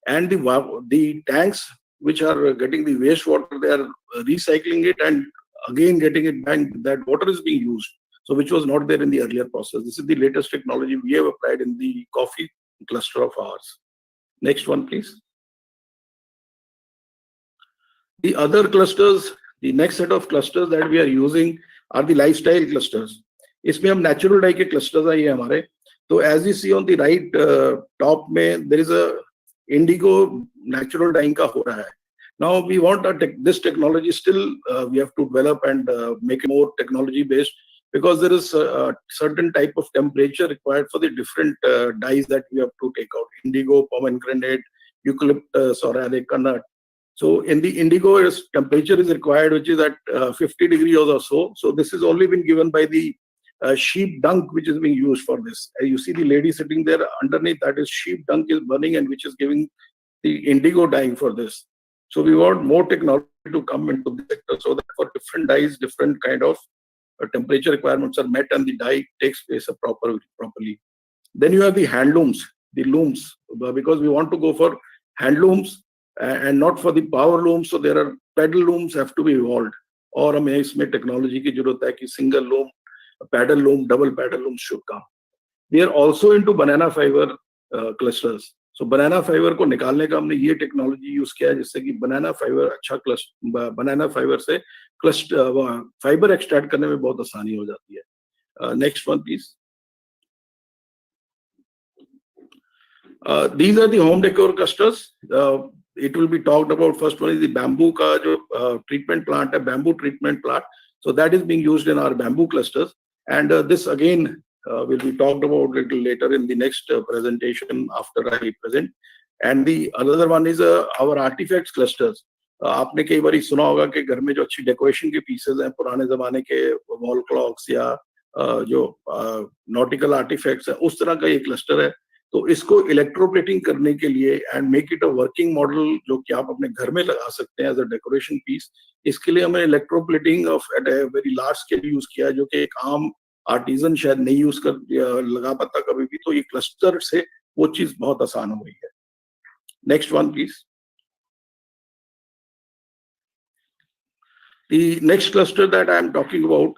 and the tanks which are getting the wastewater, they are recycling it and again getting it back. That water is being used, so which was not there in the earlier process. This is the latest technology we have applied in the coffee cluster of ours. Next one, please. The other clusters, the next set of clusters that we are using are the lifestyle clusters. इसमें हम natural dye के clusters आए हैं हमारे. So as you see on the right top में, there is a indigo natural dyeing का हो रहा है. Now we want this technology still we have to develop and make it more technology based. because there is a certain type of temperature required for the different dyes that we have to take out: indigo, pomegranate, eucalyptus, or areca nut. So in the indigo, temperature is required, which is at 50 degrees or so. So this has only been given by the sheep dung, which is being used for this. You see the lady sitting there underneath, that is sheep dung is burning, and which is giving the indigo dyeing for this. So we want more technology to come into the sector, so that for different dyes, different kind of temperature requirements are met, and the dye takes place properly. Then you have the handlooms, the looms, because we want to go for handlooms and not for the power looms. So there are pedal looms have to be evolved, और हमें इसमें technology की जरूरत है कि single loom, paddle loom, double paddle looms should come. We are also into banana fiber clusters. So banana fiber को निकालने का हमने ये टेक्नोलॉजी यूज किया है, जिससे कि banana fiber अच्छा banana fiber से cluster fiber extract करने में बहुत आसानी हो जाती है. Next one, please. These are the home decor clusters. It will be talked about. First one is the bamboo का जो treatment plant है, bamboo treatment plant. So that is being used in our bamboo clusters, and this again will be talked about a little later in the next presentation after I present. And the another one is our artifacts clusters. आपने कई बार सुना होगा कि घर में जो अच्छी decoration के पीसेस हैं, पुराने जमाने के वॉल क्लॉक्स या जो नॉटिकल आर्टिफैक्ट्स हैं, उस तरह का ये क्लस्टर है. तो इसको इलेक्ट्रोप्लेटिंग करने के लिए and make it a working model, जो कि आप अपने घर में लगा सकते हैं एज अ डेकोरेशन पीस, इसके लिए हमने electroplating of at a very large scale use किया, जो कि एक आम आर्टिजन शायद नहीं यूज कर लगा पाता कभी भी. तो ये क्लस्टर से वो चीज बहुत आसान हो गई है. Next one please. The next cluster that I am talking about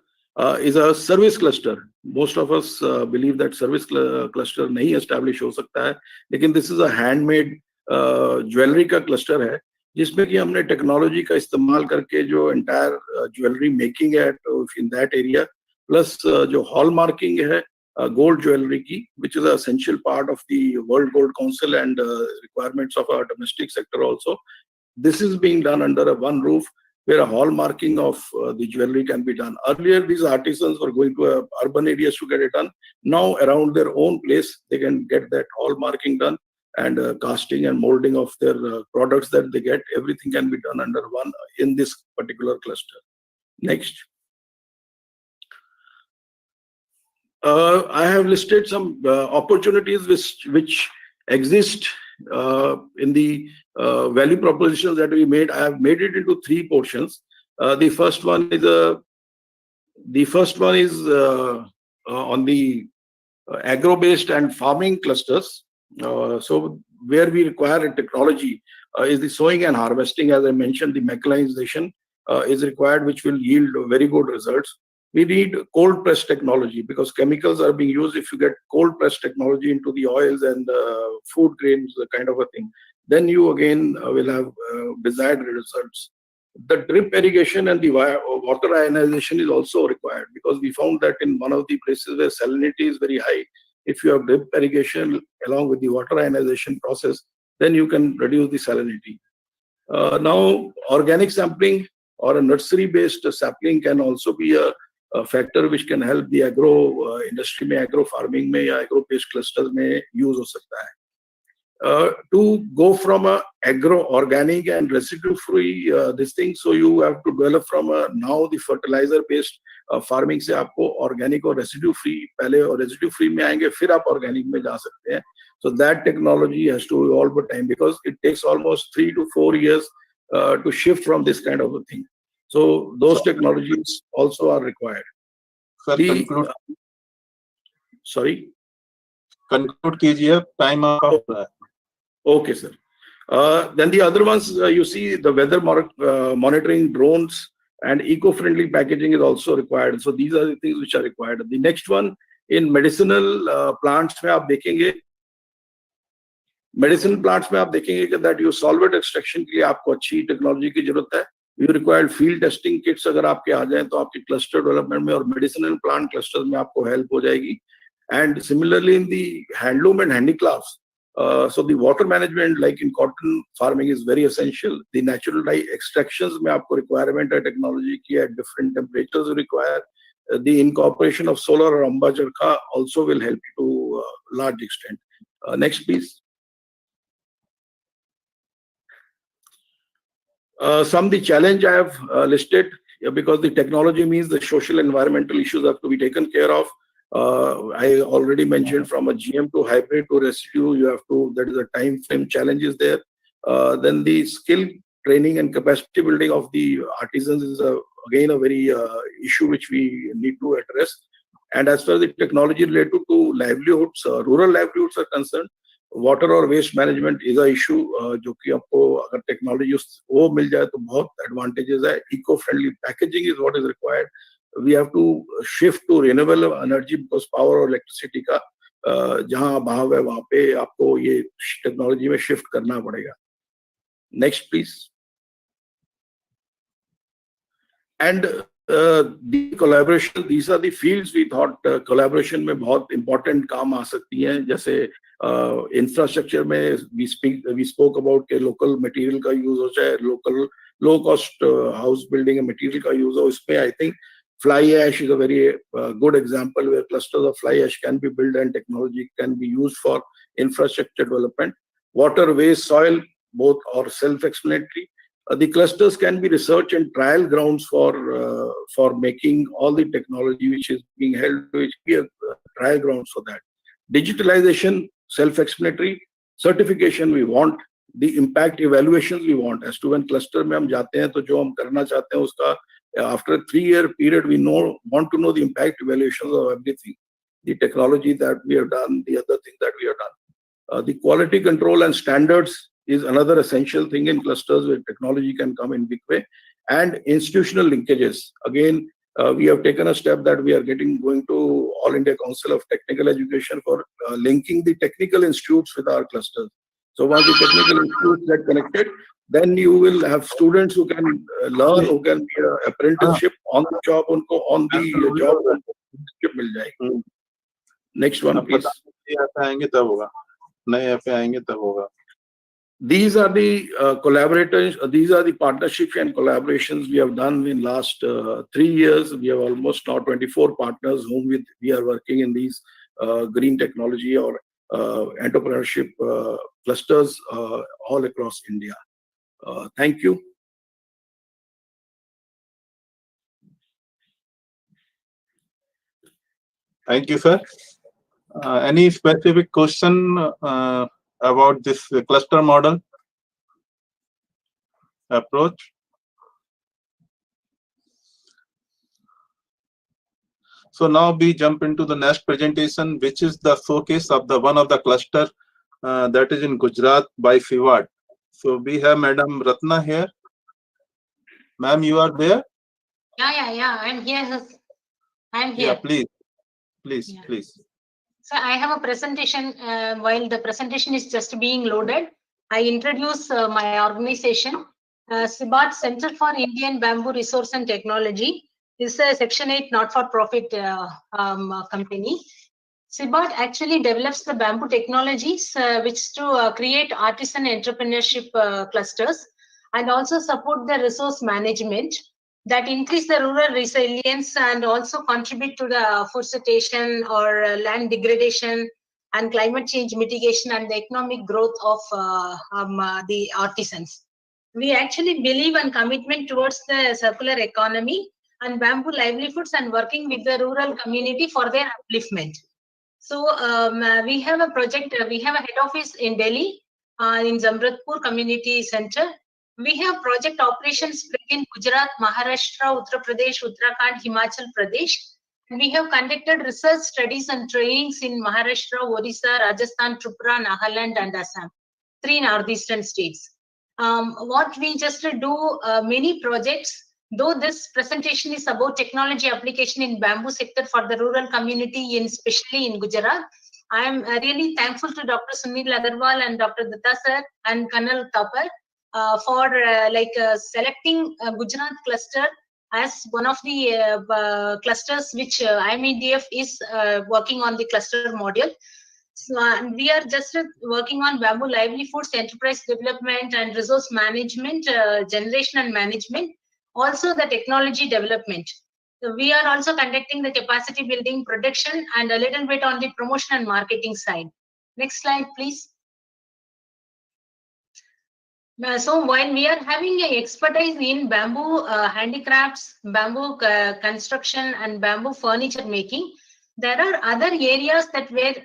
is a service cluster. Most of us believe that service cluster नहीं establish हो सकता है, लेकिन this is a handmade jewellery का cluster है, जिसमें कि हमने टेक्नोलॉजी का इस्तेमाल करके जो entire ज्वेलरी मेकिंग है in that area, plus जो hallmarking है gold jewelry की, which is an essential part of the World Gold Council and requirements of our domestic sector also. This is being done under a one roof, where a hallmarking of the jewelry can be done. Earlier, these artisans were going to urban areas to get it done. Now, around their own place, they can get that hallmarking done, and casting and molding of their products that they get. Everything can be done under one in this particular cluster. Next. I have listed some opportunities which exist in the value propositions that we made. I have made it into three portions. The first one is on the agro-based and farming clusters. So where we require a technology is the sowing and harvesting. As I mentioned, the mechanization is required, which will yield very good results. We need cold press technology, because chemicals are being used. If you get cold press technology into the oils and food grains, kind of a thing, then you again will have desired results. The drip irrigation and the water ionization is also required, because we found that in one of the places where salinity is very high, if you have drip irrigation along with the water ionization process, then you can reduce the salinity. Now, organic sampling or a nursery-based sapling can also be a factor which can help the agro industry में, agro farming में या agro based clusters में use हो सकता है. To go from a agro organic and residue free this thing, so you have to develop from now the fertilizer based farming से आपको organic और residue free, पहले और residue free में आएंगे, फिर आप organic में जा सकते हैं. So that technology has to evolve over time, because it takes almost 3 to 4 years to shift from this kind of a thing. So those technologies also are required. Sir, conclude. Sorry? Conclude कीजिए, time up. Okay, sir. Then the other ones, you see the weather monitoring, drones, and eco-friendly packaging is also required. So these are the things which are required. The next one, in medicinal plants में आप देखेंगे, medicine plants में आप देखेंगे कि that you solvent extraction के लिए आपको अच्छी टेक्नोलॉजी की जरूरत है. You required field testing kits अगर आपके आ जाएं तो आपके क्लस्टर डेवलपमेंट में और मेडिसिनल प्लांट क्लस्टर्स में आपको हेल्प हो जाएगी. And similarly in the handloom and handicrafts, so the water management like in cotton farming is very essential. The natural dye extractions में आपको requirement है टेक्नोलॉजी की, at different temperatures require, the incorporation of solar or amba charkha also will help to a large extent. Next, please. Some of the challenge I have listed, because the technology means the social environmental issues have to be taken care of. I already mentioned from a GM to hybrid to residue, you have to, that is a time frame challenges there. Then the skill training and capacity building of the artisans is again a very issue which we need to address. And as far as the technology related to livelihoods, rural livelihoods are concerned, water और waste management is a issue जो कि आपको अगर technology वो मिल जाए तो बहुत advantages है. Eco friendly packaging is what is required. We have to shift to renewable energy because power और इलेक्ट्रिसिटी का जहां अभाव है वहां पे आपको ये टेक्नोलॉजी में शिफ्ट करना पड़ेगा. Next please. And the collaboration, these are the fields we thought collaboration में बहुत important काम आ सकती हैं. जैसे infrastructure में we spoke about के local material का use हो, चाहे local low cost house building material का use हो. इसमें I think fly ash is a very good example where clusters of fly ash can be built and technology can be used for infrastructure development. Water, waste, soil, both are self-explanatory. The clusters can be research and trial grounds for making all the technology which is being held, which be a trial grounds for that. Digitalization, self-explanatory. Certification we want. The impact evaluations we want. As to when cluster में हम जाते हैं तो जो हम करना चाहते हैं उसका after a 3-year period we want to know the impact evaluations of everything. The technology that we have done, the other thing that we have done. The quality control and standards is another essential thing in clusters where technology can come in big way. And institutional linkages. Again, we have taken a step that we are going to All India Council of Technical Education for linking the technical institutes with our clusters. So once the technical institutes get connected, then you will have students who can learn, who can be an apprenticeship on the job, unko on the job apprenticeship मिल जाएगी. Next one, please. These are the collaborators, these are the partnerships and collaborations we have done in last 3 years. We have almost now 24 partners whom we are working in these green technology or entrepreneurship clusters all across India. Thank you. Thank you, sir. Any specific question about this cluster model approach? So now we jump into the next presentation, which is the showcase of the one of the cluster that is in Gujarat by FIWAD. So we have Madam Ratna here. Ma'am, you are there? Yeah. I'm here. I'm here. Yeah, please. So I have a presentation. While the presentation is just being loaded, I introduce my organization. SIBAT, Center for Indian Bamboo Resource and Technology, is a Section 8 not-for-profit company. SIBAT actually develops the bamboo technologies which to create artisan entrepreneurship clusters and also support the resource management that increase the rural resilience and also contribute to the afforestation or land degradation and climate change mitigation and the economic growth of the artisans. We actually believe in commitment towards the circular economy and bamboo livelihoods and working with the rural community for their upliftment. So we have a project, we have a head office in Delhi, in Zamratpur Community Center. We have project operations spread in Gujarat, Maharashtra, Uttar Pradesh, Uttarakhand, Himachal Pradesh. We have conducted research studies and trainings in Maharashtra, Odisha, Rajasthan, Tripura, Nagaland, and Assam, 3 northeastern states. What we just do many projects, though this presentation is about technology application in bamboo sector for the rural community, especially in Gujarat. I am really thankful to Dr. Sunil Agarwal and Dr. Datta sir and Colonel Thapar for selecting Gujarat cluster as one of the clusters which IMEDF is working on the cluster module. So, we are just working on bamboo livelihoods, enterprise development and resource management, generation and management, also the technology development. We are also conducting the capacity building, production, and a little bit on the promotion and marketing side. Next slide, please. So while we are having a expertise in bamboo handicrafts, bamboo construction, and bamboo furniture making, there are other areas that where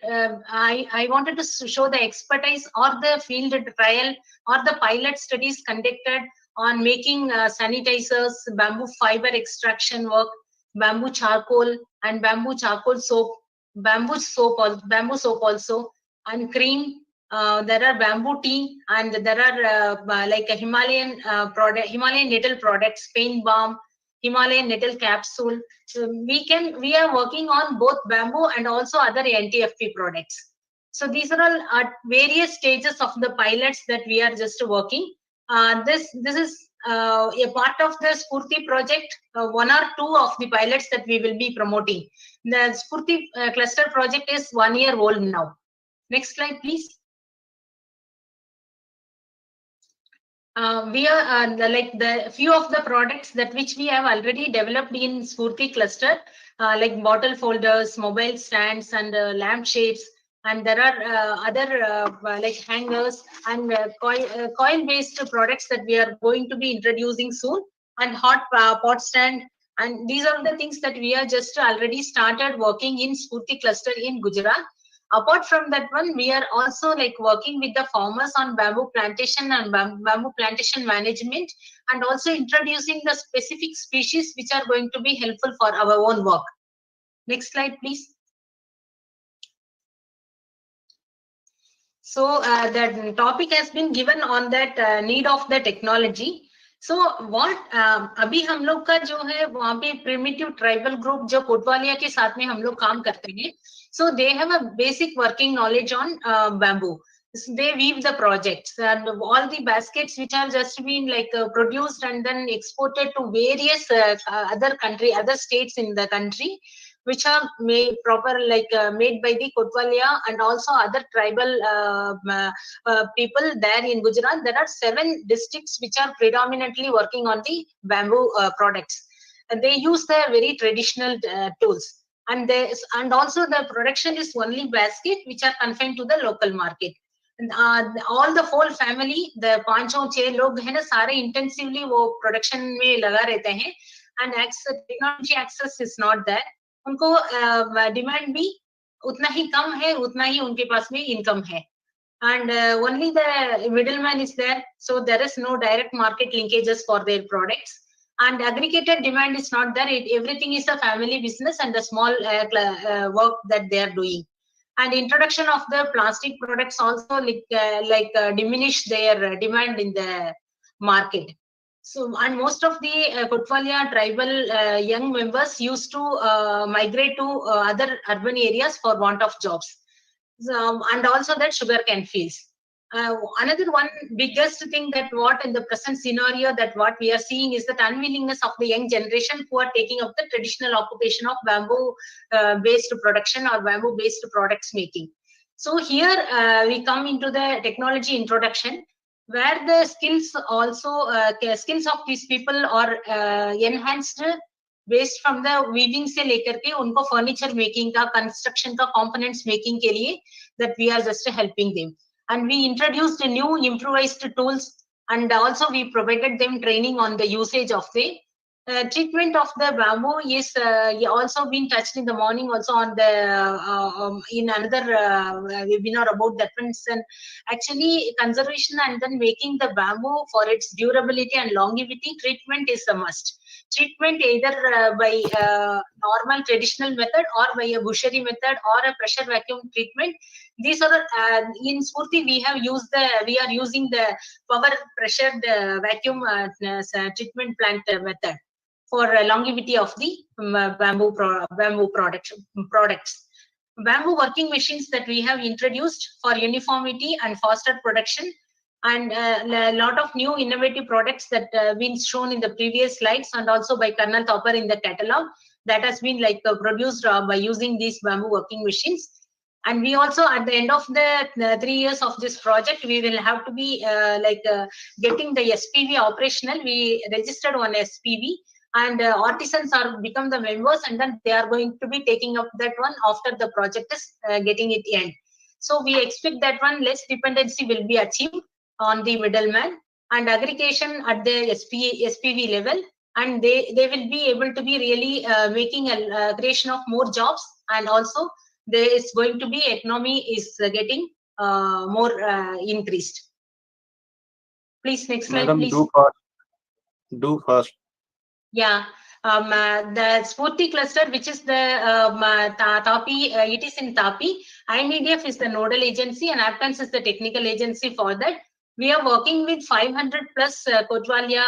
I wanted to show the expertise or the field trial or the pilot studies conducted on making sanitizers, bamboo fiber extraction work, bamboo charcoal and bamboo charcoal soap, bamboo soap also, and cream. There are bamboo tea, and there are like a Himalayan Himalayan nettle products, paint balm, Himalayan nettle capsule. So we are working on both bamboo and also other NTFP products. So these are all at various stages of the pilots that we are just working. This is a part of the Spurti project, one or two of the pilots that we will be promoting. The Spurti cluster project is 1 year old now. Next slide, please. We are like the few of the products that which we have already developed in Spurti cluster, like bottle folders, mobile stands, and lampshades. And there are other like hangers and coil-based products that we are going to be introducing soon, and hot pot stand. And these are the things that we are just already started working in Spurti cluster in Gujarat. Apart from that one, we are also like working with the farmers on bamboo plantation and bamboo plantation management, and also introducing the specific species which are going to be helpful for our own work. Next slide, please. So the topic has been given on that need of the technology. So what अभी हम लोग का जो है वहाँ पे primitive tribal group जो कोटवालिया के साथ में हम लोग काम करते हैं, so they have a basic working knowledge on bamboo. So they weave the projects, and all the baskets which are just been like produced and then exported to various other states in the country, which are made made by the Kotwalia and also other tribal people there in Gujarat. There are 7 districts which are predominantly working on the bamboo products, and they use the very traditional tools. And also the production is only basket which are confined to the local market. And, all the whole family, the 5-6 लोग है ना, सारे intensively वो production में लगा रहते हैं, and technology access is not there. उनको demand भी उतना ही कम है, उतना ही उनके पास में income है, and only the middleman is there, so there is no direct market linkages for their products, and aggregated demand is not there. Everything is a family business and the small work that they are doing. And introduction of the plastic products also diminish their demand in the market. So, and most of the Kotwalia tribal young members used to migrate to other urban areas for want of jobs. So, and also that sugarcane fields. Another one biggest thing that what in the present scenario that what we are seeing is that unwillingness of the young generation who are taking up the traditional occupation of bamboo based production or bamboo based products making. So here we come into the technology introduction, where the skills also skills of these people are enhanced based from the weaving से लेकर के उनको furniture making का, construction का, components making के लिए that we are just helping them. And we introduced new improvised tools, and also we provided them training on the usage of the treatment of the bamboo is also been touched in the morning also on the in another webinar about that one. And actually conservation and then making the bamboo for its durability and longevity, treatment is a must. Treatment either by normal traditional method or by a boucherie method or a pressure vacuum treatment. These are in Spurti we are using the power pressured vacuum treatment plant method for longevity of the bamboo products. Bamboo working machines that we have introduced for uniformity and faster production, and a lot of new innovative products that been shown in the previous slides, and also by Colonel Topper in the catalog that has been produced by using these bamboo working machines. And we also, at the end of the 3 years of this project, we will have to be getting the SPV operational. We registered one SPV, and artisans are become the members, and then they are going to be taking up that one after the project is getting it end. So we expect that one less dependency will be achieved on the middleman, and aggregation at the SPV level, and they will be able to be really making a creation of more jobs, and also there is going to be economy is getting more increased. Please, next slide, Madam, please. do fast. Do fast. Yeah, the Spurti cluster, which is the TAPI, it is in TAPI. IMEDF is the nodal agency, and APTANS is the technical agency for that. We are working with 500 plus Kotwalia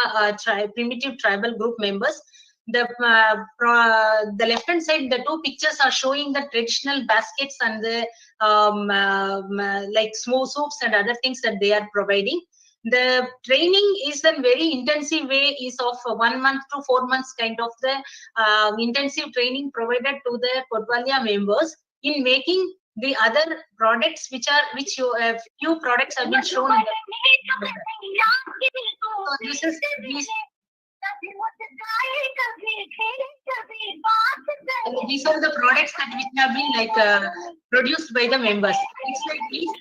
primitive tribal group members. The left hand side, the two pictures are showing the traditional baskets and the like small soups and other things that they are providing. The training is a very intensive way, is of 1 month to 4 months kind of the intensive training provided to the Kotwalia members in making the other products, which you few products have been shown in the so this is these are the products that which have been like produced by the members. Next slide, please.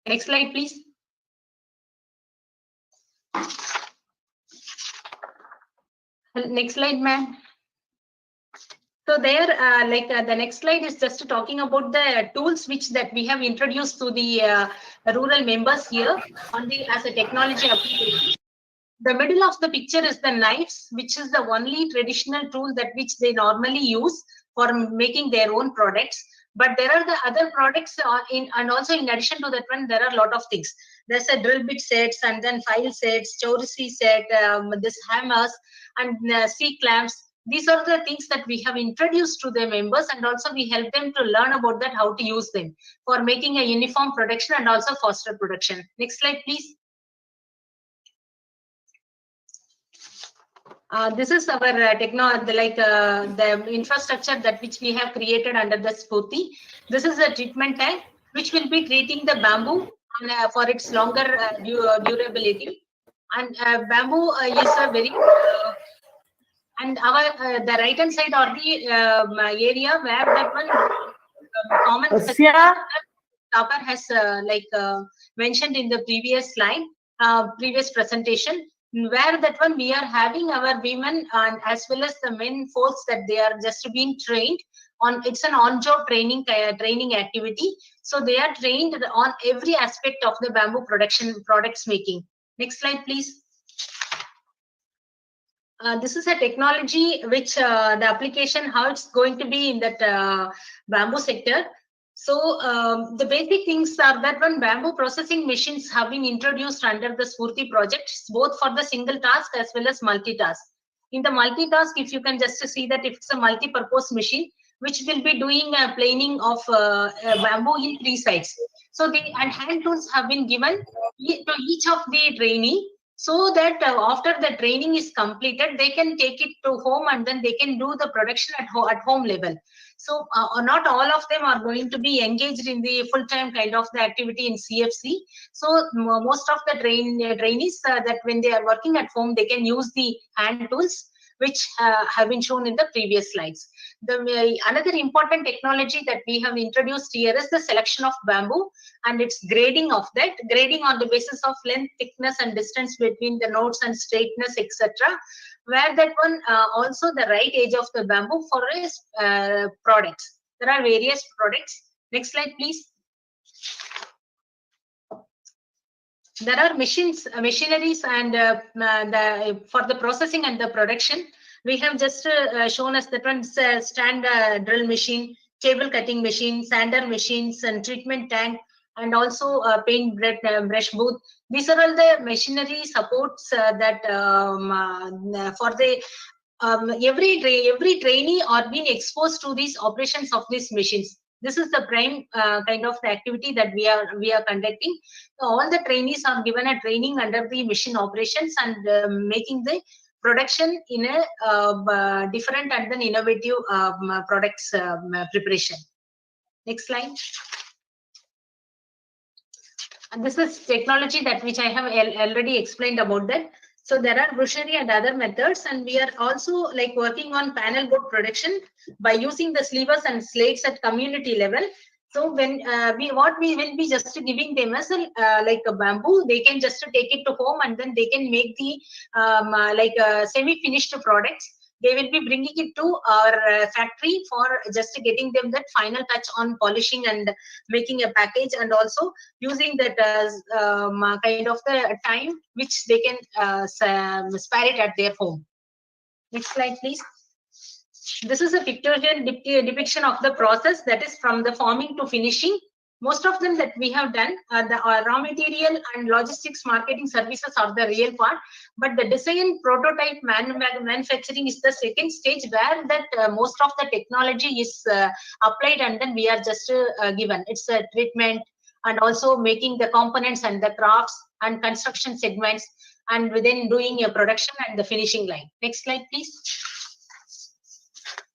Next slide, please. Next slide, ma'am. So there, the next slide is just talking about the tools which that we have introduced to the rural members here on the as a technology application. The middle of the picture is the knives, which is the only traditional tool that which they normally use for making their own products. But there are the other products and also in addition to that one, there are a lot of things. There's a drill bit sets, and then file sets, chorusy set, this hammers and C clamps. These are the things that we have introduced to the members, and also we help them to learn about that, how to use them for making a uniform production and also faster production. Next slide, please. This is our the infrastructure that which we have created under the Spurti. This is a treatment tank which will be treating the bamboo and, for its longer durability. And bamboo is a very and our the right hand side or the area where that one common Topper has mentioned in the previous line, previous presentation, where that one we are having our women and as well as the men folks that they are just being trained on. It's an on-job training activity. So they are trained on every aspect of the bamboo production products making. Next slide, please. This is a technology which the application, how it's going to be in that bamboo sector. So the basic things are that one bamboo processing machines have been introduced under the Spurti project, both for the single task as well as multitask. In the multitask, if you can just see that if it's a multi-purpose machine, which will be doing a planing of bamboo in 3 sides. So the hand tools have been given to each of the trainee, so that after the training is completed, they can take it to home and then they can do the production at home level. So not all of them are going to be engaged in the full-time kind of the activity in CFC. So most of the trainees that when they are working at home, they can use the hand tools, which have been shown in the previous slides. Another important technology that we have introduced here is the selection of bamboo and its grading of that, grading on the basis of length, thickness and distance between the nodes and straightness, etc. Where that one also the right age of the bamboo for its products. There are various products. Next slide, please. There are machineries and for the processing and the production. We have just shown us that one stand drill machine, cable cutting machine, sander machines, and treatment tank, and also paint brush booth. These are all the machinery supports that for the every trainee are being exposed to these operations of these machines. This is the prime kind of the activity that we are conducting. So all the trainees are given a training under the machine operations and making the production in a different and then innovative products preparation. Next slide. And this is technology that which I have already explained about that. So there are bruchery and other methods, and we are also like working on panel board production by using the slivers and slates at community level. So when we will be just giving them as like a bamboo, they can just take it to home, and then they can make the semi-finished products. They will be bringing it to our factory for just getting them that final touch on polishing and making a package, and also using that kind of the time which they can spare it at their home. Next slide, please. This is a pictorial depiction of the process, that is from the forming to finishing. Most of them that we have done, the raw material and logistics marketing services are the real part, but the design prototype manufacturing is the second stage, where that most of the technology is applied, and then we are just given. It's a treatment, and also making the components and the crafts and construction segments, and within doing a production and the finishing line. Next slide, please.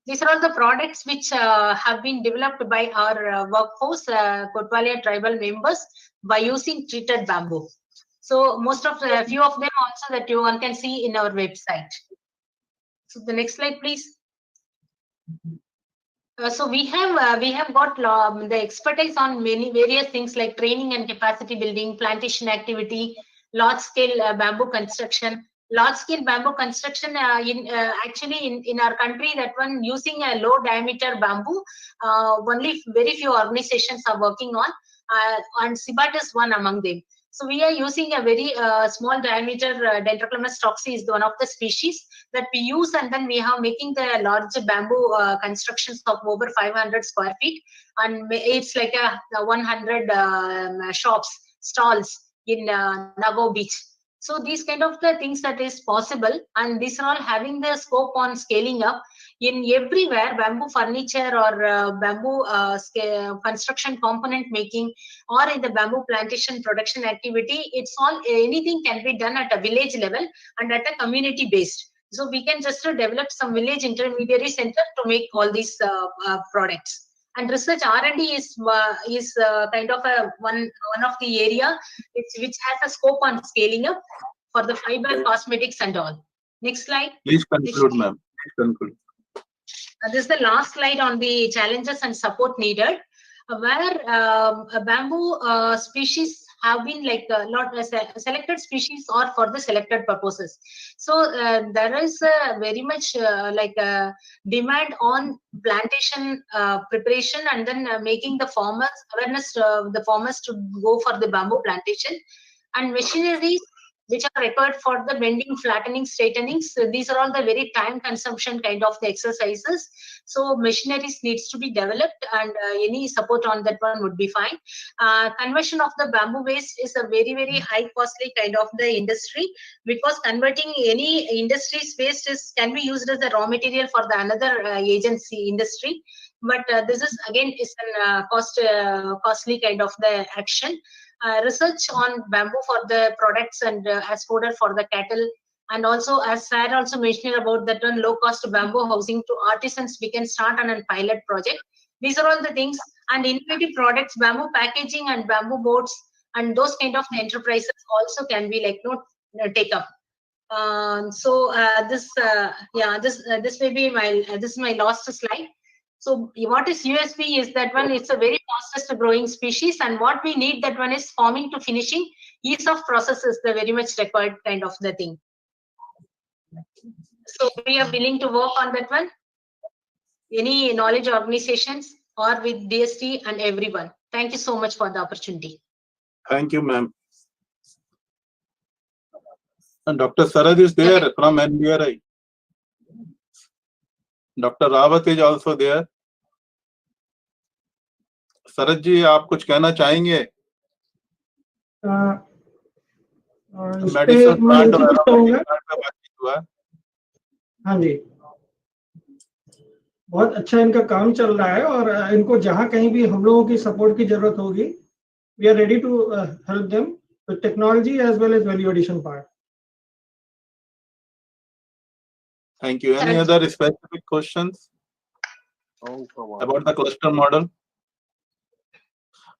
These are all the products which have been developed by our workforce, Kotwalia tribal members, by using treated bamboo. So most of the few of them also that one can see in our website. So the next slide, please. So we have got the expertise on many various things like training and capacity building, plantation activity, large scale bamboo construction. Large scale bamboo construction actually in our country, that one using a low diameter bamboo, only very few organizations are working on, and Sibat is one among them. So we are using a very small diameter Dendroclamus toxi is one of the species that we use, and then we have making the large bamboo constructions of over 500 square feet, and it's like a 100 stalls in Nago Beach. So these kind of the things that is possible, and these are all having the scope on scaling up in everywhere. Bamboo furniture or bamboo construction component making, or in the bamboo plantation production activity, it's all anything can be done at a village level and at a community based. So we can just develop some village intermediary center to make all these products. And research R&D is kind of one of the area which has a scope on scaling up for the fiber cosmetics and all. Next slide. Please conclude, ma'am. Please conclude. This is the last slide on the challenges and support needed, where bamboo species have been like not selected species or for the selected purposes. So there is very much like a demand on plantation preparation, and then making the farmers awareness, the farmers to go for the bamboo plantation, and machineries which are required for the bending, flattening, straightening. So these are all the very time consumption kind of the exercises. So machineries needs to be developed, and any support on that one would be fine. Conversion of the bamboo waste is a very, very high costly kind of the industry, because converting any industry's waste can be used as a raw material for the another agency industry. But this is again is an costly kind of the action. Research on bamboo for the products and as fodder for the cattle, and also as Sir also mentioned about that one low cost bamboo housing to artisans, we can start on a pilot project. These are all the things, and innovative products, bamboo packaging and bamboo boards, and those kind of enterprises also can be like take up. This may be my this is my last slide. So what is USP is that one, it's a very fastest growing species, and what we need that one is forming to finishing, ease of process is the very much required kind of the thing. So we are willing to work on that one. Any knowledge organizations or with DST and everyone. Thank you so much for the opportunity. Thank you, ma'am. And Dr. Sarad is there from NBRI. Dr. Rawat is also there. सरद जी, आप कुछ कहना चाहेंगे? Medicine plant पे बातचीत हुआ। हाँ जी, बहुत अच्छा इनका काम चल रहा है, और इनको जहाँ कहीं भी हम लोगों की सपोर्ट की जरूरत होगी, we are ready to help them with technology as well as value addition part. Thank you. Any other specific questions about the cluster model?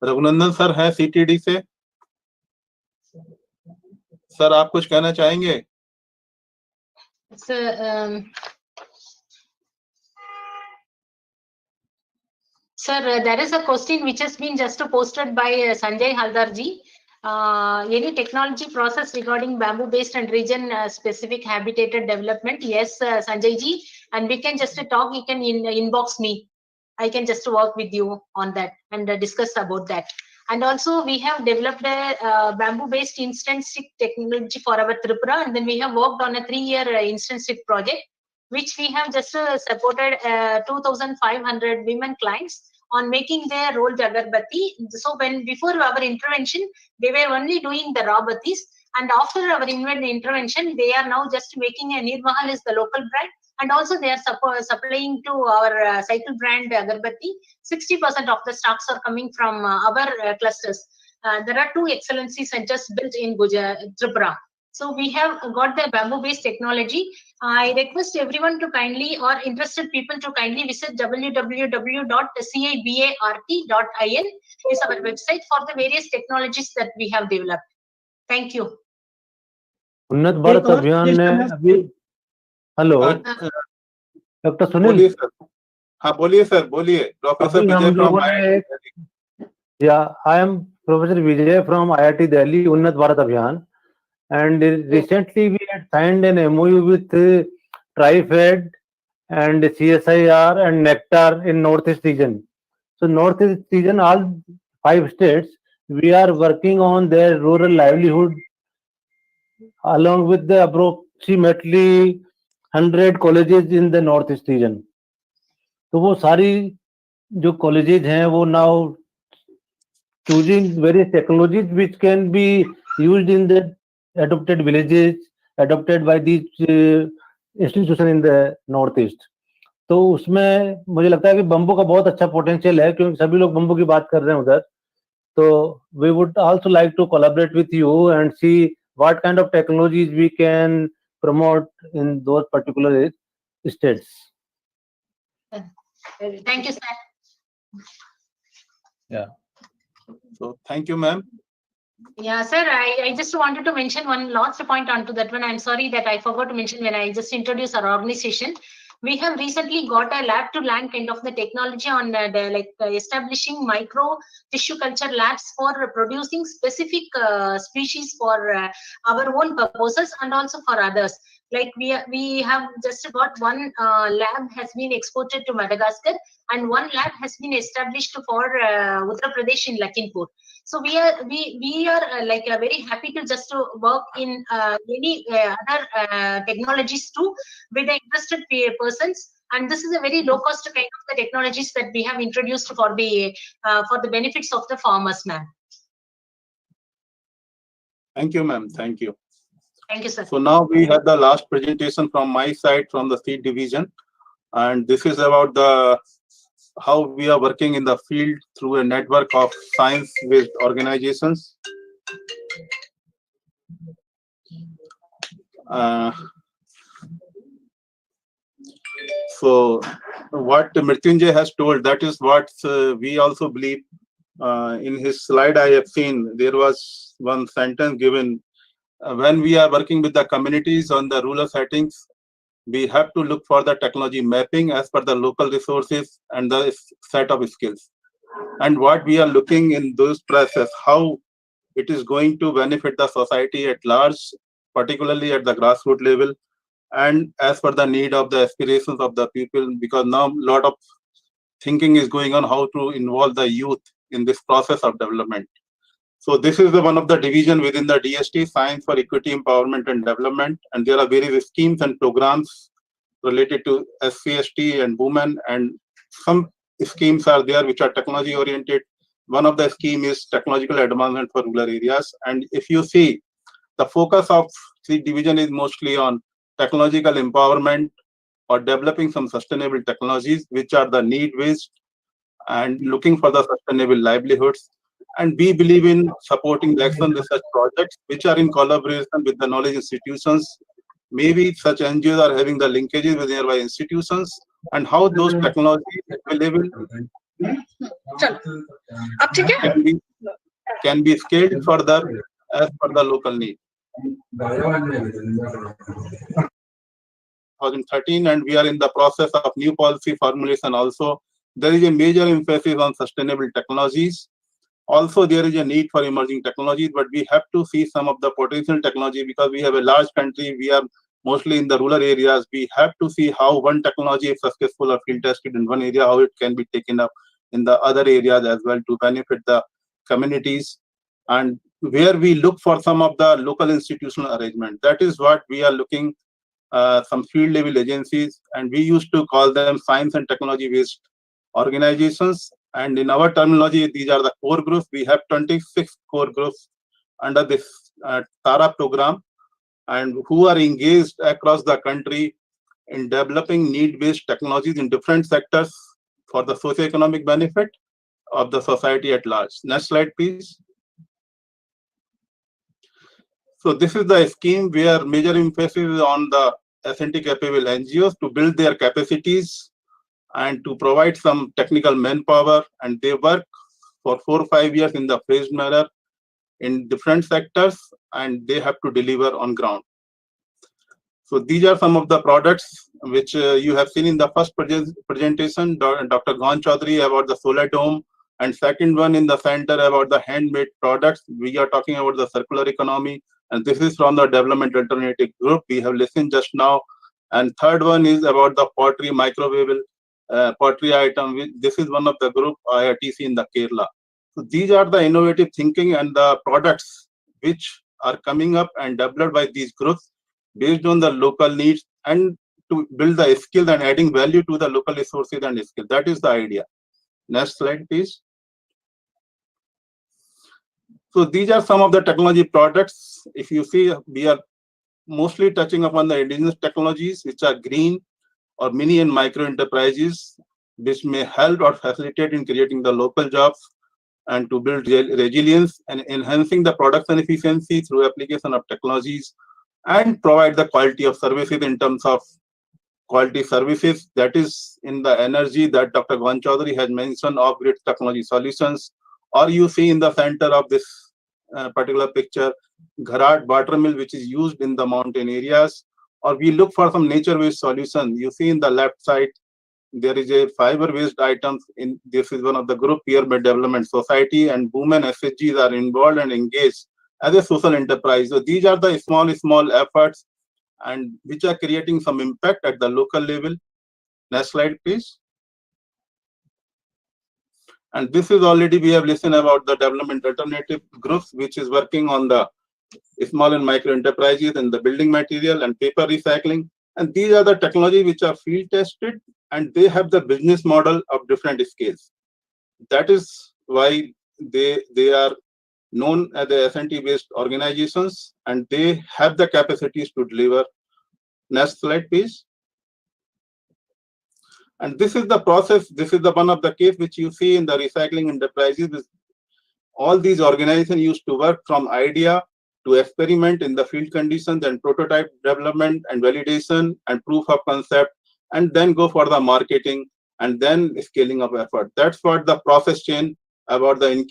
Raghunandan sir है CTD से। सर आप कुछ कहना चाहेंगे? So, sir, there is a question which has been just posted by Sanjay Haldarji. Any technology process regarding bamboo-based and region-specific habitated development? Yes, Sanjay ji, and we can just talk. You can inbox me. I can just work with you on that and discuss about that. And also, we have developed a bamboo-based instant stick technology for our Tripura, and then we have worked on a 3-year instant stick project, which we have just supported 2,500 women clients on making their rolled agarbatti. So when before our intervention, they were only doing the raw battis, and after our intervention, they are now just making a Nirmahal is the local brand, and also they are supplying to our cycle brand agarbatti. 60% of the stocks are coming from our clusters. There are 2 excellency centers built in Tripura. So we have got the bamboo-based technology. I request everyone to kindly, or interested people to kindly visit www.cibart.in is our website for the various technologies that we have developed. Thank you. उन्नत भारत अभियान ने अभी hello doctor Sunil बोलिए sir. हाँ बोलिए sir, बोलिए। Professor Vijay from I am professor Vijay from IIT Delhi, उन्नत भारत अभियान, and recently we had signed an MOU with TriFed and CSIR and Nectar in Northeast region. So Northeast region, all 5 states, we are working on their rural livelihood along with the approximately 100 colleges in the Northeast region. तो वो सारी जो colleges हैं वो now choosing various technologies which can be used in the adopted villages, adopted by these institutions in the Northeast. तो उसमें मुझे लगता है कि बम्बू का बहुत अच्छा पोटेंशियल है, क्योंकि सभी लोग बम्बू की बात कर रहे हैं उधर. तो we would also like to collaborate with you and see what kind of technologies we can promote in those particular states. Thank you, sir. Yeah. So thank you, ma'am. Yeah, sir, I just wanted to mention one last point onto that one. I'm sorry that I forgot to mention when I just introduced our organization. We have recently got a lab to land kind of the technology on establishing micro tissue culture labs for producing specific species for our own purposes and also for others. Like we have just got one lab has been exported to Madagascar, and one lab has been established for Uttar Pradesh in Lakhimpur. So we are very happy to just to work in any other technologies too with the interested persons. And this is a very low cost kind of the technologies that we have introduced for the benefits of the farmers, ma'am. Thank you, ma'am. Thank you. Thank you, sir. So now we have the last presentation from my side from the seed division, and this is about how we are working in the field through a network of science-based organizations. So what Mrityunjay has told, that is what we also believe. In his slide I have seen, there was one sentence given, when we are working with the communities on the rural settings, we have to look for the technology mapping as per the local resources and the set of skills. And what we are looking in those process, how it is going to benefit the society at large, particularly at the grassroots level, and as per the need of the aspirations of the people, because now a lot of thinking is going on how to involve the youth in this process of development. So this is one of the division within the DST, Science for Equity, Empowerment and Development, and there are various schemes and programs related to SCST and women, and some schemes are there which are technology oriented. One of the scheme is technological advancement for rural areas, and if you see, the focus of the division is mostly on technological empowerment or developing some sustainable technologies which are the need-based and looking for the sustainable livelihoods. And we believe in supporting the excellent research projects which are in collaboration with the knowledge institutions. Maybe such NGOs are having the linkages with nearby institutions, and how those technologies available can be scaled further as per the local need. 2013, and we are in the process of new policy formulation also. There is a major emphasis on sustainable technologies. Also, there is a need for emerging technologies, but we have to see some of the potential technology because we have a large country. We are mostly in the rural areas. We have to see how one technology is successful or field tested in one area, how it can be taken up in the other areas as well to benefit the communities. And where we look for some of the local institutional arrangement. That is what we are looking some field level agencies, and we used to call them science and technology based organizations. And in our terminology, these are the core groups. We have 26 core groups under this TARA program, and who are engaged across the country in developing need-based technologies in different sectors for the socio-economic benefit of the society at large. Next slide, please. So this is the scheme where major emphasis is on the S&T capable NGOs to build their capacities and to provide some technical manpower, and they work for 4 or 5 years in the phased manner in different sectors, and they have to deliver on ground. So these are some of the products which you have seen in the first presentation, Dr. Ghan Chaudhary about the solar dome, and second one in the center about the handmade products. We are talking about the circular economy, and this is from the development alternative group we have listened just now. And third one is about the pottery microwavable pottery item. This is one of the group IRTC in the Kerala. So these are the innovative thinking and the products which are coming up and developed by these groups based on the local needs and to build the skills and adding value to the local resources and skills. That is the idea. Next slide, please. So these are some of the technology products. If you see, we are mostly touching upon the indigenous technologies, which are green or mini and micro enterprises, which may help or facilitate in creating the local jobs and to build resilience and enhancing the production efficiency through application of technologies, and provide the quality of services in terms of quality services. That is in the energy that Dr. Ghan Chaudhary has mentioned, off-grid technology solutions. Or you see in the center of this particular picture, Gharat water mill, which is used in the mountain areas. Or we look for some nature-based solution. You see in the left side, there is a fiber-based items. This is one of the group Peer-Made Development Society, and women SHGs are involved and engaged as a social enterprise. So these are the small efforts and which are creating some impact at the local level. Next slide, please. And this is already we have listened about the development alternative groups, which is working on the small and micro enterprises and the building material and paper recycling. And these are the technology which are field tested, and they have the business model of different scales. That is why they are known as the S&T based organizations, and they have the capacities to deliver. Next slide, please. And this is the process. This is the one of the case which you see in the recycling enterprises. All these organizations used to work from idea to experiment in the field conditions and prototype development and validation and proof of concept, and then go for the marketing and then scaling of effort. That's what the process chain about the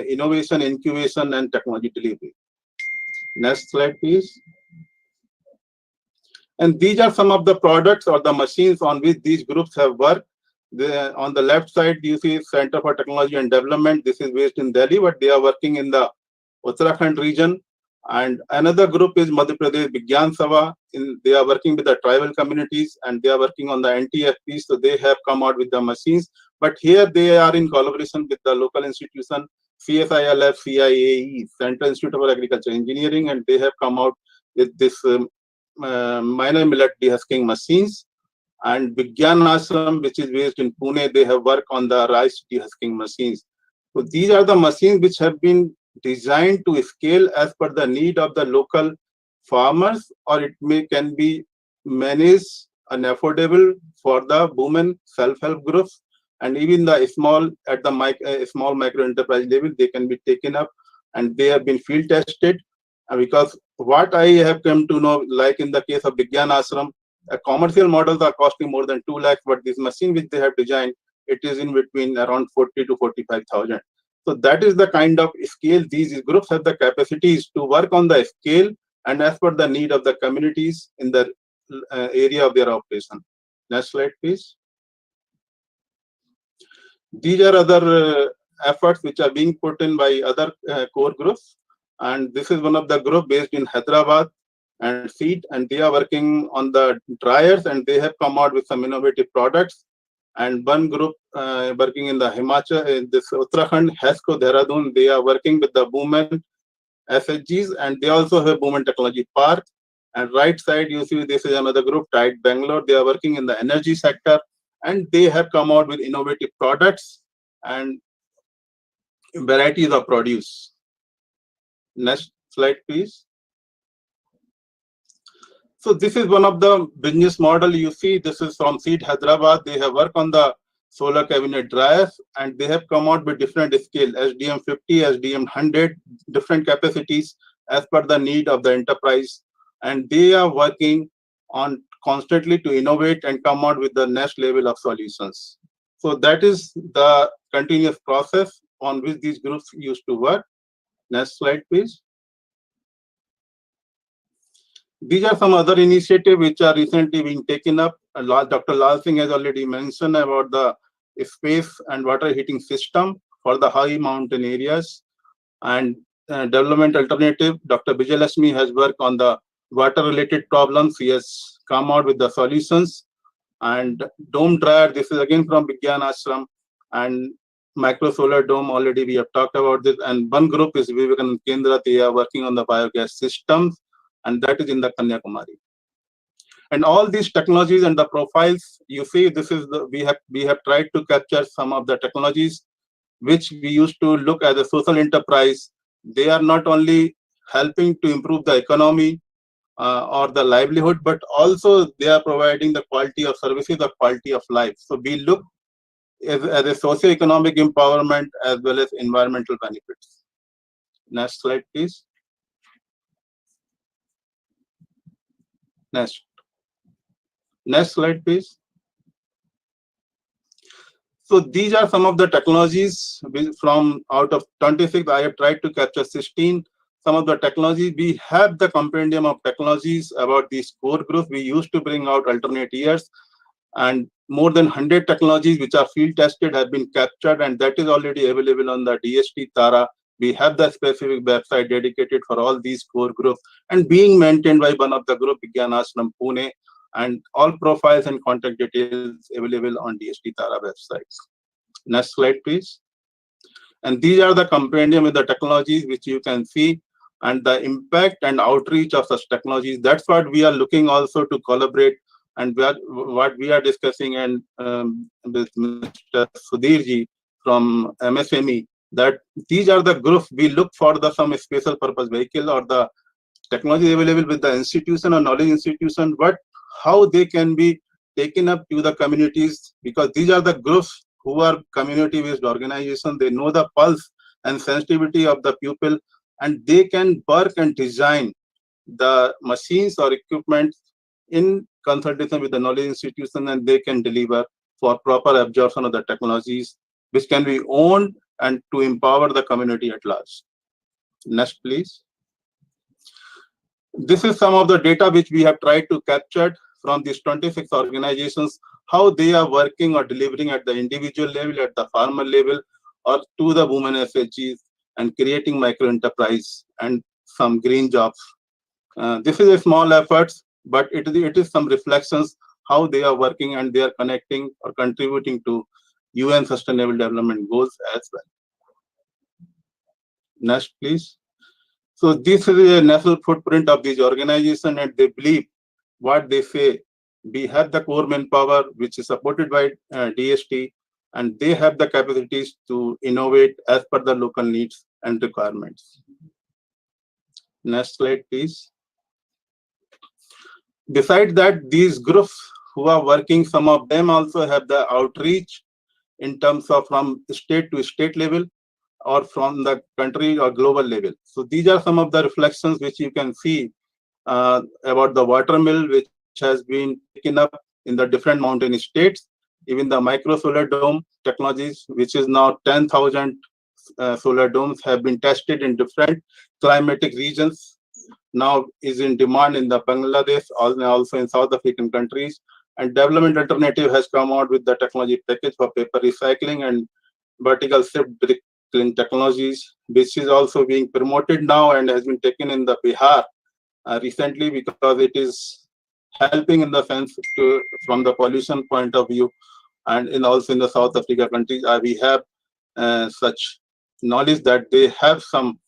innovation, incubation, and technology delivery. Next slide, please. And these are some of the products or the machines on which these groups have worked. On the left side, you see Center for Technology and Development. This is based in Delhi, but they are working in the Uttarakhand region. And another group is Madhya Pradesh Vigyan Sabha. They are working with the tribal communities, and they are working on the NTFP. So they have come out with the machines. But here they are in collaboration with the local institution, CSILF, CIAE, Central Institute of Agriculture Engineering, and they have come out with this minor millet dehusking machines. And Vigyan Ashram, which is based in Pune, they have worked on the rice dehusking machines. So these are the machines which have been designed to scale as per the need of the local farmers, or it can be managed and affordable for the women self-help groups, and even the small at the small micro enterprise level, they can be taken up, and they have been field tested. Because what I have come to know, like in the case of Vigyan Ashram, commercial models are costing more than 2 lakhs, but this machine which they have designed, it is in between around 40 to 45,000. So that is the kind of scale these groups have the capacities to work on the scale and as per the need of the communities in the area of their operation. Next slide, please. These are other efforts which are being put in by other core groups, and this is one of the group based in Hyderabad and seed, and they are working on the dryers, and they have come out with some innovative products. And one group working in the Himachal, in this Uttarakhand, HESCO Dehradun, they are working with the Boomen SHGs, and they also have Boomen Technology Park. And right side, you see this is another group, Tide Bangalore. They are working in the energy sector, and they have come out with innovative products and varieties of produce. Next slide, please. So this is one of the business model you see. This is from Seed Hyderabad. They have worked on the solar cabinet dryers, and they have come out with different scale, SDM 50, SDM 100, different capacities as per the need of the enterprise. And they are working on constantly to innovate and come out with the next level of solutions. So that is the continuous process on which these groups used to work. Next slide, please. These are some other initiatives which are recently being taken up. Dr. Lal Singh has already mentioned about the space and water heating system for the high mountain areas. And development alternative, Dr. Vijayalakshmi has worked on the water related problems. He has come out with the solutions. And dome dryer, this is again from Vigyan Ashram, and micro solar dome, already we have talked about this. And one group is Vigyan Kendra, they are working on the biogas systems, and that is in the Kanyakumari. And all these technologies and the profiles, you see, this is the we have tried to capture some of the technologies which we used to look as a social enterprise. They are not only helping to improve the economy or the livelihood, but also they are providing the quality of services, the quality of life. So we look as a socio-economic empowerment as well as environmental benefits. Next slide, please. Next slide, please. So these are some of the technologies from out of 26. I have tried to capture 16. Some of the technologies, we have the compendium of technologies about these core groups. We used to bring out alternate years, and more than 100 technologies which are field tested have been captured, and that is already available on the DST Tara. We have the specific website dedicated for all these core groups and being maintained by one of the group, Vigyan Ashram Pune, and all profiles and contact details available on DST Tara websites. Next slide, please. And these are the compendium with the technologies which you can see, and the impact and outreach of such technologies. That's what we are looking also to collaborate, and what we are discussing and with Mr. Sudhirji from MSME, that these are the groups we look for the some special purpose vehicle or the technology available with the institution or knowledge institution, but how they can be taken up to the communities, because these are the groups who are community-based organizations. They know the pulse and sensitivity of the people, and they can work and design the machines or equipment in consultation with the knowledge institution, and they can deliver for proper absorption of the technologies which can be owned and to empower the community at large. Next, please. This is some of the data which we have tried to capture from these 26 organizations, how they are working or delivering at the individual level, at the farmer level, or to the women SHGs, and creating micro enterprise and some green jobs. This is a small effort, but it is some reflections how they are working, and they are connecting or contributing to UN Sustainable Development Goals as well. Next, please. So this is a national footprint of these organizations, and they believe what they say. We have the core manpower which is supported by DST, and they have the capacities to innovate as per the local needs and requirements. Next slide, please. Besides that, these groups who are working, some of them also have the outreach in terms of from state to state level or from the country or global level. So these are some of the reflections which you can see about the water mill, which has been taken up in the different mountain states. Even the micro solar dome technologies, which is now 10,000 solar domes, have been tested in different climatic regions. now is in demand in the Bangladesh, also in South African countries. And Development Alternative has come out with the technology package for paper recycling and vertical shift brick clean technologies, which is also being promoted now and has been taken in the Bihar recently, because it is helping in the sense to, from the pollution point of view, and also in the South Africa countries, we have such knowledge that they have some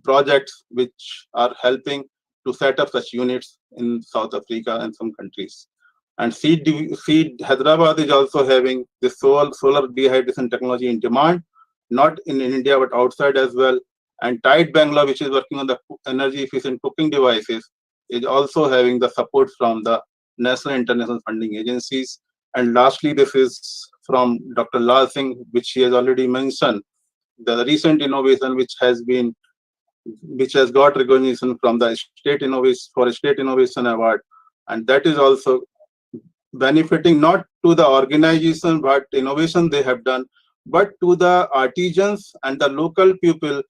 projects which are helping to set up such units in South Africa and some countries. And Seed Hyderabad is also having the solar dehydration technology in demand, not in India but outside as well. And Tide Bangalore, which is working on the energy efficient cooking devices, is also having the support from the national international funding agencies. And lastly, this is from Dr. Lal Singh, which he has already mentioned, the recent innovation which has got recognition from the State Innovation Award, and that is also benefiting not to the organization but innovation they have done, but to the artisans and the local people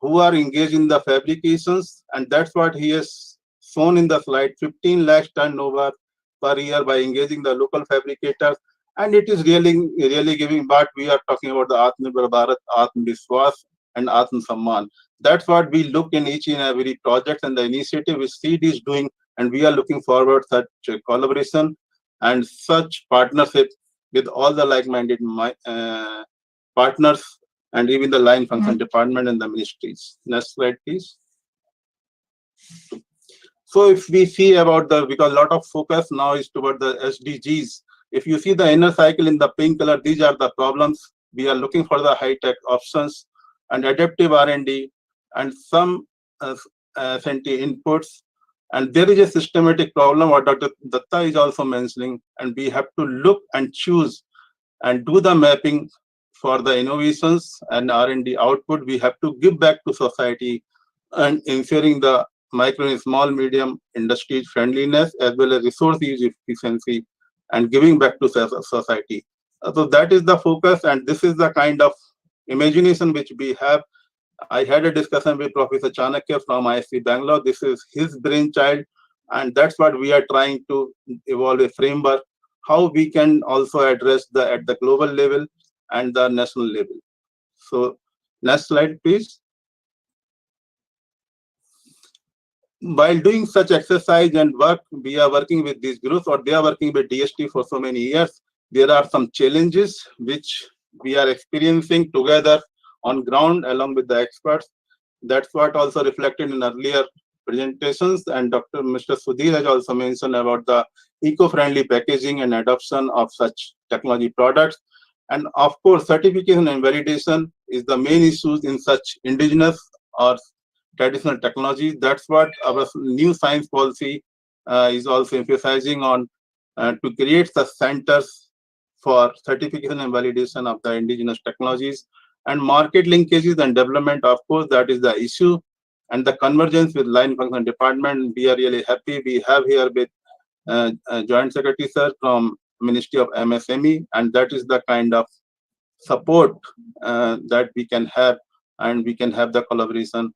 who are engaged in the fabrications. And that's what he has shown in the slide: 15 lakh turnover per year by engaging the local fabricators. And it is really giving. But we are talking about the Atmanirbhar Bharat, Atmavishwas, and Atma Samman. That's what we look in each and every project and the initiative which Seed is doing, and we are looking forward to such collaboration and such partnership with all the like-minded partners and even the line function department and the ministries. Next slide, please. So if we see about because a lot of focus now is toward the SDGs. If you see the inner cycle in the pink color, these are the problems. We are looking for the high-tech options and adaptive R&D and some scientific inputs. And there is a systematic problem what Dr. Datta is also mentioning, and we have to look and choose and do the mapping for the innovations and R&D output. We have to give back to society and ensuring the micro and small medium industry friendliness as well as resource use efficiency and giving back to society. So that is the focus, and this is the kind of imagination which we have. I had a discussion with Professor Chanakya from ISTI Bangalore. This is his brainchild, and that's what we are trying to evolve a framework, how we can also address at the global level and the national level. So next slide, please. While doing such exercise and work, we are working with these groups, or they are working with DST for so many years. There are some challenges which we are experiencing together on ground along with the experts. That's what also reflected in earlier presentations, and Mr. Sudhir has also mentioned about the eco-friendly packaging and adoption of such technology products. And of course, certification and validation is the main issues in such indigenous or traditional technologies. That's what our new science policy is also emphasizing on, to create the centers for certification and validation of the indigenous technologies. And market linkages and development, of course, that is the issue. And the convergence with line function department, we are really happy. We have here with Joint Secretary Sir from Ministry of MSME, and that is the kind of support that we can have, and we can have the collaboration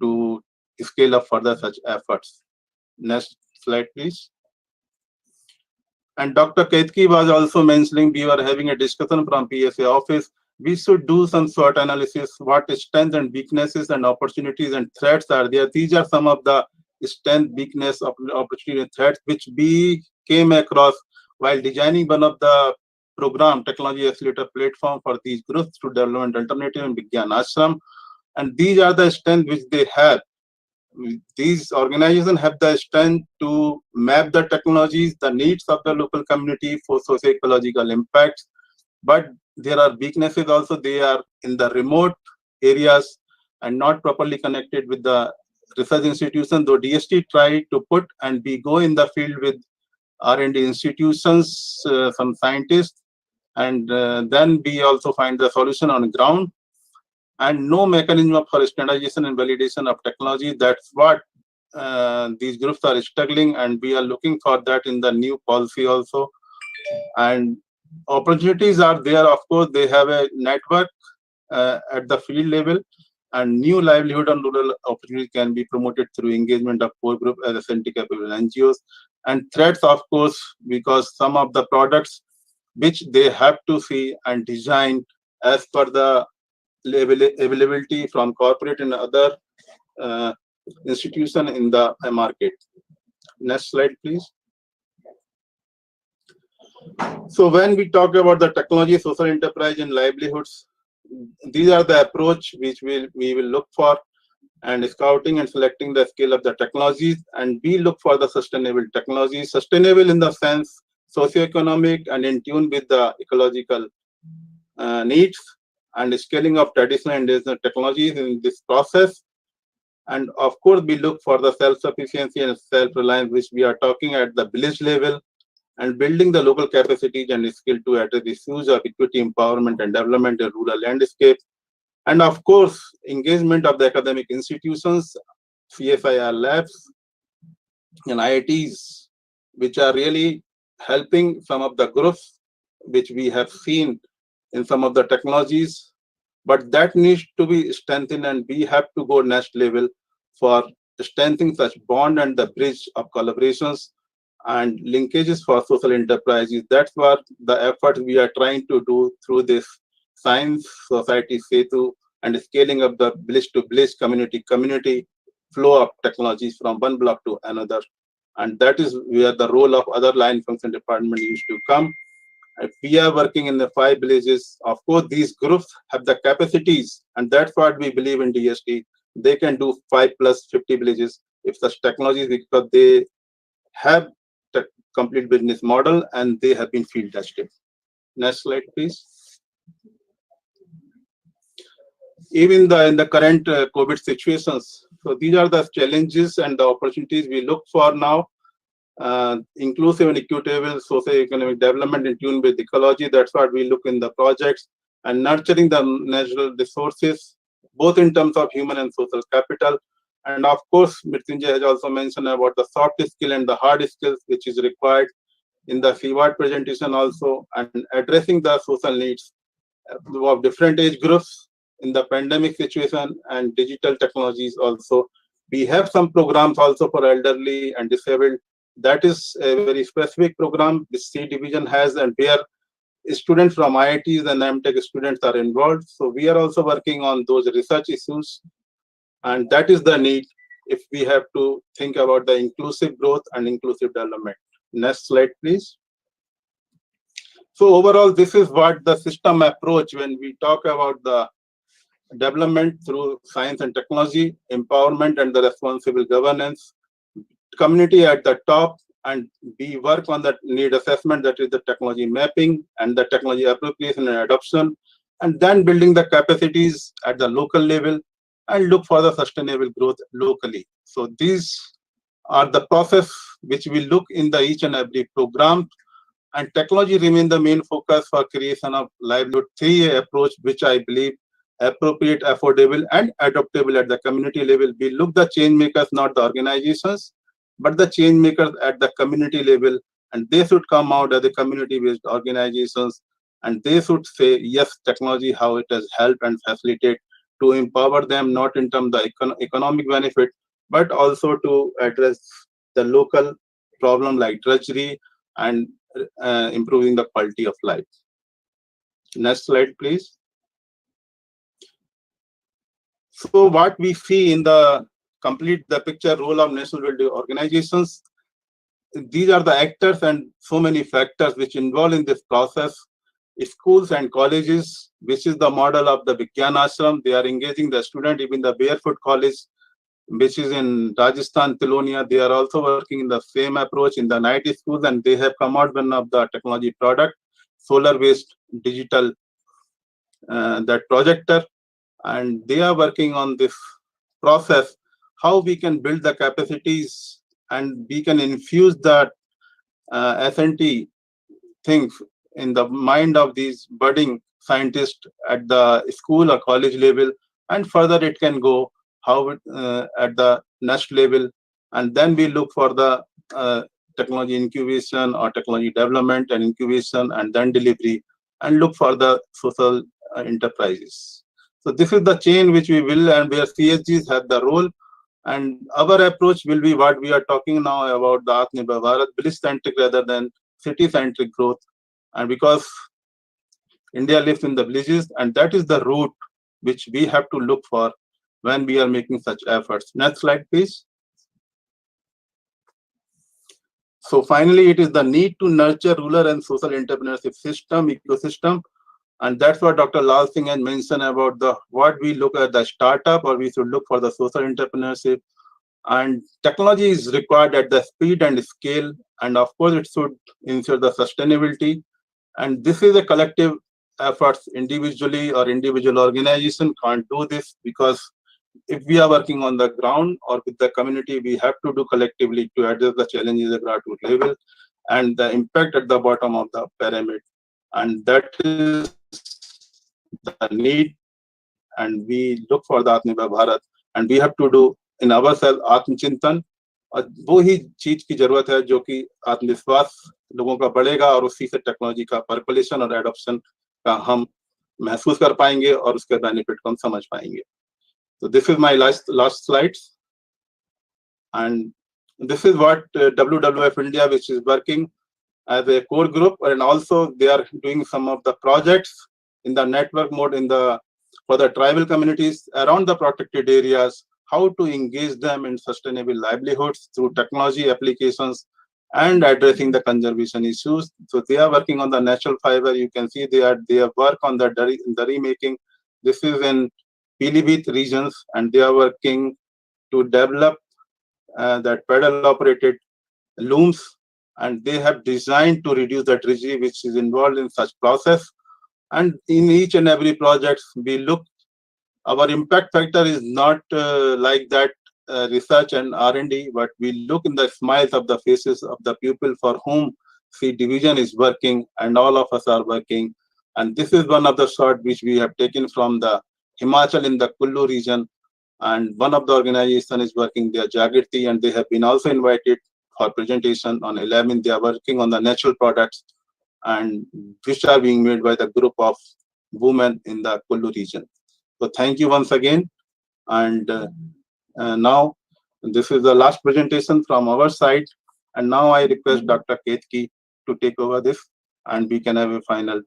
to scale up further such efforts. Next slide, please. And Dr. Ketki was also mentioning, we were having a discussion from PSA office. We should do some SWOT analysis, what strengths and weaknesses and opportunities and threats are there. These are some of the strength, weakness, opportunity, and threats which we came across while designing one of the program, technology accelerator platform for these groups through development alternative and Vigyan Ashram. And these are the strengths which they have. These organizations have the strength to map the technologies, the needs of the local community for socio-ecological impacts. But there are weaknesses also. They are in the remote areas and not properly connected with the research institutions, though DST try to put, and we go in the field with R&D institutions, some scientists, and then we also find the solution on the ground. And no mechanism for standardization and validation of technology. That's what these groups are struggling, and we are looking for that in the new policy also. And opportunities are there, of course. They have a network at the field level, and new livelihood and rural opportunities can be promoted through engagement of core group as SNT capable NGOs. And threats, of course, because some of the products which they have to see and design as per the availability from corporate and other institution in the market. Next slide, please. So when we talk about the technology, social enterprise, and livelihoods, these are the approach which we will look for, and scouting and selecting the scale of the technologies, and we look for the sustainable technology, sustainable in the sense socioeconomic and in tune with the ecological needs, and scaling of traditional and digital technologies in this process. And of course, we look for the self-sufficiency and self-reliance, which we are talking at the village level, and building the local capacities and skill to address issues of equity, empowerment, and development in rural landscape. And of course, engagement of the academic institutions, CSIR labs, and IITs, which are really helping some of the groups which we have seen in some of the technologies. But that needs to be strengthened, and we have to go next level for strengthening such bond and the bridge of collaborations and linkages for social enterprises. That's what the effort we are trying to do through this Science Society Setu and scaling up the village-to-village community flow of technologies from one block to another. And that is where the role of other line function department used to come. If we are working in the 5 villages, of course, these groups have the capacities, and that's what we believe in DST. They can do 5 plus 50 villages if such technologies, because they have the complete business model and they have been field tested. Next slide, please. Even in the current COVID situations, so these are the challenges and the opportunities we look for now. Inclusive and equitable socio-economic development in tune with ecology. That's what we look in the projects, and nurturing the natural resources, both in terms of human and social capital. And of course, Mrityunjay has also mentioned about the soft skill and the hard skills, which is required in the CWAT presentation also, and addressing the social needs of different age groups in the pandemic situation and digital technologies also. We have some programs also for elderly and disabled. That is a very specific program which C division has, and where students from IITs and MTech students are involved. So we are also working on those research issues, and that is the need if we have to think about the inclusive growth and inclusive development. Next slide, please. So overall, this is what the system approach when we talk about the development through science and technology, empowerment and the responsible governance, community at the top, and we work on the need assessment, that is the technology mapping and the technology appropriation and adoption, and then building the capacities at the local level and look for the sustainable growth locally. So these are the process which we look in the each and every program, and technology remain the main focus for creation of livelihood 3A approach, which I believe appropriate, affordable, and adaptable at the community level. We look the change makers, not the organizations, but the change makers at the community level, and they should come out as the community-based organizations, and they should say, yes, technology, how it has helped and facilitated to empower them, not in terms of the economic benefit, but also to address the local problem like drudgery and improving the quality of life. Next slide, please. So what we see in the complete the picture role of national building organizations, these are the actors and so many factors which involve in this process. Schools and colleges, which is the model of the Vigyan Ashram, they are engaging the student. Even the Barefoot College, which is in Rajasthan, Tilonia, they are also working in the same approach in the night schools, and they have come out one of the technology product, solar-based digital that projector, and they are working on this process, how we can build the capacities and we can infuse that SNT things in the mind of these budding scientists at the school or college level, and further it can go how at the next level, and then we look for the technology incubation or technology development and incubation, and then delivery, and look for the social enterprises. So this is the chain which we will, and where CSGs have the role. And our approach will be what we are talking now about, the Atmanirbhar Bharat, village-centric rather than city-centric growth. And because India lives in the villages, and that is the route which we have to look for when we are making such efforts. Next slide, please. So finally, it is the need to nurture rural and social entrepreneurship system, ecosystem. And that's what Dr. Lal Singh had mentioned about what we look at the startup, or we should look for the social entrepreneurship. And technology is required at the speed and scale. And of course, it should ensure the sustainability. And this is a collective effort. Individually or individual organization can't do this, because if we are working on the ground or with the community, we have to do collectively to address the challenges at grassroots level and the impact at the bottom of the pyramid. And that is the need. And we look for the Atmanirbhar Bharat, and we have to do in ourselves आत्मचिंतन. और वो ही चीज की जरूरत है जो कि आत्मविश्वास लोगों का बढ़ेगा, और उसी से टेक्नोलॉजी का परकोलेशन और एडॉप्शन का हम महसूस कर पाएंगे और उसके बेनिफिट को हम समझ पाएंगे. So this is my last slides, and this is what WWF India, which is working as a core group, and also they are doing some of the projects in the network mode for the tribal communities around the protected areas, how to engage them in sustainable livelihoods through technology applications and addressing the conservation issues. So they are working on the natural fiber. You can see they have work on the dairy making. This is in Pilibhit regions, and they are working to develop that pedal operated looms, and they have designed to reduce the drudgery which is involved in such process. And in each and every project we look, our impact factor is not like that research and R&D, but we look in the smiles of the faces of the people for whom C division is working, and all of us are working. And this is one of the shots which we have taken from the Himachal in the Kullu region, and one of the organization is working there, Jagriti, and they have been also invited for presentation on 11. They are working on the natural products, and which are being made by the group of women in the Kullu region. So thank you once again. And now this is the last presentation from our side. And now I request Dr. Ketki to take over this, and we can have a final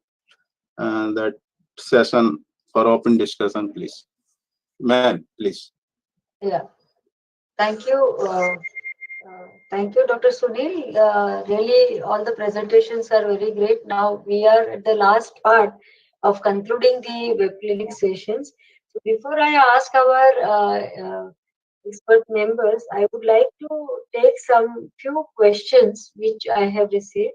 that session for open discussion, please. Ma'am, please. Yeah. Thank you. Thank you, Dr. Sunil. Really, all the presentations are very great. Now we are at the last part of concluding the web clinic sessions. So before I ask our expert members, I would like to take some few questions which I have received.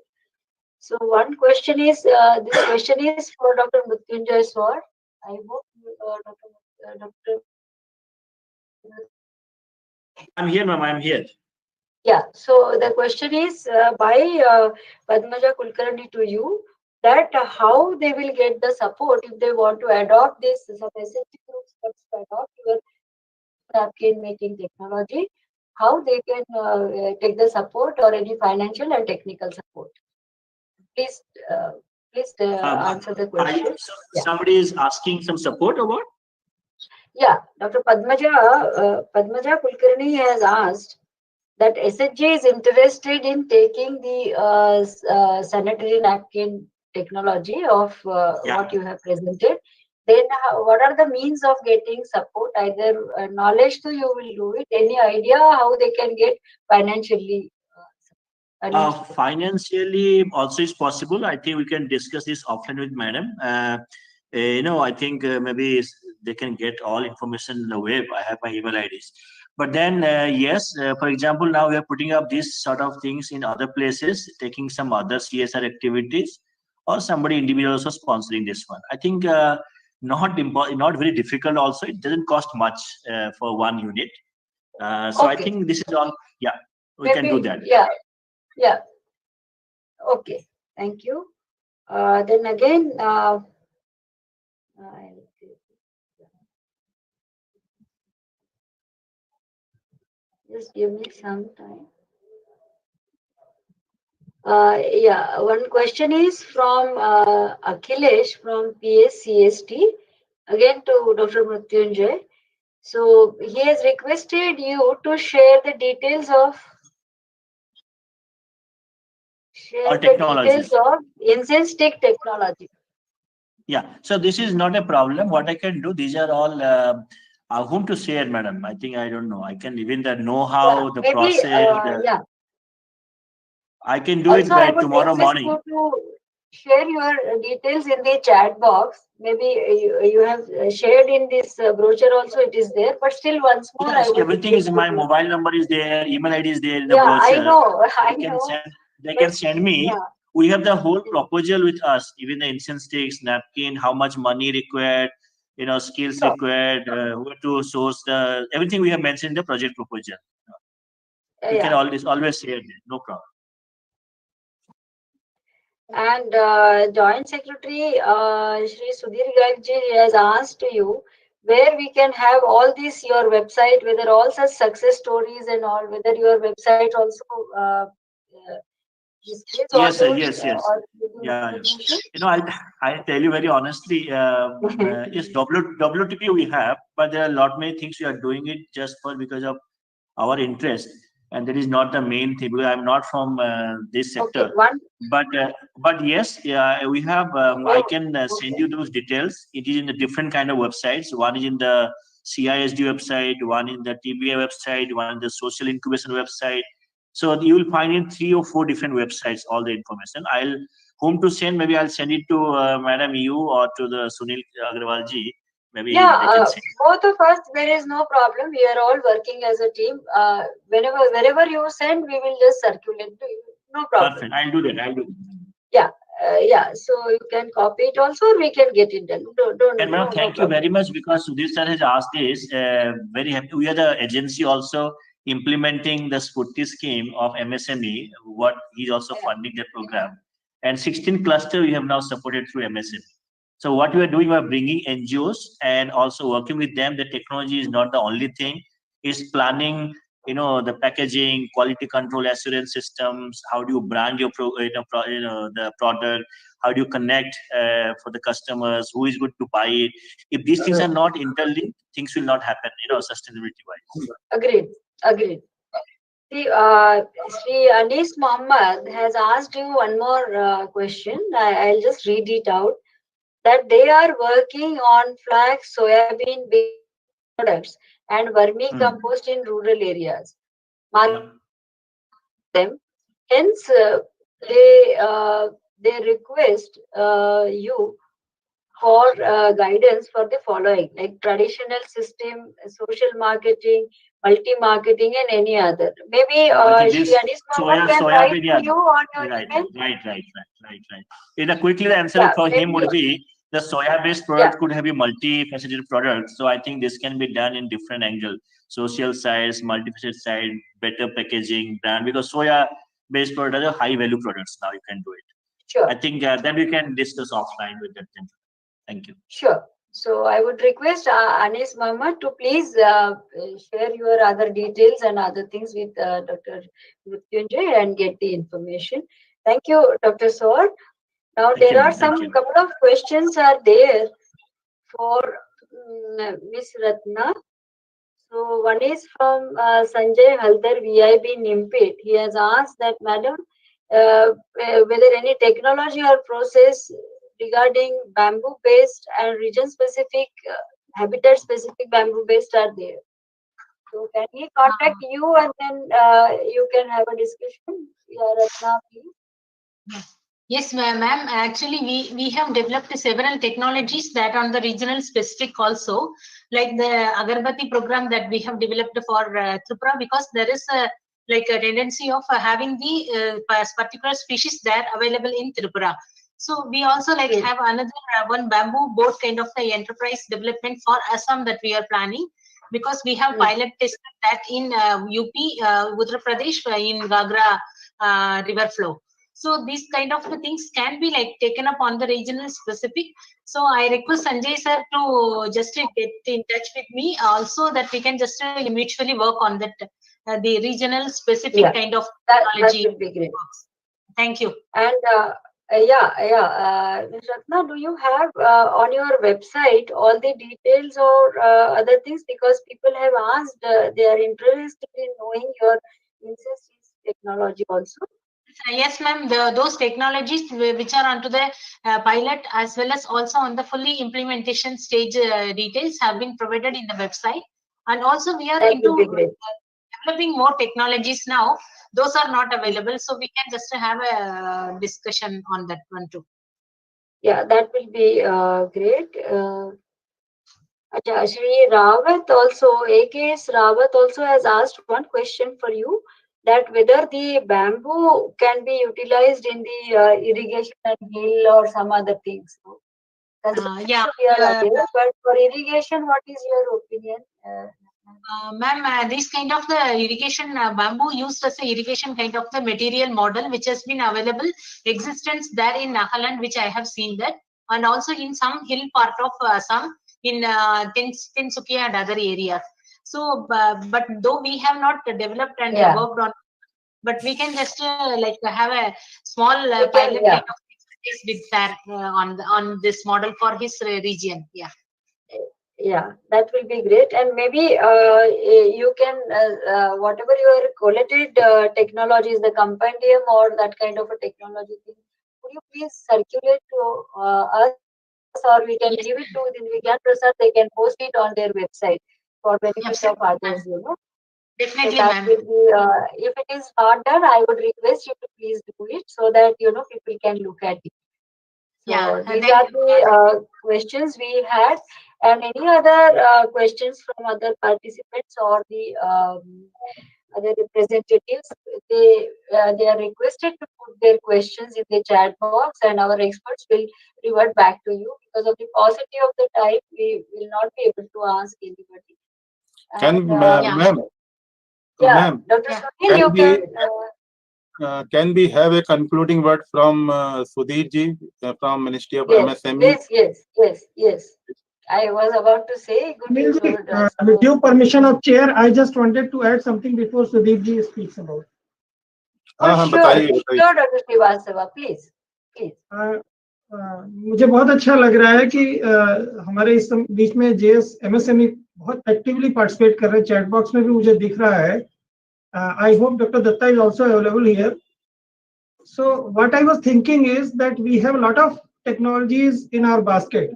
So one question is, this question is for Dr. Mrityunjay Swar. I hope Dr. I'm here, ma'am. I'm here. Yeah. So the question is by Padmaja Kulkarni to you, that how they will get the support if they want to adopt this, some SHG groups wants to adopt your napkin making technology, how they can take the support or any financial and technical support. Please, answer the question. Somebody is asking some support or what? Yeah, Dr. Padmaja Kulkarni has asked that SHG is interested in taking the sanitary napkin technology of what you have presented. Then what are the means of getting support? Either knowledge, so you will do it. Any idea how they can get financially? Financially also is possible. I think we can discuss this offline with madam. I think maybe they can get all information in the web. I have my email IDs. But then, yes, for example, now we are putting up these sort of things in other places, taking some other CSR activities, or somebody individual also sponsoring this one. I think not very difficult also. It doesn't cost much for one unit. So okay. I think this is all, yeah, we can do that. Yeah. Okay, thank you. Then again, just give me some time. Yeah, one question is from Akhilesh from PSCST. again to Dr. Mrityunjay. So he has requested you to share the details of technologies. incense stick technology. Yeah, so this is not a problem. What I can do, these are all whom to share, madam. I think I don't know. I can even the know-how, the Maybe, process. yeah. I can do it Also, I by would tomorrow request morning. you to share your details in the chat box. Maybe you have shared in this brochure also, it is there. But still, once more, Yes, I would everything is request my you to. mobile number is there, email ID is there in the Yeah, I brochure. know, I They can know. send. They But can send me. yeah. We have the whole proposal with us, even the incense sticks, napkin, how much money required, skills required, where to source the everything we have mentioned in the project proposal. You can always share it, no problem. And Joint Secretary Shri Sudhir Gargji has asked you where we can have all this your website, whether all such success stories and all, whether your website also displays all Yes, those. yes. Yeah. Information. I'll tell you very honestly. Yes, WTP we have, but there are a lot many things we are doing it just because of our interest, and that is not the main thing. Because I'm not from this sector. Okay, but yes, yeah, we have. I can send you those details. It is in the different kind of websites. One is in the CISD website, one in the TBI website, one in the social incubation website. So you will find in 3 or 4 different websites all the information. I'll whom to send. Maybe I'll send it to Madam you or to the Sunil Agrawal ji. Maybe they can send. Both of us, there is no problem. We are all working as a team. Wherever you send, we will just circulate to you. No problem. Perfect. I'll do that. Yeah. So you can copy it also, or we can get it done. And ma'am, thank you very much because Sudhir sir has asked this. Very happy. We are the agency also implementing the Spurti scheme of MSME. What he's also funding the program, and 16 cluster we have now supported through MSME. So what we are doing, we are bringing NGOs and also working with them. The technology is not the only thing. Is planning, the packaging, quality control, assurance systems. How do you brand your the product? How do you connect for the customers? Who is going to buy it? If these things are not interlinked, things will not happen. Sustainability wise. Agreed. See, Sri Anis Muhammad has asked you one more question. I'll just read it out. That they are working on flax, soybean based products and vermicompost in rural areas. Them. Hence, they request you for guidance for the following, like traditional system, social marketing, multi-marketing, and any other. Maybe Shri Anis Muhammad can write to you on your email. Right. Quickly, the answer for him would be the soya-based product could have a multi-faceted product. So I think this can be done in different angles: social sides, multifaceted side, better packaging, brand. Because soya-based products are high-value products. Now you can do it. Sure. I think then we can discuss offline with them. Thank you. Sure. So I would request Anis Muhammad to please share your other details and other things with Dr. Mrityunjay and get the information. Thank you, Dr. Saur. Now there are some couple of questions are there for Miss Ratna. So one is from Sanjay Haldar, VIB Nimpit. He has asked that, Madam, whether any technology or process regarding bamboo based and region specific, habitat specific bamboo based are there. So can he contact you and then you can have a discussion? Ratna, please. Yes, ma'am. Actually, we have developed several technologies that on the regional specific also, like the Agarbatti program that we have developed for Tripura, because there is a tendency of having the particular species that available in Tripura. So we also have another one bamboo boat kind of the enterprise development for Assam that we are planning, because we have pilot tested that in UP, Uttar Pradesh, in Gagra river flow. So these kind of things can be taken up on the regional specific. So I request Sanjay sir to just get in touch with me also, that we can just mutually work on that the regional specific kind of technology. That would be great. Thank you. And Ms. Ratna, do you have on your website all the details or other things? Because people have asked, they are interested in knowing your INSYS technology also. Yes, ma'am. Those technologies which are onto the pilot as well as also on the fully implementation stage details have been provided in the website. And also we are That into would be great. developing more technologies now. Those are not available, so we can just have a discussion on that one too. Yeah, that will be great. Shri Rawat also, AKS Rawat also has asked one question for you, that whether the bamboo can be utilized in the irrigation and hill or some other things. Yeah. We are aware, but for irrigation, what is your opinion? Ma'am, this kind of the irrigation bamboo used as a irrigation kind of the material model which has been available existence there in Nagaland, which I have seen that, and also in some hill part of Assam, in Tinsukia and other areas. So, but though we have not developed and worked on, but we can just like have a small pilot kind of exercise with that on this model for his region. Yeah. Yeah, that will be great. And maybe you can, whatever your collated technologies, the compendium or that kind of a technology thing, could you please circulate to us, or we can give it to the Vigyan Prasar, they can post it on their website for benefit of others, you know. Definitely, so that will be, if it is not done, I would request you to please do it so that, you know, people can look at it. So these are the questions we had. And any other questions from other participants or the other representatives, they are requested to put their questions in the chat box, and our experts will revert back to you. Because of the paucity of the time, we will not be able to ask anybody. Can ma'am, Dr. Sunil, you can we have a concluding word from Sudhir ji from Ministry of MSME? Yes. I was about to say, with your permission of chair, I just wanted to add something before Sudeep ji speaks about. Sure, Dr. Srivastava, please. मुझे बहुत अच्छा लग रहा है कि हमारे इस बीच में जेएस एमएसएमई बहुत एक्टिवली पार्टिसिपेट कर रहे हैं. चैट बॉक्स में भी मुझे दिख रहा है. I hope Dr. Datta is also available here. So what I was thinking is that we have a lot of technologies in our basket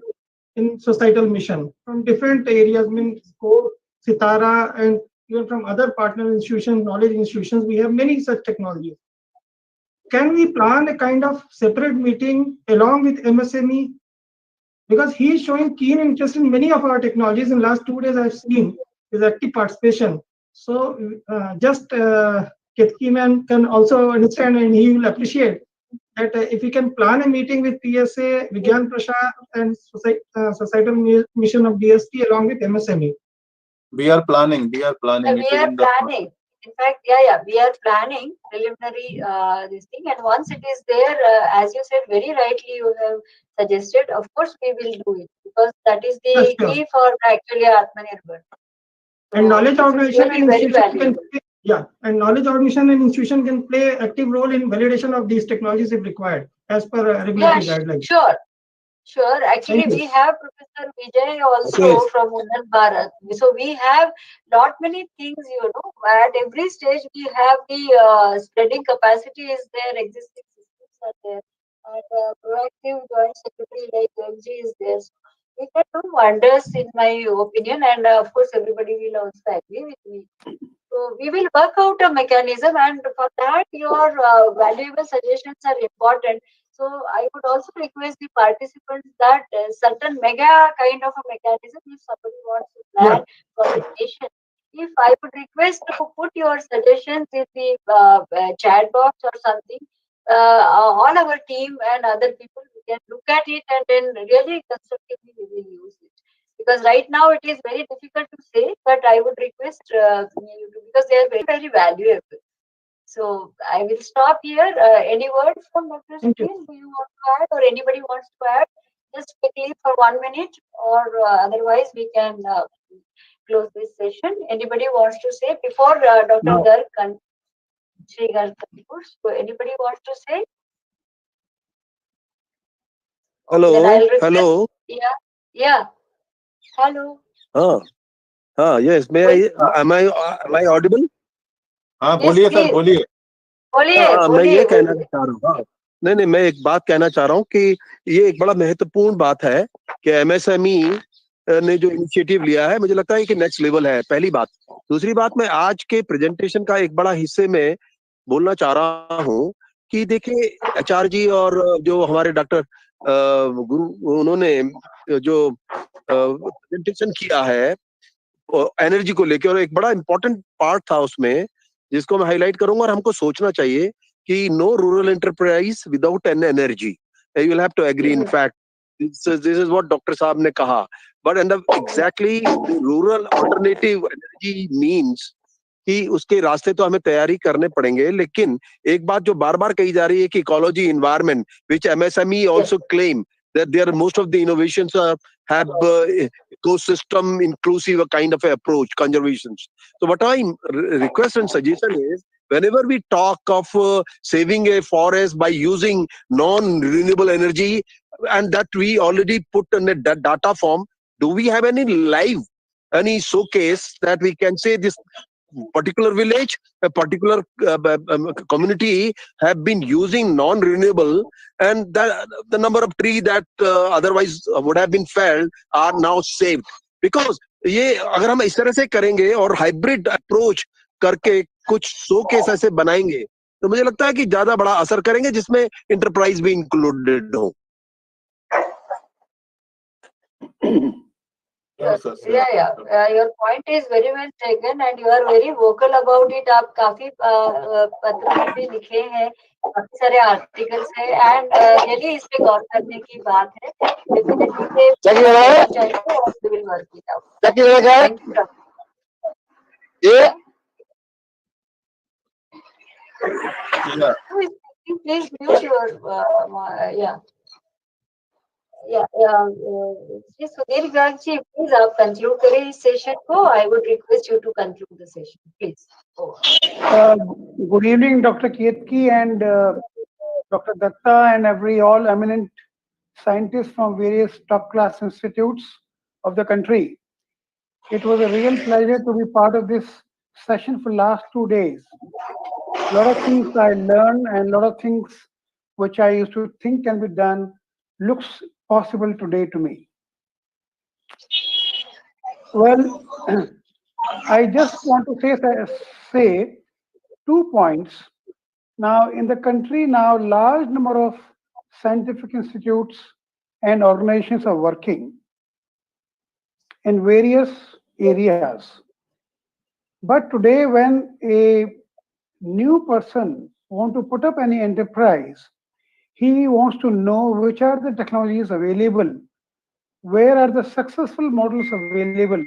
in societal mission from different areas, means Core, Sitara, and even from other partner institutions, knowledge institutions. We have many such technologies. Can we plan a kind of separate meeting along with MSME? Because he is showing keen interest in many of our technologies. In last 2 days, I've seen his active participation. So just Ketki man can also understand, and he will appreciate that if we can plan a meeting with PSA, Vigyan Prasar, and societal mission of DST along with MSME. We are planning. We are planning. In fact, we are planning preliminary this thing, and once it is there, as you said very rightly, you have suggested. Of course, we will do it because that is the key for actually Atmanirbhar. And knowledge organization and institution can play, and knowledge organization and institution can play active role in validation of these technologies if required, as per regulatory guidelines. Sure. Actually, we have Professor Vijay also from Unnat Bharat. So we have not many things, you know. At every stage, we have the spreading capacity is there, existing systems are there, and proactive joint secretary like MG is there. So we can do wonders, in my opinion, and of course, everybody will also agree with me. So we will work out a mechanism, and for that, your valuable suggestions are important. So I would also request the participants that certain mega kind of a mechanism, if somebody wants to plan for the nation, if I would request to put your suggestions in the chat box or something, all our team and other people can look at it and then really constructively we will use it. Because right now it is very difficult to say, but I would request because they are very, very valuable. So I will stop here. Any words from Dr. Sunil? Do you want to add, or anybody wants to add? Just quickly for 1 minute, or otherwise we can close this session. Anybody wants to say before Dr. Garg and Sri Garg? So anybody wants to say? Then Hello, I'll request. hello. Yeah. Hello. Yes. Am I audible? हाँ Yes, बोलिए sir please. बोलिए मैं ये बोलिए कहना चाह रहा हूँ। नहीं, मैं एक बात कहना चाह रहा हूँ कि ये एक बड़ा महत्वपूर्ण बात है कि एमएसएमई ने जो इनिशिएटिव लिया है, मुझे लगता है कि नेक्स्ट लेवल है। पहली बात। दूसरी बात, मैं आज के प्रेजेंटेशन का एक बड़ा हिस्से में बोलना चाह रहा हूँ कि देखिए एचआर जी और जो हमारे डॉक्टर गुरु, उन्होंने जो प्रेजेंटेशन किया है एनर्जी को लेकर, और एक बड़ा इंपॉर्टेंट पार्ट था उसमें जिसको मैं हाईलाइट करूंगा, और हमको सोचना चाहिए कि no rural enterprise without an energy. You will have to agree, in fact this is what doctor साहब ने कहा, but and exactly rural alternative energy means कि उसके रास्ते तो हमें तैयारी करने पड़ेंगे। लेकिन एक बात जो बार बार कही जा रही है कि ecology, environment, which MSME also claim that there most of the innovations have ecosystem inclusive kind of approach, conservations. So what I request and suggestion is, whenever we talk of saving a forest by using non-renewable energy, and that we already put in a data form, do we have any live, any showcase that we can say this particular village, a particular community have been using non-renewable, and the number of trees that otherwise would have been felled are now saved? Because ये अगर हम इस तरह से करेंगे और hybrid approach करके कुछ शोकेस ऐसे बनाएंगे, तो मुझे लगता है कि ज्यादा बड़ा असर करेंगे, जिसमें इंटरप्राइज भी इंक्लूडेड हो। Your point is very well taken and you are very vocal about it. आप काफी पत्र में भी लिखे हैं, काफी सारे आर्टिकल्स हैं, एंड रियली इस पे गौर करने की बात है। Definitely we will work it out. Thank you. Please mute your Shri Sudhir Garg ji, please आप conclude करें इस सेशन को. I would request you to conclude the session, please. Good evening, Dr. Ketki and Dr. Datta and all eminent scientists from various top-class institutes of the country. It was a real pleasure to be part of this session for last 2 days. A lot of things I learned and a lot of things which I used to think can be done looks possible today to me. Well, I just want to say 2 points. Now, in the country now, large number of scientific institutes and organizations are working in various areas. But today, when a new person wants to put up any enterprise, he wants to know which are the technologies available, where are the successful models available,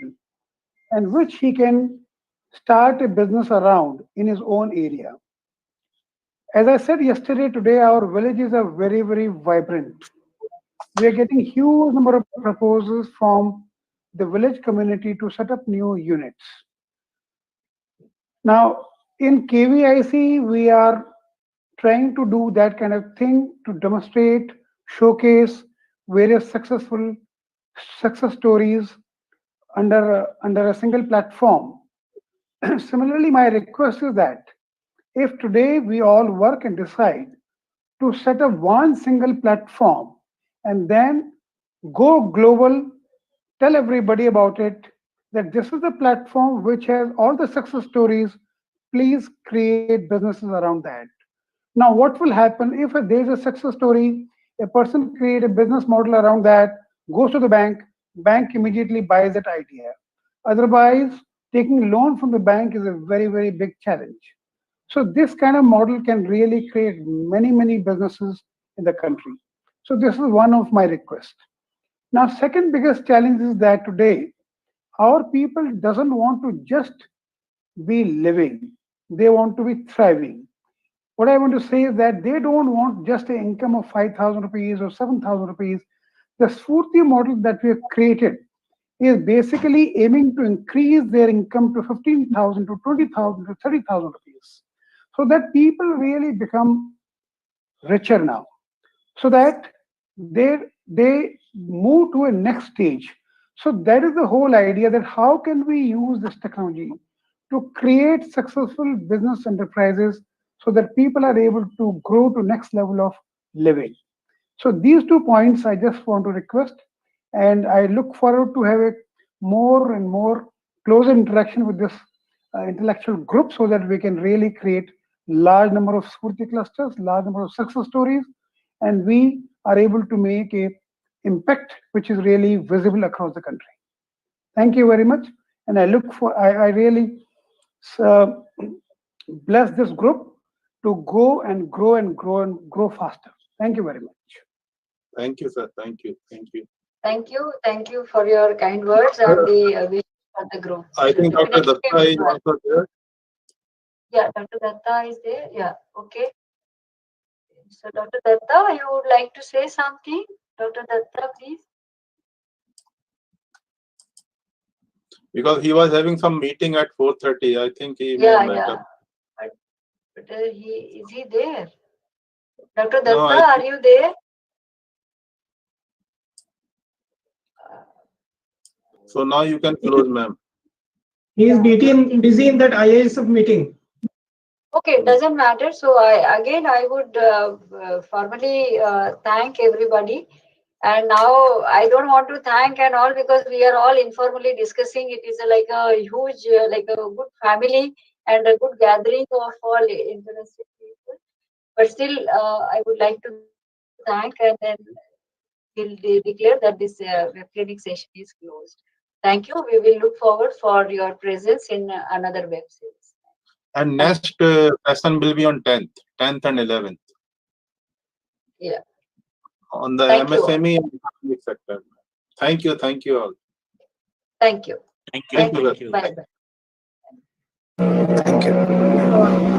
and which he can start a business around in his own area. As I said yesterday, today our villages are very, very vibrant. We are getting huge number of proposals from the village community to set up new units. Now, in KVIC, we are trying to do that kind of thing to demonstrate, showcase various success stories under a single platform. Similarly, my request is that if today we all work and decide to set up one single platform and then go global, tell everybody about it, that this is the platform which has all the success stories, please create businesses around that. Now, what will happen if there is a success story, a person create a business model around that, goes to the bank immediately buys that idea. Otherwise, taking loan from the bank is a very, very big challenge. So this kind of model can really create many, many businesses in the country. So this is one of my requests. Now, second biggest challenge is that today, our people doesn't want to just be living. They want to be thriving. What I want to say is that they don't want just an income of 5,000 rupees or 7,000 rupees. The Sfurti model that we have created is basically aiming to increase their income to 15,000 to 20,000 to 30,000 rupees. So that people really become richer now. So that they move to a next stage. So that is the whole idea, that how can we use this technology to create successful business enterprises so that people are able to grow to next level of living. So these 2 points I just want to request, and I look forward to have a more and more closer interaction with this intellectual group so that we can really create large number of Spurti clusters, large number of success stories, and we are able to make a impact which is really visible across the country. Thank you very much, and I look for, I really bless this group to go and grow and grow and grow faster. Thank you very much. Thank you, sir. Thank you. Thank you. Thank you for your kind words and the wish for the group. I think Dr. Datta is also there. Yeah, Dr. Datta is there. Yeah, okay. So, Dr. Datta, you would like to say something? Dr. Datta, please. Because he was having some meeting at 4:30. I think he Yeah, may yeah. up. But is he there? Dr. Datta, No, are you there? So now you can close, ma'am. He is busy in that IISF meeting. Okay, it doesn't matter. So I would formally thank everybody. And now I don't want to thank and all, because we are all informally discussing. It is like a huge, like a good family and a good gathering of all interested people. But still, I would like to thank, and then we'll declare that this web clinic session is closed. Thank you. We will look forward for your presence in another web series. And next session will be on 10th and 11th. Yeah. On the Thank you all. MSME and economic sector. Thank you all. Thank you. Thank you. Bye bye. Thank you.